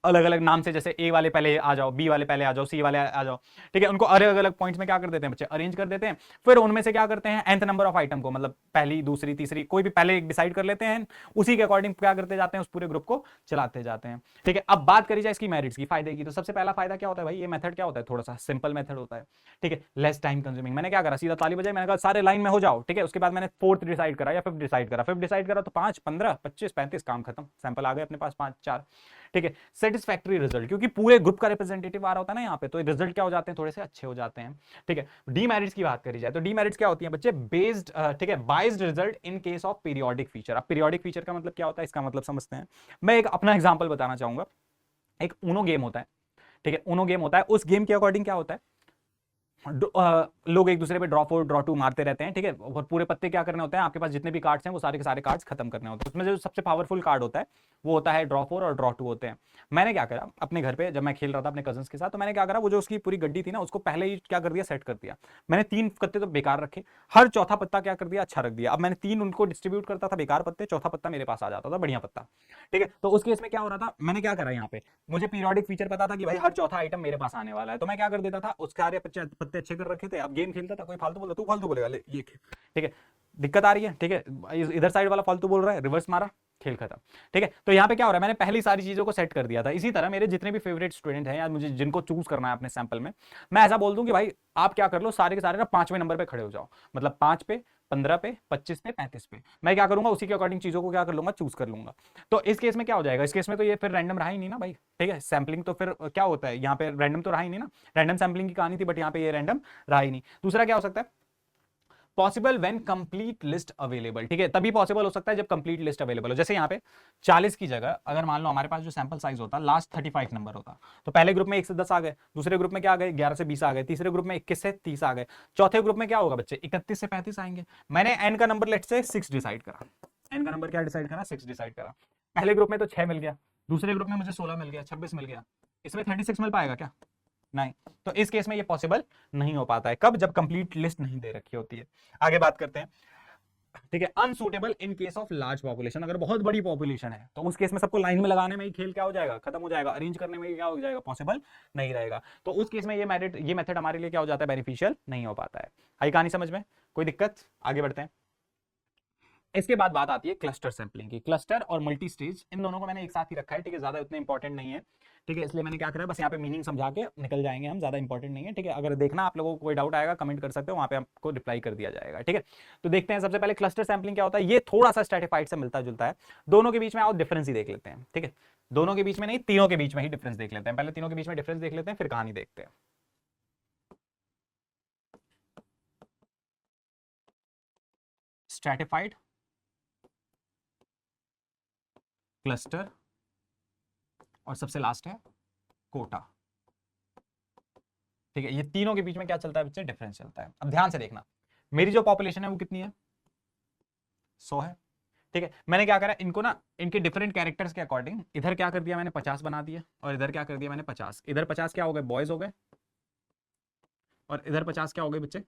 [SPEAKER 1] अलग अलग नाम से, जैसे ए वाले पहले आ जाओ, बी वाले पहले आ जाओ, सी वाले आ जाओ, ठीक है, उनको अलग अलग पॉइंट्स में क्या कर देते हैं बच्चे, अरेंज कर देते हैं। फिर उनमें से क्या करते हैं, nth नंबर ऑफ आइटम को, मतलब पहली दूसरी तीसरी कोई भी पहले डिसाइड कर लेते हैं, उसी के अकॉर्डिंग क्या करते जाते हैं, उस पूरे ग्रुप को चलाते जाते हैं, ठीक है। अब बात करी जाए इसकी मेरिट्स की, फायदे की, तो सबसे पहला फायदा क्या होता है भाई, ये मेथड क्या होता है, थोड़ा सा सिंपल मेथड होता है, ठीक है, लेस टाइम कंज्यूमिंग। मैंने क्या करा, सीधा ताली बजाई, मैंने कहा सारे लाइन में हो जाओ, ठीक है। उसके बाद मैंने 4th डिसाइड करा या 5th डिसाइड करा, 5th डिसाइड करा तो 5 15 25 35 काम खत्म, सैंपल आ गए अपने पास 5 4, ठीक है। सेटिस्फैक्टरी रिजल्ट, क्योंकि पूरे ग्रुप का रिप्रेजेंटेटिव आ रहा होता है ना यहाँ पे, तो रिजल्ट क्या हो जाते हैं, थोड़े से अच्छे हो जाते हैं, ठीक है। डीमेरिट्स की बात करी जाए तो डीमेरिट्स क्या होती है बच्चे, बेस्ड, ठीक है, biased result in case of periodic feature. अब पीरियोडिक फीचर का मतलब क्या होता है, इसका मतलब समझते हैं। मैं एक अपना एग्जांपल बताना चाहूंगा। एक ऊनो गेम होता है, ठीक है, ऊनो गेम होता है, उस गेम के अकॉर्डिंग क्या होता है, लोग एक दूसरे पे ड्रॉ 4 ड्रॉ 2 मारते रहते हैं, ठीक है, और पूरे पत्ते क्या करने होते हैं, आपके पास जितने भी कार्ड्स हैं वो सारे के सारे कार्ड्स खत्म करने होते हैं। उसमें जो सबसे पावरफुल कार्ड होता है वो होता है ड्रॉ 4 और ड्रॉ 2 होते हैं। मैंने क्या करा अपने घर पे, जब मैं खेल रहा था अपने कजन्स के साथ, तो मैंने क्या करा, वो जो उसकी पूरी गड्डी थी ना, उसको पहले ही क्या कर दिया, सेट कर दिया। मैंने 3 पत्ते तो बेकार रखे, हर चौथा पत्ता क्या कर दिया, अच्छा रख दिया। अब मैंने 3 उनको डिस्ट्रीब्यूट करता था बेकार पत्ते, चौथा पत्ता मेरे पास आ जाता था बढ़िया पत्ता, ठीक है। तो उस केस में क्या हो रहा था, मैंने क्या करा, यहाँ पे मुझे पीरियोडिक फीचर पता था कि भाई हर चौथा आइटम मेरे पास आने वाला है, तो मैं क्या कर देता था, उसके सारे पत्ते अच्छे कर रखे थे। अब गेम खेलता था, कोई फालतू बोलता, तू फालतू बोलेगा, ले ये, ठीक है, दिक्कत आ रही है, ठीक है, इधर साइड वाला फालतू बोल रहा है, रिवर्स मारा, खेल खत्म, ठीक है। तो यहाँ पे क्या हो रहा है, मैंने पहली सारी चीजों को सेट कर दिया था। इसी तरह मेरे जितने भी फेवरेट स्टूडेंट हैं या मुझे जिनको चूज करना है अपने सैंपल में, मैं ऐसा बोल दूं कि भाई आप क्या कर लो, सारे के सारे ना 5वें नंबर पे खड़े हो जाओ, मतलब 5 पे 15 पे, 25 पे, 35 पे, मैं क्या करूंगा उसी के अकॉर्डिंग चीजों को क्या कर लूंगा, चूज कर लूंगा। तो इस केस में क्या हो जाएगा, इस केस में तो ये फिर रैंडम रहा ही नहीं ना भाई, ठीक है, सैम्पलिंग तो फिर क्या होता है यहाँ पे, रैंडम तो रहा ही नहीं ना, रैंडम सैम्पलिंग की कहानी थी, बट यहाँ पे ये रैंडम रहा ही नहीं। दूसरा क्या हो सकता है, possible when complete list available, ठीक है, तभी पॉसिबल हो सकता है जब कंप्लीट लिस्ट अवेलेबल हो। जैसे यहाँ पे 40 की जगह अगर मान लो हमारे पास जो सैंपल साइज होता लास्ट 35 नंबर होता, तो पहले ग्रुप में 1 से 10 आ गए, दूसरे ग्रुप में क्या आ गए 11 से 20 आ गए, तीसरे ग्रुप में 21 से 30 आ गए, चौथे ग्रुप में क्या होगा बच्चे 31 से 35 आएंगे। मैंने एन का नंबर लेट से 6 डिसाइड करा, एन का नंबर क्या डिसाइड करा, 6 डिसाइड करा। पहले ग्रुप में तो 6 मिल गया, दूसरे ग्रुप में मुझे 16 मिल गया, 26 मिल गया, इसमें 36 मिल पाएगा क्या, नहीं। तो इस केस में ये पॉसिबल नहीं हो पाता है, कब, जब कंप्लीट लिस्ट नहीं दे रखी होती है। आगे बात करते हैं, ठीक है, unsuitable in case of large population, अगर बहुत बड़ी पॉपुलेशन है तो उस केस में सबको लाइन में लगाने में ही खेल क्या हो जाएगा, खत्म हो जाएगा, अरेंज करने में क्या हो जाएगा, पॉसिबल नहीं रहेगा। तो उस केस में ये मेथड हमारे लिए क्या हो जाता है, बेनिफिशियल नहीं हो पाता है। आई कहानी समझ में, कोई दिक्कत, आगे बढ़ते हैं। इसके बाद बात आती है क्लस्टर सैंपलिंग की। क्लस्टर और मल्टी स्टेज इन दोनों को मैंने एक साथ ही रखा है, ठीक है, ज्यादा उतना इंपॉर्टेंट नहीं है, ठीक है, इसलिए मैंने क्या करा बस यहाँ पे मीनिंग समझा के निकल जाएंगे हम, ज्यादा इंपॉर्टेंट नहीं है, ठीक है। अगर देखना आप लोगों को कोई डाउट आएगा कमेंट कर सकते हो, वहां पे आपको रिप्लाई कर दिया जाएगा, ठीक है। तो देखते हैं सबसे पहले क्लस्टर सैंपलिंग क्या होता है, ये थोड़ा सा स्ट्रैटिफाइड से मिलता जुलता है, दोनों के बीच में आओ डिफरेंस ही देख लेते हैं, ठीक है, दोनों के बीच में नहीं, तीनों के बीच में ही डिफरेंस देख लेते हैं, पहले तीनों के बीच में डिफरेंस देख लेते हैं, फिर कहानी देखते हैं। स्ट्रैटिफाइड, क्लस्टर, और सबसे लास्ट है कोटा, ठीक है। ये तीनों के बीच में क्या चलता है बच्चे, डिफरेंस चलता है। अब ध्यान से देखना, मेरी जो पॉपुलेशन है वो कितनी है, 100 है, ठीक है। मैंने क्या करा, इनको ना इनके डिफरेंट कैरेक्टर्स के अकॉर्डिंग इधर क्या कर दिया मैंने 50 बना दिया, और इधर क्या कर दिया मैंने 50, इधर 50 क्या हो गए बॉयज हो गए, और इधर 50 क्या हो गए बच्चे,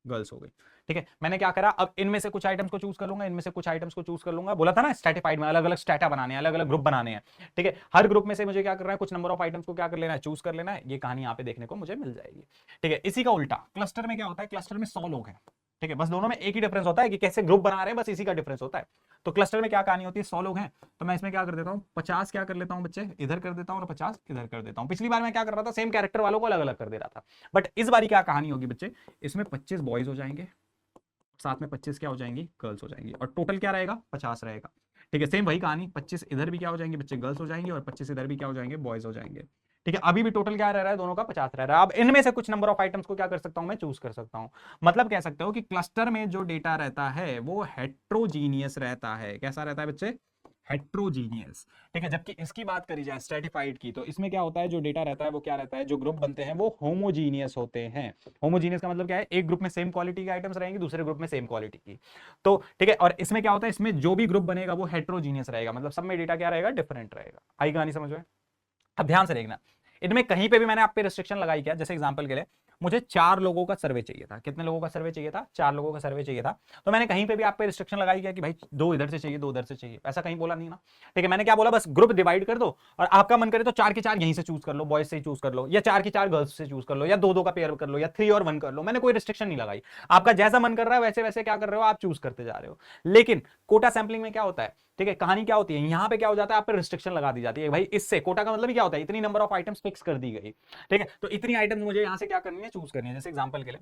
[SPEAKER 1] गर्ल्स हो गई, ठीक है। मैंने क्या करा, अब इनमें से कुछ आइटम्स को चूज कर लूंगा, इनमें से कुछ आइटम्स को चूज कर लूंगा, बोला था ना स्ट्रैटिफाइड में अलग अलग स्ट्रैटा बनाने हैं, अलग अलग ग्रुप बनाने हैं, ठीक है। हर ग्रुप में से मुझे क्या करना है, कुछ नंबर ऑफ आइटम्स को क्या कर लेना है, चूज कर लेना है। ये कहानी यहाँ पे देखने को मुझे मिल जाएगी, ठीक है। इसी का उल्टा क्लस्टर में क्या होता है, क्लस्टर में 100 लोग हैं, ठीक है, बस दोनों में एक ही डिफरेंस होता है कि कैसे ग्रुप बना रहे हैं, बस इसी का डिफरेंस होता है। तो क्लस्टर में क्या कहानी होती है, 100 लोग हैं, तो मैं इसमें क्या कर देता हूँ 50 क्या कर लेता हूँ बच्चे इधर कर देता हूँ, और 50 इधर कर देता हूँ। पिछली बार मैं क्या कर रहा था, सेम कैरेक्टर वालों को अलग अलग कर दे रहा था, बट इस बार क्या कहानी होगी बच्चे, इसमें 25 बॉयज हो जाएंगे, साथ में 25 क्या हो जाएंगी, गर्ल्स हो जाएंगी, और टोटल क्या रहेगा 50 रहेगा, ठीक है। सेम वही कहानी, 25 इधर भी क्या हो जाएंगे बच्चे गर्ल्स हो जाएंगे, और 25 इधर भी क्या हो जाएंगे बॉयज हो जाएंगे, ठीक है। अभी भी टोटल क्या रह रहा है, दोनों का 50 रह रहा है। अब इनमें से कुछ नंबर ऑफ आइटम्स को क्या कर सकता हूं मैं, चूज कर सकता हूं। मतलब कह सकते हो कि क्लस्टर में जो डेटा रहता है वो हेट्रोजीनियस रहता है, कैसा रहता है बच्चे, हेट्रोजीनियस, ठीक है। जबकि इसकी बात करी जाए स्ट्रेटिफाइड की, तो इसमें क्या होता है, जो डेटा रहता है वो क्या रहता है, जो ग्रुप बनते हैं वो होमोजीनियस होते हैं। होमोजीनियस का मतलब क्या है, एक ग्रुप में सेम क्वालिटी के आइटम्स रहेंगे, दूसरे ग्रुप में सेम क्वालिटी की, तो ठीक है। और इसमें क्या होता है, इसमें जो भी ग्रुप बनेगा वो हेट्रोजीनियस रहेगा, मतलब सब में डेटा क्या रहेगा, डिफरेंट रहेगा। आई कहानी समझ में। अब ध्यान से देखना, इनमें कहीं पे भी मैंने आप पे रिस्ट्रिक्शन लगाई क्या, जैसे एग्जांपल के लिए मुझे 4 लोगों का सर्वे चाहिए था, कितने लोगों का सर्वे चाहिए था, 4 लोगों का सर्वे चाहिए था, तो मैंने कहीं पे भी आप पे रिस्ट्रिक्शन लगाई क्या कि भाई 2 इधर से चाहिए 2 उधर से चाहिए, ऐसा कहीं बोला नहीं ना, ठीक है। मैंने क्या बोला, बस ग्रुप डिवाइड कर दो, और आपका मन करे तो 4 के 4 यहीं से चूज कर लो, बॉयज से ही चूज कर लो, या 4 के 4 गर्ल्स से चूज कर लो, या 2 का पेयर कर लो, या 3 और 1 कर लो, मैंने कोई रिस्ट्रिक्शन नहीं लगाई। आपका जैसा मन कर रहा है वैसे वैसे क्या कर रहे हो, आप चूज करते जा रहे हो। लेकिन कोटा सैंपलिंग में क्या होता है, ठीक है, कहानी क्या होती है, यहां पे क्या हो जाता है, आप पे रिस्ट्रिक्शन लगा दी जाती है भाई, इससे कोटा का मतलब क्या होता है, इतनी नंबर ऑफ आइटम्स फिक्स कर दी गई, ठीक है। तो इतनी आइटम्स मुझे यहां से क्या करनी है, चूज करनी है। जैसे एग्जांपल के लिए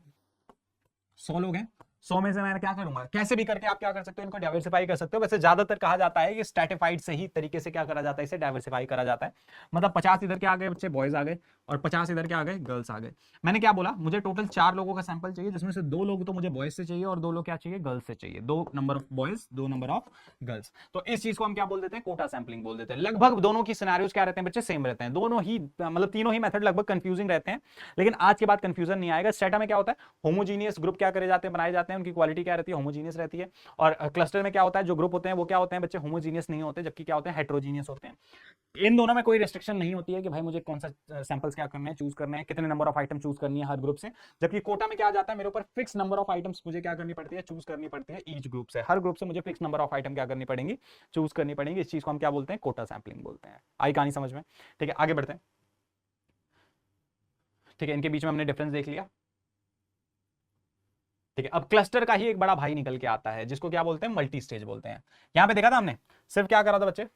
[SPEAKER 1] 100 लोग हैं, 100 में से मैं क्या करूंगा, कैसे भी करके आप क्या कर सकते हो, इनको डाइवर्सिफाई कर सकते हो। वैसे ज्यादातर कहा जाता है कि स्ट्रैटिफाइड से ही तरीके से क्या करा जाता है, इसे डाइवर्सिफाई करा जाता है। मतलब 50 इधर के आ गए बच्चे बॉयज आ गए, और 50 इधर के आ गए गर्ल्स आ गए। मैंने क्या बोला, मुझे टोटल 4 लोगों का सैंपल चाहिए, जिसमें से 2 लोग तो मुझे बॉयज से चाहिए, और 2 लोग क्या चाहिए, गर्ल्स से चाहिए, 2 number of boys 2 number of girls. तो इस चीज को हम क्या बोल देते हैं, कोटा सैंपलिंग बोल देते हैं। लगभग दोनों की सिनेरियोज क्या रहते हैं बच्चे, सेम रहते हैं, दोनों ही मतलब तीनों ही मेथड लगभग कंफ्यूजिंग रहते हैं, लेकिन आज के बाद कंफ्यूजन नहीं आएगा। स्ट्रेटा में क्या होता है, होमोजीनियस ग्रुप क्या करे जाते हैं, बनाए जाते हैं, उनकी क्वालिटी क्या रहती है, होमोजीनियस रहती है। और क्लस्टर में क्या होता है, जो ग्रुप होते हैं वो क्या होते हैं बच्चे, होमोजीनियस नहीं होते, जबकि क्या होते हैं, हेट्रोजीनियस होते हैं। इन दोनों में कोई रिस्ट्रिक्शन नहीं होती है कि भाई मुझे कौन सा सैंपल्स क्या करना है, चूज करना है, कितने नंबर ऑफ आइटम चूज करनी है हर ग्रुप से। जबकि कोटा में क्या आ जाता है, मेरे ऊपर फिक्स नंबर ऑफ आइटम्स मुझे क्या करनी पड़ती है, चूज करनी पड़ती है ईच ग्रुप से, हर ग्रुप से मुझे फिक्स नंबर ऑफ आइटम क्या करनी पड़ेंगी, चूज करनी पड़ेंगी। इस चीज को हम क्या बोलते हैं, कोटा सैंपलिंग बोलते हैं। आई कहानी समझ में, ठीक है, आगे बढ़ते हैं। ठीक है, इनके बीच में हमने डिफरेंस देख लिया, ठीक है। अब क्लस्टर का ही एक बड़ा भाई निकल के आता है, जिसको क्या बोलते हैं, मल्टी स्टेज बोलते हैं। यहां पे देखा था हमने, सिर्फ क्या करा था बच्चे,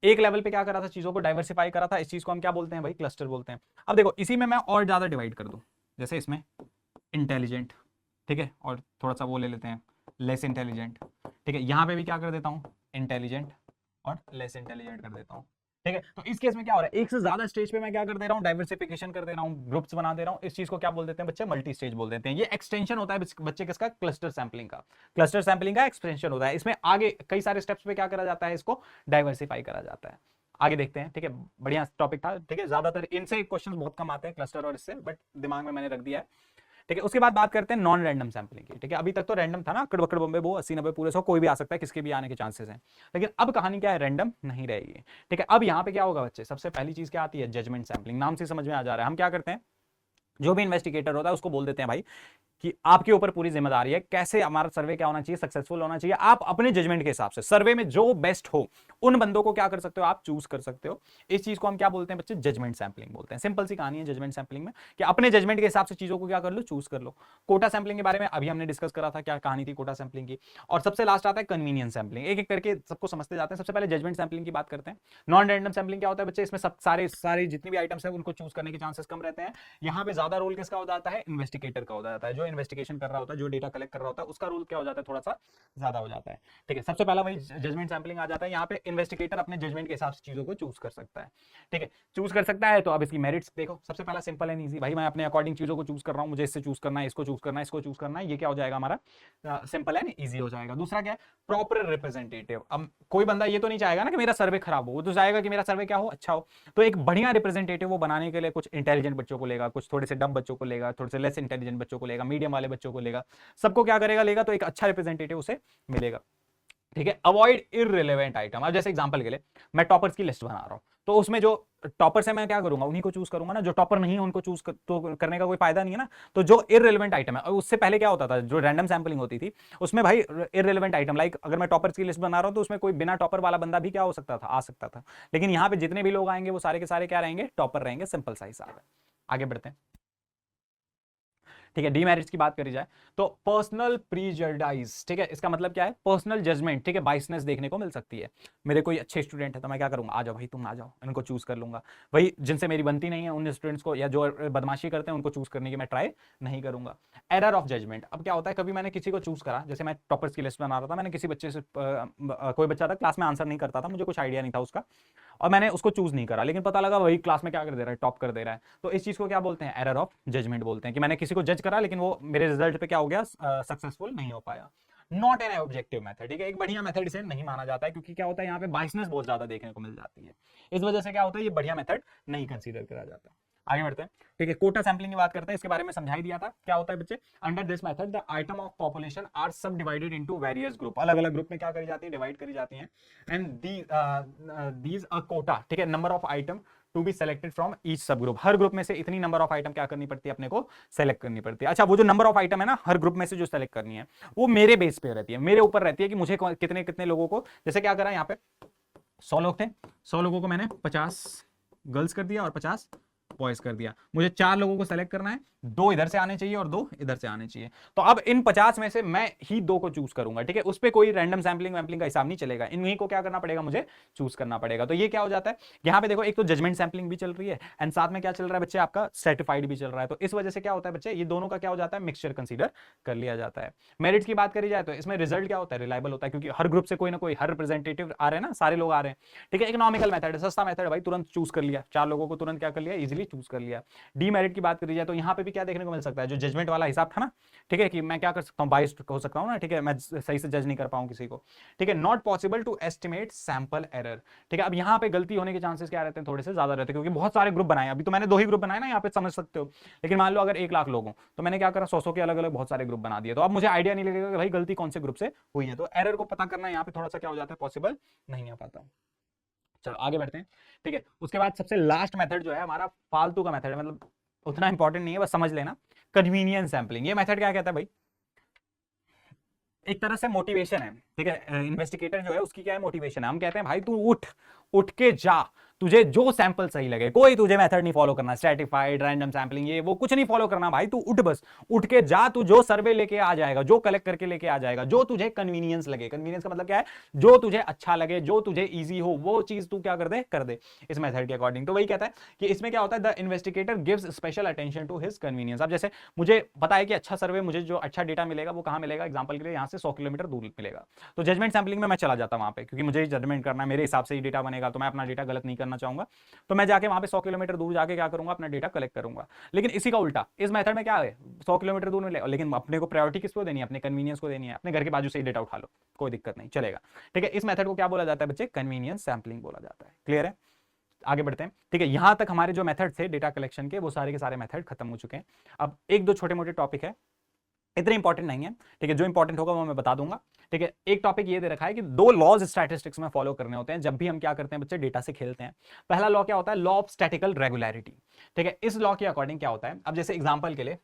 [SPEAKER 1] एक लेवल पे क्या करा था, चीजों को डाइवर्सिफाई करा था। इस चीज को हम क्या बोलते हैं भाई, क्लस्टर बोलते हैं। अब देखो इसी में मैं और ज्यादा डिवाइड कर दूं, जैसे इसमें इंटेलिजेंट, ठीक है, और थोड़ा सा वो ले लेते हैं लेस इंटेलिजेंट, ठीक है, यहाँ पे भी क्या कर देता हूँ इंटेलिजेंट और लेस इंटेलिजेंट कर देता हूँ, ठीक है। तो इस केस में क्या हो रहा है, एक से ज्यादा स्टेज पे मैं क्या कर दे रहा हूँ, डाइवर्सिफिकेशन कर दे रहा हूँ, ग्रुप्स बना दे रहा हूँ। इस चीज को क्या बोल देते हैं बच्चे, मल्टी स्टेज बोल देते हैं। ये एक्सटेंशन होता है बच्चे किसका, क्लस्टर सैंपलिंग का, क्लस्टर सैंपलिंग का एक्सटेंशन होता है। इसमें आगे कई सारे स्टेप्स पे क्या करा जाता है, इसको डाइवर्सिफाई करा जाता है। आगे देखते हैं, ठीक है, बढ़िया टॉपिक था, ठीक है, ज्यादातर इनसे क्वेश्चन बहुत कम आते हैं क्लस्टर और इससे, बट दिमाग में मैंने रख दिया है, ठीक है। उसके बाद बात करते हैं नॉन रैंडम सैंपलिंग की, ठीक है। अभी तक तो रैंडम था ना, अकड़ बकड़ बम्बे वो 80-90 पूरे 100 कोई भी आ सकता है, किसके भी आने के चांसेस हैं, लेकिन अब कहानी क्या है, रैंडम नहीं रहेगी, ठीक है। अब यहाँ पे क्या होगा बच्चे, सबसे पहली चीज क्या आती है, जजमेंट सैंपलिंग। नाम से समझ में आ जा रहा है, हम क्या करते हैं, जो भी इन्वेस्टिगेटर होता है उसको बोल देते हैं भाई कि आपके ऊपर पूरी जिम्मेदारी है, कैसे हमारा सर्वे क्या होना चाहिए, सक्सेसफुल होना चाहिए। आप अपने जजमेंट के हिसाब से सर्वे में जो बेस्ट हो उन बंदों को क्या कर सकते हो, आप चूज कर सकते हो। इस चीज को हम क्या बोलते हैं बच्चे, जजमेंट सैंपलिंग बोलते हैं। सिंपल सी कहानी है जजमेंट सैंपलिंग में कि अपने जजमेंट के हिसाब से चीजों को क्या कर लो, चूज कर लो। कोटा सैंपलिंग के बारे में अभी हमने डिस्कस करा था, क्या कहानी थी कोटा सैंपलिंग की। और सबसे लास्ट आता है कन्वीनियंस सैंपलिंग, एक एक करके सबको समझते जाते हैं। सबसे पहले जजमेंट सैंपलिंग की बात करते हैं। नॉन रैंडम सैंपलिंग क्या होता है बच्चे, इसमें सब सारे जितनी भी आइटम्स है उनको चूज करने के चांसेस कम रहते हैं। यहाँ पे ज्यादा रोल किसका हो जाता है, इन्वेस्टिगेटर का हो जाता है, जो इन्वेस्टिगेशन कर रहा होता है, जो डेटा कलेक्ट कर रहा होता है, उसका रूल क्या हो जाता है, थोड़ा सा ज्यादा हो जाता है, ठीक है। सबसे पहला वही जजमेंट सैंपलिंग आ जाता है। यहाँ पे इन्वेस्टिगेटर अपने जजमेंट के हिसाब से चीजों को चूज कर सकता है, ठीक है। चूज कर सकता है तो अब इसकी मेरिट्स देखो, सबसे पहला सिंपल एंड इजी, भाई मैं अपने अकॉर्डिंग चीजों को चूज कर रहा हूँ, मुझे इससे चूज करना है, इसको चूज करना है, इसको चूज करना है, ये क्या हो जाएगा हमारा, सिंपल एंड इजी हो जाएगा। दूसरा क्या है, प्रॉपर रिप्रेजेंटेटिव। अब कोई बंदा ये तो नहीं चाहेगा ना कि मेरा सर्वे खराब हो, वो तो चाहेगा कि मेरा सर्वे क्या हो, अच्छा हो। तो एक बढ़िया रिप्रेजेंटेटिव वो बनाने के लिए कुछ इंटेलिजेंट बच्चों को लेगा, कुछ थोड़े से डम बच्चों को लेगा, थोड़े से लेस इंटेलिजेंट बच्चों को लेगा, मीडियम वाले बच्चों को लेगा, सबको क्या करेगा, लेगा, तो एक अच्छा रिप्रेजेंटेटिव उसे मिलेगा, ठीक है। Avoid irrelevant item. अब जैसे एग्जांपल के लिए मैं टॉपर्स की लिस्ट बना रहा हूं, तो उसमें जो टॉपर्स है मैं क्या करूंगा, उन्हीं को चूज करूंगा ना, जो टॉपर नहीं है उनको चूज तो करने का कोई फायदा नहीं है ना। तो जो इररिलेवेंट आइटम है, और उससे पहले क्या होता था, जो रैंडम सैंपलिंग होती थी उसमें भाई इररिलेवेंट आइटम, लाइक अगर मैं टॉपर्स की लिस्ट बना रहा हूं तो उसमें कोई बिना टॉपर वाला बंदा भी क्या हो सकता था, आ सकता था। लेकिन यहाँ पे जितने भी लोग आएंगे वो सारे के सारे क्या रहेंगे, टॉपर रहेंगे, सिंपल सा हिसाब है। आगे बढ़ते हैं, ठीक है। डीमेरिट्स की बात करी जाए तो पर्सनल प्रीजडाइज, ठीक है, इसका मतलब क्या है, पर्सनल जजमेंट, ठीक है, बाइसनेस देखने को मिल सकती है। मेरे कोई अच्छे स्टूडेंट है तो मैं क्या करूंगा, आ जाओ भाई तुम आ जाओ, इनको चूज कर लूंगा। वही जिनसे मेरी बनती नहीं है उन स्टूडेंट्स को, या जो बदमाशी करते हैं उनको चूज करने की मैं ट्राई नहीं करूंगा। Error of judgement. अब क्या होता है, कभी मैंने किसी को चूज करा, जैसे मैं टॉपर्स की लिस्ट बना रहा था, मैंने किसी बच्चे से कोई बच्चा था क्लास में आंसर नहीं करता था, मुझे कुछ आइडिया नहीं था उसका, और मैंने उसको चूज नहीं करा, लेकिन पता लगा वही क्लास में क्या कर दे रहा है, टॉप कर दे रहा है। तो इस चीज को क्या बोलते हैं, एरर ऑफ जजमेंट बोलते हैं, कि मैंने किसी को जज करा लेकिन वो मेरे रिजल्ट पे क्या हो गया, सक्सेसफुल नहीं हो पाया। नॉट एन ऑब्जेक्टिव मेथड, ठीक है, एक बढ़िया मेथड इसे नहीं माना जाता है, क्योंकि क्या होता है यहाँ पे बाइसनेस बहुत ज्यादा देखने को मिल जाती है। इस वजह से क्या होता है, ये बढ़िया मेथड नहीं कंसीडर करा जाता। आगे बढ़ते हैं, ठीक है। कोटा सैंपलिंग की बात करते हैं, इसके बारे में समझा ही दिया था। क्या होता है बच्चे, under this method the item of population are subdivided into various group, अलग अलग ग्रुप में क्या करी जाती है, डिवाइड करी जाती हैं। एंड दीज अ कोटा, ठीक है, number of item to be selected from each subgroup, हर ग्रुप में से इतनी नंबर ऑफ आइटम क्या करनी पड़ती है, अपने को सेलेक्ट करनी पड़ती है। अच्छा, वो जो नंबर ऑफ आइटम है ना हर ग्रुप में से जो सेलेक्ट करनी है, वो मेरे बेस पे रहती है, मेरे ऊपर रहती है कि मुझे कितने कितने लोगों को, जैसे क्या करा यहाँ पे 100 लोग थे, 100 लोगों को मैंने 50 गर्ल्स कर दिया और 50 बॉयज कर दिया। मुझे 4 लोगों को सेलेक्ट करना है, 2 इधर से आने चाहिए और 2 इधर से आने चाहिए। तो अब इन 50 में से मैं ही 2 को चूज करूंगा, ठीक है, उस पे कोई रैंडम सैंपलिंग वैम्पलिंग का हिसाब नहीं चलेगा, इन्हीं को क्या करना पड़ेगा, मुझे चूज करना पड़ेगा। तो ये क्या हो जाता है, यहाँ पे देखो, एक तो जजमेंट सैंपलिंग भी चल रही है एंड साथ में क्या चल रहा है बच्चे, आपका सर्टिफाइड भी चल रहा है। तो इस वजह से क्या होता है बच्चे, ये दोनों का क्या हो जाता है, मिक्सचर कंसीडर कर लिया जाता है। मेरिट्स की बात करी जाए तो इसमें रिजल्ट क्या होता है, रिलायबल होता है, क्योंकि हर ग्रुप से कोई ना कोई, हर रिप्रेजेंटेटिव आ रहे हैं ना, सारे लोग आ रहे हैं, ठीक है। इकोनॉमिकल मेथड है, सस्ता मेथड है भाई, तुरंत चूज कर लिया, 4 लोगों को तुरंत क्या कर लिया, इजीली चूज कर लिया। डीमेरिट की बात करी जाए तो यहाँ पे भी क्या देखने को मिल सकता है, जो जजमेंट वाला हिसाब था ना, ठीक है, कि मैं क्या कर सकता हूँ, बाइस्ड हो सकता हूँ ना, ठीक है, मैं सही से जज नहीं कर पाऊँ किसी को, ठीक है। Not possible to estimate sample error, ठीक है। अब यहाँ पे गलती होने के चांसेस क्या रहते हैं, थोड़े से ज्यादा रहते हैं, क्योंकि बहुत सारे ग्रुप बनाए, अभी तो मैंने 2 ही ग्रुप बनाए ना, यहाँ पे समझ सकते हो। लेकिन मान लो अगर 1 लाख लोग हों तो मैंने क्या करा, 100 के अलग अलग बहुत सारे ग्रुप बना दिए, तो अब मुझे आइडिया नहीं लगेगा कि भाई गलती कौन से ग्रुप से हुई है। तो एरर को पता करना यहाँ पे थोड़ा सा क्या हो जाता है, पॉसिबल नहीं आ पाता। चलो आगे बढ़ते हैं, ठीक है। उसके बाद सबसे लास्ट मेथड जो है हमारा, फालतू का मेथड है, मतलब उतना इंपॉर्टेंट नहीं है, बस समझ लेना, कन्वीनियंस सैंपलिंग। ये मेथड क्या कहता है भाई, एक तरह से मोटिवेशन है, ठीक है। इन्वेस्टिगेटर जो है उसकी क्या है, मोटिवेशन है। हम कहते हैं भाई तू उठ, उठ के जा, तुझे जो सैंपल सही लगे, कोई तुझे मेथड नहीं फॉलो करना, स्ट्रैटिफाइड, रैंडम सैंपलिंग, ये वो कुछ नहीं फॉलो करना भाई। तू उठ, बस उठ के जा, तू जो सर्वे लेके आ जाएगा, जो कलेक्ट करके लेके आ जाएगा, जो तुझे कन्वीनियंस लगे, कन्वीनियंस का मतलब क्या है, जो तुझे अच्छा लगे, जो तुझे ईजी हो, वो चीज तू क्या कर दे इस मेथड के अकॉर्डिंग। तो वही कहता है कि इसमें क्या होता है, the investigator gives special attention to his convenience. अब जैसे मुझे पता है कि अच्छा सर्वे, मुझे जो अच्छा डेटा मिलेगा वो कहां मिलेगा, एग्जांपल के लिए यहां से 100 किलोमीटर दूर मिलेगा, तो जजमेंट सैंपलिंग में मैं चला जाता वहां पे, क्योंकि मुझे जजमेंट करना है, मेरे हिसाब से ही डेटा बनेगा, तो मैं अपना डेटा गलत नहीं करना चाहूंगा, तो मैं जाके वहां पे 100 किलोमीटर दूर जाके क्या करूंगा, अपना डेटा कलेक्ट करूंगा। लेकिन इसी का उल्टा, इस मेथड में क्या है, 100 किलोमीटर दूर मिलेगा, लेकिन अपने को प्रायोरिटी किसको देनी है, अपने कन्वीनियंस को देनी है, अपने घर के बाजू से ही डेटा उठा लो, कोई दिक्कत नहीं, चलेगा। ठीक है, इस मेथड को क्या बोला जाता है बच्चे, कन्वीनियंस सैंपलिंग बोला जाता है। क्लियर है, आगे बढ़ते हैं। ठीक है, यहां तक हमारे जो मेथड थे डेटा कलेक्शन के, वो सारे के सारे मेथड खत्म हो चुके हैं। अब एक दो छोटे मोटे टॉपिक है, इतने इंपॉर्टेंट नहीं है, ठीक है, जो इंपॉर्टेंट होगा वो मैं बता दूंगा। ठीक है, एक टॉपिक ये दे रखा है कि 2 लॉज स्टैटिस्टिक्स में फॉलो करने होते हैं जब भी हम क्या करते हैं बच्चे, डेटा से खेलते हैं। पहला लॉ क्या होता है, लॉ ऑफ स्टैटिकल रेगुलरिटी। ठीक है, इस लॉ के अकॉर्डिंग क्या होता है, अब जैसे एग्जांपल के लिए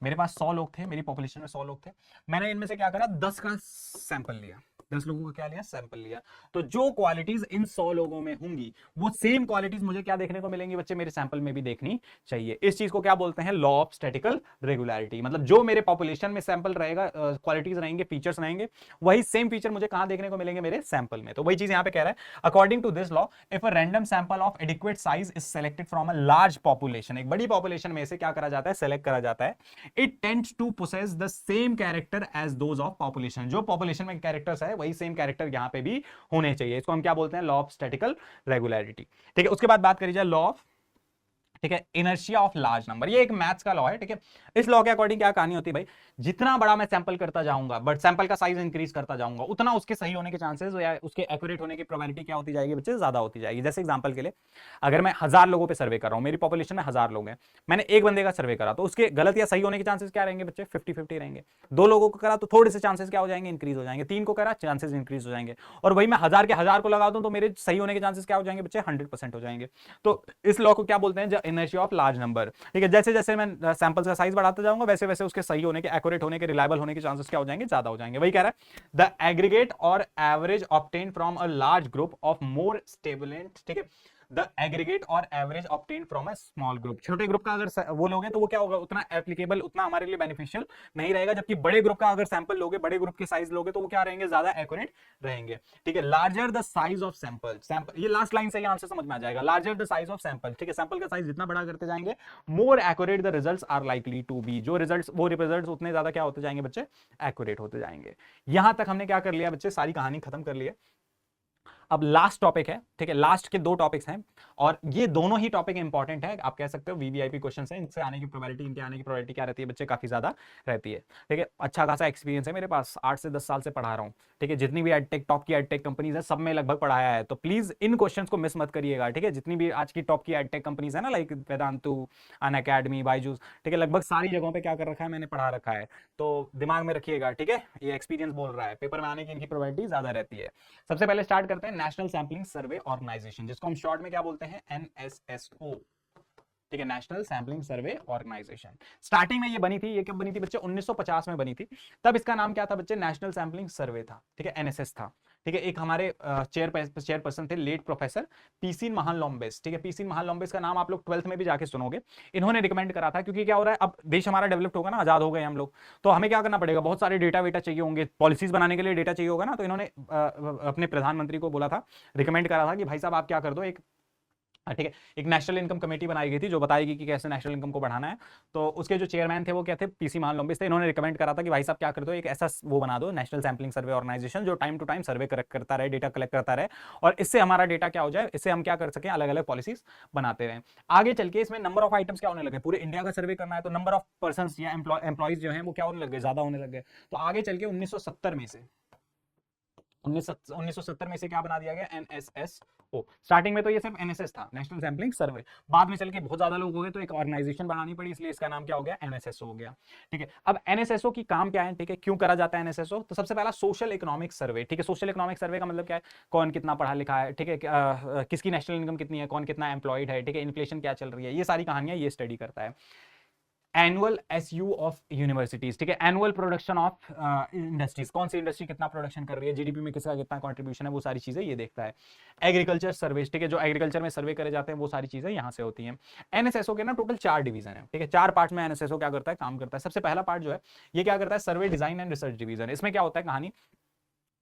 [SPEAKER 1] मेरे पास 100 लोग थे, मेरी पॉपुलेशन में 100 लोग थे, मैंने इनमें से क्या करा, 10 का सैंपल लिया, 10 लोगों का क्या लिया, सैंपल लिया। तो जो क्वालिटीज इन 100 लोगों में होंगी, वो सेम क्वालिटीज मुझे क्या देखने को मिलेंगी बच्चे, मेरे सैंपल में भी देखनी चाहिए। इस चीज को क्या बोलते हैं, लॉ ऑफ स्टैटिकल रेगुलरिटी। मतलब जो मेरे पॉपुलेशन में सैंपल रहेगा, क्वालिटीज रहेंगे, फीचर्स रहेंगे, वही सेम फीचर मुझे कहां देखने को मिलेंगे, मेरे सैंपल में। तो वही चीज यहां पे कह रहा है, according to this law, if a random sample of adequate size is selected from a large population, एक बड़ी पॉपुलेशन में से क्या करा जाता है, सेलेक्ट करा जाता है, it tends to possess the same character as those of population। जो population में कैरेक्टर्स है, वही सेम कैरेक्टर यहां पे भी होने चाहिए। इसको हम क्या बोलते हैं, लॉ ऑफ स्टैटिकल रेगुलरिटी। ठीक है, उसके बाद बात करी जाए लॉ ऑफ, ठीक है, इनर्शिया ऑफ लार्ज नंबर। ये एक मैथ्स का लॉ है। ठीक है, इस लॉ के अकॉर्डिंग क्या कहानी होती है भाई, जितना बड़ा मैं सैंपल करता जाऊंगा, बट सैंपल का साइज इंक्रीज करता जाऊंगा, उतना उसके सही होने के चांसेस या उसके एक्यूरेट होने की प्रोबेबिलिटी क्या होती जाएगी बच्चे, ज्यादा होती जाएगी। जैसे एग्जांपल के लिए, अगर मैं 1000 लोगों पे सर्वे कर रहा हूं, मेरी पॉपुलेशन में 1000 लोग हैं, मैंने एक बंदे का सर्वे करा, तो उसके गलत या सही होने के चांसेस क्या रहेंगे बच्चे, 50-50 रहेंगे। 2 लोगों को करा तो थोड़े से चांसेस क्या हो जाएंगे, इंक्रीज हो जाएंगे। 3 को करा, चांसेस इंक्रीज हो जाएंगे। और वही मैं 1000 के 1000 को लगा दूं, तो मेरे सही होने के चांसेस क्या हो जाएंगे बच्चे, 100% हो जाएंगे। तो इस लॉ को क्या बोलते हैं, इनर्शिया ऑफ लार्ज नंबर। ठीक है, जैसे जैसे मैं सैंपल्स का साइज बढ़ाता जाऊंगा, वैसे वैसे उसके सही होने के, एक्यूरेट होने के, रिलायबल होने के चांसेस क्या हो जाएंगे, ज्यादा हो जाएंगे। वही कह रहा है, the aggregate or average obtain from a large group of more stable. ठीक है, the aggregate or average obtain from a small group. छोटे ग्रुप का अगर वो लोगे तो वो क्या होगा, उतना एप्लीकेबल, उतना हमारे लिए बेनिफिशियल नहीं रहेगा। जबकि बड़े ग्रुप का अगर सैंपल लोगे, बड़े ग्रुप के साइज लोगे, तो वो क्या रहेंगे, ज्यादा एक्यूरेट रहेंगे। ठीक है, larger the size of sample, ये लास्ट लाइन से ही आंसर समझ में आ जाएगा। Larger the size of sample, ठीक है, सैंपल का साइज जितना बड़ा करते जाएंगे, more accurate the results are likely to be. जो रिजल्ट्स, वो रिजल्ट्स उतने ज्यादा क्या होते जाएंगे बच्चे, एक्यूरेट होते जाएंगे। यहां तक हमने क्या कर लिया बच्चे, सारी कहानी खत्म कर ली है। अब लास्ट टॉपिक है, ठीक है, लास्ट के 2 टॉपिक्स हैं, और ये दोनों ही टॉपिक इंपॉर्टेंट है। आप कह सकते हो वीवीआईपी क्वेश्चन है, इनसे आने की प्रोबेबिलिटी, इनके आने की प्रोबेबिलिटी क्या रहती है बच्चे, काफी ज्यादा रहती है। ठीक है, अच्छा खासा एक्सपीरियंस है मेरे पास, 8 से 10 साल से पढ़ा रहा हूँ। ठीक है, जितनी भी एडटेक, टॉप की एडटेक कंपनीज है, सब में लगभग पढ़ाया है। तो प्लीज इन क्वेश्चंस को मिस मत करिएगा। ठीक है, जितनी भी आज की टॉप की एडटेक कंपनीज है ना, लाइक वेदांतु, अनअकैडमी, बायजूस, ठीक है, लगभग सारी जगहों पे क्या कर रखा है, मैंने पढ़ा रखा है। तो दिमाग में रखिएगा। ठीक है, ये एक्सपीरियंस बोल रहा है, पेपर में आने की इनकी प्रोबेबिलिटी ज्यादा रहती है। सबसे पहले स्टार्ट करते हैं नेशनल सैंपलिंग सर्वे ऑर्गेनाइजेशन, जिसको हम शॉर्ट में क्या बोलते हैं, एनएसएसओ। ठीक है, नेशनल सैंपलिंग सर्वे ऑर्गेनाइजेशन। स्टार्टिंग में ये बनी थी, ये कब बनी थी बच्चे, 1950 में बनी थी। तब इसका नाम क्या था बच्चे, नेशनल सैंपलिंग सर्वे था। ठीक है, एनएसएस था। ठीक है, एक हमारे चेयरपर्सन थे, लेट प्रोफेसर पीसी महालनोबिस। ठीक है, पीसी महालनोबिस का नाम आप लोग 12th में भी जाके सुनोगे। इन्होंने रिकमेंड करा था, क्योंकि क्या हो रहा है, अब देश हमारा डेवलप्ड होगा ना, आजाद हो गए हम लोग, तो हमें क्या करना पड़ेगा, बहुत सारे डेटा वेटा चाहिए होंगे, पॉलिसीज बनाने के लिए डेटा चाहिए होगा ना। तो इन्होंने अपने प्रधानमंत्री को बोला था, रिकमेंड करा था कि भाई साहब आप क्या कर दो, एक, ठीक है, एक नेशनल इनकम कमेटी बनाई गई थी जो बताएगी कि कैसे नेशनल इनकम को बढ़ाना है। तो उसके जो चेयरमैन थे वो क्या थे, पीसी महालनोबिस थे। इन्होंने रिकमेंड करा था कि भाई साहब क्या कर दो, एक ऐसा वो बना दो, नेशनल सैंपलिंग सर्वे ऑर्गेनाइजेशन, जो टाइम टू टाइम सर्वे करता रहे, डेटा कलेक्ट करता रहे, और इससे हमारा डेटा क्या हो जाए, इससे हम क्या कर सकें, अलग अलग पॉलिसीज बनाते रहे। आगे चल के इसमें नंबर ऑफ आइटम्स क्या होने लगे, पूरे इंडिया का सर्वे करना है, तो नंबर ऑफ पर्सन या एम्प्लॉइज जो है वो क्या होने लगे, ज्यादा होने लगे। तो आगे चल के 1970 में से 1970 में से क्या बना दिया गया, एनएसएसओ। स्टार्टिंग में तो ये सिर्फ एनएसएस था, नेशनल सैंपलिंग सर्वे। बाद में चल के बहुत ज्यादा लोग हो गए, तो एक ऑर्गेनाइजेशन बनानी पड़ी, इसलिए इसका नाम क्या हो गया, एनएसएसओ हो गया। ठीक है, अब एनएसएसओ की काम क्या है, ठीक है, क्यों करा जाता है एनएसएसओ, तो सबसे पहला सोशल इकोनॉमिक सर्वे। ठीक है, सोशल इकोनॉमिक सर्वे का मतलब क्या है, कौन कितना पढ़ा लिखा है, ठीक है, किसकी नेशनल इनकम कितनी है, कौन कितना एम्प्लॉयड है, ठीक है, इन्फ्लेशन क्या चल रही है, ये सारी कहानियां ये स्टडी करता है। एनुअल एसयू ऑफ यूनिवर्सिटीज, ठीक है, एनुअल प्रोडक्शन ऑफ इंडस्ट्रीज, कौन सी इंडस्ट्री कितना प्रोडक्शन कर रही है, जीडीपी में किसका कितना कंट्रीब्यूशन है, वो सारी चीजें ये देखता है। एग्रीकल्चर सर्वेज, ठीक है, जो एग्रीकल्चर में सर्वे करे जाते हैं वो सारी चीजें यहां से होती हैं। एनएसएसओ के ना टोटल 4 डिवीजन है, ठीक है, 4 पार्ट में एनएसएसओ क्या करता है, काम करता है। सबसे पहला पार्ट जो है ये क्या करता है, सर्वे डिजाइन एंड रिसर्च डिवीजन। इसमें क्या होता है कहानी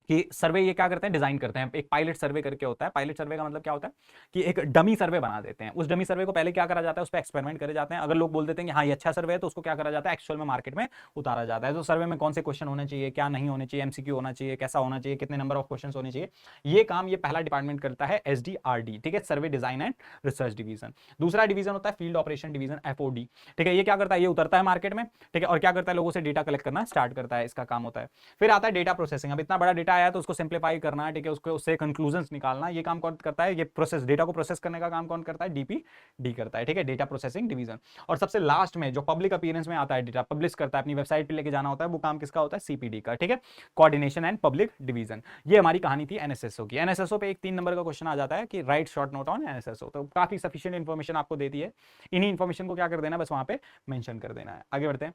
[SPEAKER 1] कि सर्वे ये क्या करते हैं, डिजाइन करते हैं। एक पायलट सर्वे करके होता है। पायलट सर्वे का मतलब क्या होता है कि एक डमी सर्वे बना देते हैं। उस डमी सर्वे को पहले क्या करा जाता है, उस पर एक्सपेरिमेंट करे जाते हैं। अगर लोग बोल देते हैं कि हाँ ये अच्छा सर्वे है, तो उसको क्या करा जाता है, एक्चुअल में मार्केट में उतारा जाता है। तो सर्वे में कौन से क्वेश्चन होने चाहिए, क्या नहीं होने चाहिए, एमसीक्यू होना चाहिए, कैसा होना चाहिए, कितने नंबर ऑफ क्वेश्चन होने चाहिए, ये काम ये पहला डिपार्टमेंट करता है, एसडीआरडी, ठीक है, सर्वे डिजाइन एंड रिसर्च डिवीजन। दूसरा डिवीजन होता है फील्ड ऑपरेशन डिवीजन, एफओडी, ठीक है, ये क्या करता है, ये उतरता है मार्केट में, ठीक है, और क्या करता है, लोगों से डेटा कलेक्ट करना स्टार्ट करता है, इसका काम होता है। फिर आता है डेटा प्रोसेसिंग। अब इतना बड़ा डेटा आया तो उसको सिंप्लीफाई करना है, ठीक है, उसको उससे कंक्लूजन्स निकालना, ये काम कौन करता है, ये प्रोसेस, डेटा को प्रोसेस करने का काम कौन करता है, डीपीडी करता है, ठीक है, डेटा प्रोसेसिंग डिवीजन। और सबसे लास्ट में जो पब्लिक अपीयरेंस में आता है, डेटा पब्लिश करता है, अपनी वेबसाइट पे लेके जाना होता है, वो काम किसका होता है, सीपीडी का, ठीक है, कोऑर्डिनेशन एंड पब्लिक डिवीजन। ये हमारी कहानी थी एनएसएसओ की। एनएसएसओ पे एक 3 नंबर का क्वेश्चन आ जाता है कि right short note on NSSO, तो काफी सफिशिएंट इंफॉर्मेशन आपको देती है। इन्हीं इंफॉर्मेशन को क्या कर देना है, बस वहां पे मेंशन कर देना है। आगे बढ़ते हैं।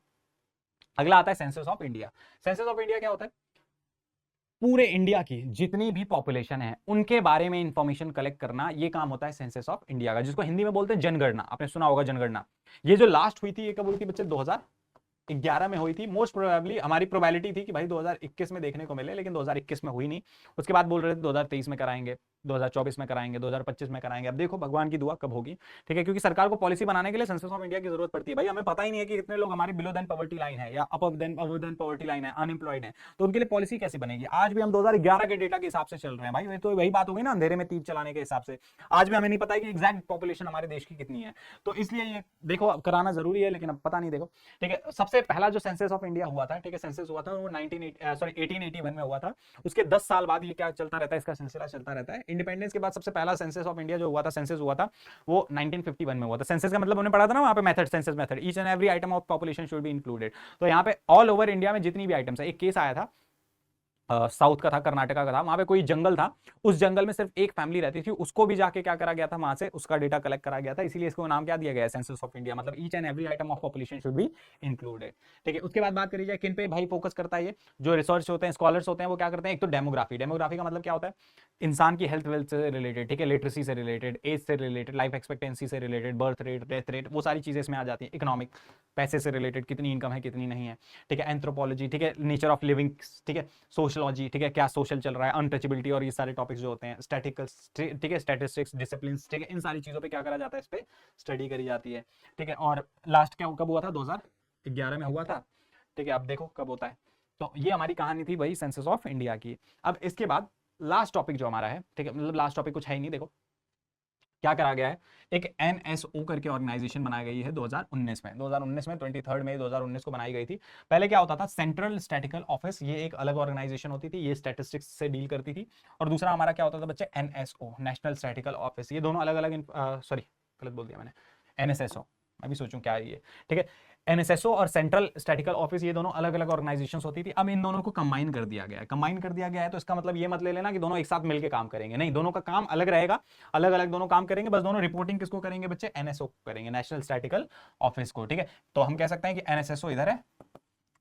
[SPEAKER 1] अगला आता है census of India. Census of India क्या होता है, पूरे इंडिया की जितनी भी पॉपुलेशन है उनके बारे में इंफॉर्मेशन कलेक्ट करना, ये काम होता है सेंसस ऑफ इंडिया का, जिसको हिंदी में बोलते हैं जनगणना। आपने सुना होगा जनगणना। ये जो लास्ट हुई थी, ये कब हुई थी बच्चे, 2011 में हुई थी। मोस्ट प्रोबेबली हमारी प्रोबेबिलिटी थी कि भाई 2021 में देखने को मिले, लेकिन 2021 में हुई नहीं। उसके बाद बोल रहे थे 2023 में कराएंगे, 2024 में कराएंगे, 2025 में कराएंगे। अब देखो भगवान की दुआ कब होगी, ठीक है, क्योंकि सरकार को पॉलिसी बनाने के लिए सेंसस ऑफ इंडिया की जरूरत पड़ती है। भाई हमें पता ही नहीं है कि कितने लोग हमारे बिलो देन पॉवर्टी लाइन है या अबव देन पॉवर्टी लाइन है, अनएम्प्लॉयड है, तो उनके लिए पॉलिसी कैसे बनेगी। आज भी हम 2011 के डेटा के हिसाब से चल रहे हैं भाई, ये तो वही बात होगी ना, अंधेरे में तीर चलाने के हिसाब से। आज भी हमें नहीं पता है कि एग्जैक्ट पॉपुलेशन हमारे देश की कितनी है, तो इसलिए ये देखो कराना जरूरी है, लेकिन अब पता नहीं। देखो ठीक है, सबसे पहला जो सेंसस ऑफ इंडिया हुआ था, ठीक है, सेंसस हुआ था वो 1881 में हुआ था। उसके 10 साल बाद ये क्या चलता रहता है, इसका सिलसिला चलता रहता है। इंडिपेंडेंस के बाद सबसे पहला सेंसस ऑफ इंडिया जो हुआ था, सेंसस हुआ था वो 1951 में हुआ था। सेंसस का मतलब हमने पढ़ा था ना वहां पे method, census method, each and every item of population should be included. तो यहाँ पे ऑल ओवर इंडिया में जितनी भी आइटम्स है, एक केस आया था साउथ का था, कर्नाटका का था, वहां पे कोई जंगल था, उस जंगल में सिर्फ एक फैमिली रहती थी, उसको भी जाके क्या करा गया था, वहां से उसका डेटा कलेक्ट करा गया था, इसीलिए इसको नाम क्या दिया गया है, सेंसस ऑफ इंडिया। मतलब each and every item of population should be included, ठीक है। उसके बाद बात करी जाए किन पे भाई फोकस करता है, ये जो रिसर्च होते हैं, स्कॉलर्स होते हैं, वो क्या करते हैं, एक तो डेमोग्राफी। डेमोग्राफी का मतलब क्या होता है, इंसान की हेल्थ वेल्थ से रिलेटेड, ठीक है, लिटरेसी से रिलेटेड, एज से रिलेटेड, लाइफ एक्सपेक्टेंसी से related, birth rate, death rate, वो सारी चीजें इसमें आ जाती है। इकोनॉमिक, पैसे से रिलेटेड, कितनी इनकम है कितनी नहीं है, ठीक है। एंथ्रोपोलॉजी, ठीक है, नेचर ऑफ लिविंग, ठीक है। सोशलॉजी, ठीक है, क्या सोशल चल रहा है, अनटचेबिलिटी और ये सारे टॉपिक्स जो होते हैं, स्टैटिकल्स, ठीक है, स्टैटिस्टिक्स, डिसिप्लिन, ठीक है, इन सारी चीजों पे क्या करा जाता है, इस पे स्टडी करी जाती है, ठीक है। और लास्ट क्या कब हुआ था, 2011 में हुआ था, ठीक है। अब देखो कब होता है। तो ये हमारी कहानी थी भाई सेंसस ऑफ इंडिया की। अब इसके बाद लास्ट टॉपिक जो हमारा है, ठीक है, मतलब लास्ट टॉपिक कुछ है ही नहीं। देखो क्या करा गया है, एक एनएसओ करके ऑर्गेनाइजेशन बनाई गई है 2019 में। 2019 में 23 मई 2019 को बनाई गई थी। पहले क्या होता था, सेंट्रल स्टैटिकल ऑफिस, ये एक अलग ऑर्गेनाइजेशन होती थी, ये स्टैटिस्टिक्स से डील करती थी। और दूसरा हमारा क्या होता था बच्चे, एनएसओ, नेशनल स्टैटिकल ऑफिस। ये दोनों अलग अलग, सॉरी गलत बोल दिया मैंने, एनएसएसओ, मैं भी सोचूं क्या है ये, ठीक है। एनएसएसओ और सेंट्रल स्टैटिकल ऑफिस, ये दोनों अलग अलग ऑर्गेनाइजेशंस होती थी। अब इन दोनों को कंबाइन कर दिया गया है। कंबाइन कर दिया गया है तो इसका मतलब ये मत ले लेना कि दोनों एक साथ मिलकर काम करेंगे, नहीं, दोनों का काम अलग रहेगा, अलग अलग दोनों काम करेंगे, बस दोनों रिपोर्टिंग किसको करेंगे बच्चे, एनएसओ को करेंगे, नेशनल स्टैटिकल ऑफिस को, ठीक है। तो हम कह सकते हैं कि एनएसएसओ इधर है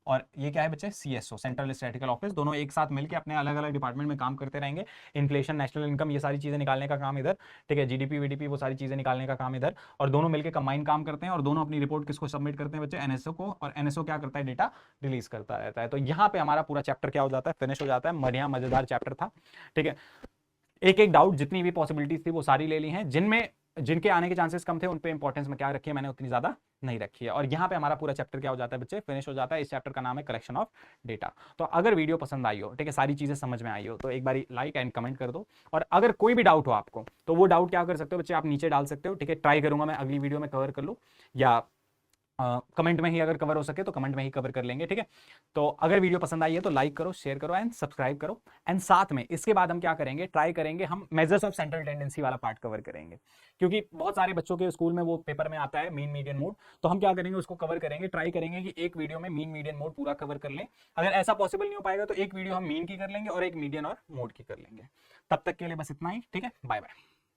[SPEAKER 1] और ये क्या है बच्चे, सीएसओ, सेंट्रल स्टैटिकल ऑफिस। दोनों एक साथ मिलकर अपने अलग अलग डिपार्टमेंट में काम करते रहेंगे। इन्फ्लेशन, नेशनल इनकम, ये सारी चीजें निकालने का काम इधर, ठीक है, जीडीपी वीडीपी, वो सारी चीजें निकालने का काम इधर। और दोनों मिलकर कंबाइन काम करते हैं और दोनों अपनी रिपोर्ट किसको सबमिट करते हैं बच्चे, एनएसओ को। और एनएसओ क्या करता है, डेटा रिलीज करता रहता है। तो यहाँ पे हमारा पूरा चैप्टर क्या हो जाता है, फिनिश हो जाता है। बढ़िया मजेदार चैप्टर था, ठीक है। एक एक डाउट, जितनी भी पॉसिबिलिटीज थी वो सारी ले ली हैं। जिनके आने के चांसेस कम थे उन पे इंपॉर्टेंस में क्या रखी है मैंने, उतनी ज्यादा नहीं रखी है। और यहाँ पे हमारा पूरा चैप्टर क्या हो जाता है बच्चे, फिनिश हो जाता है। इस चैप्टर का नाम है कलेक्शन ऑफ डेटा। तो अगर वीडियो पसंद आई हो, ठीक है, सारी चीजें समझ में आई हो, तो एक बार लाइक एंड कमेंट कर दो। और अगर कोई भी डाउट हो आपको, तो वो डाउट क्या कर सकते हो बच्चे, आप नीचे डाल सकते हो, ठीक है। ट्राई करूंगा मैं अगली वीडियो में कवर कर लूँ, या कमेंट में ही अगर कवर हो सके तो कमेंट में ही कवर कर लेंगे, ठीक है। तो अगर वीडियो पसंद आई है तो लाइक करो, शेयर करो एंड सब्सक्राइब करो। एंड साथ में इसके बाद हम क्या करेंगे, ट्राई करेंगे, हम मेजर्स ऑफ सेंट्रल टेंडेंसी वाला पार्ट कवर करेंगे, क्योंकि बहुत सारे बच्चों के स्कूल में वो पेपर में आता है मीन मीडियन मोड। तो हम क्या करेंगे, उसको कवर करेंगे, ट्राई करेंगे कि एक वीडियो में मीन मीडियन मोड पूरा कवर कर लें। अगर ऐसा पॉसिबल नहीं हो पाएगा तो एक वीडियो हम मीन की कर लेंगे और एक मीडियन और मोड की कर लेंगे। तब तक के लिए बस इतना ही, ठीक है, बाय बाय।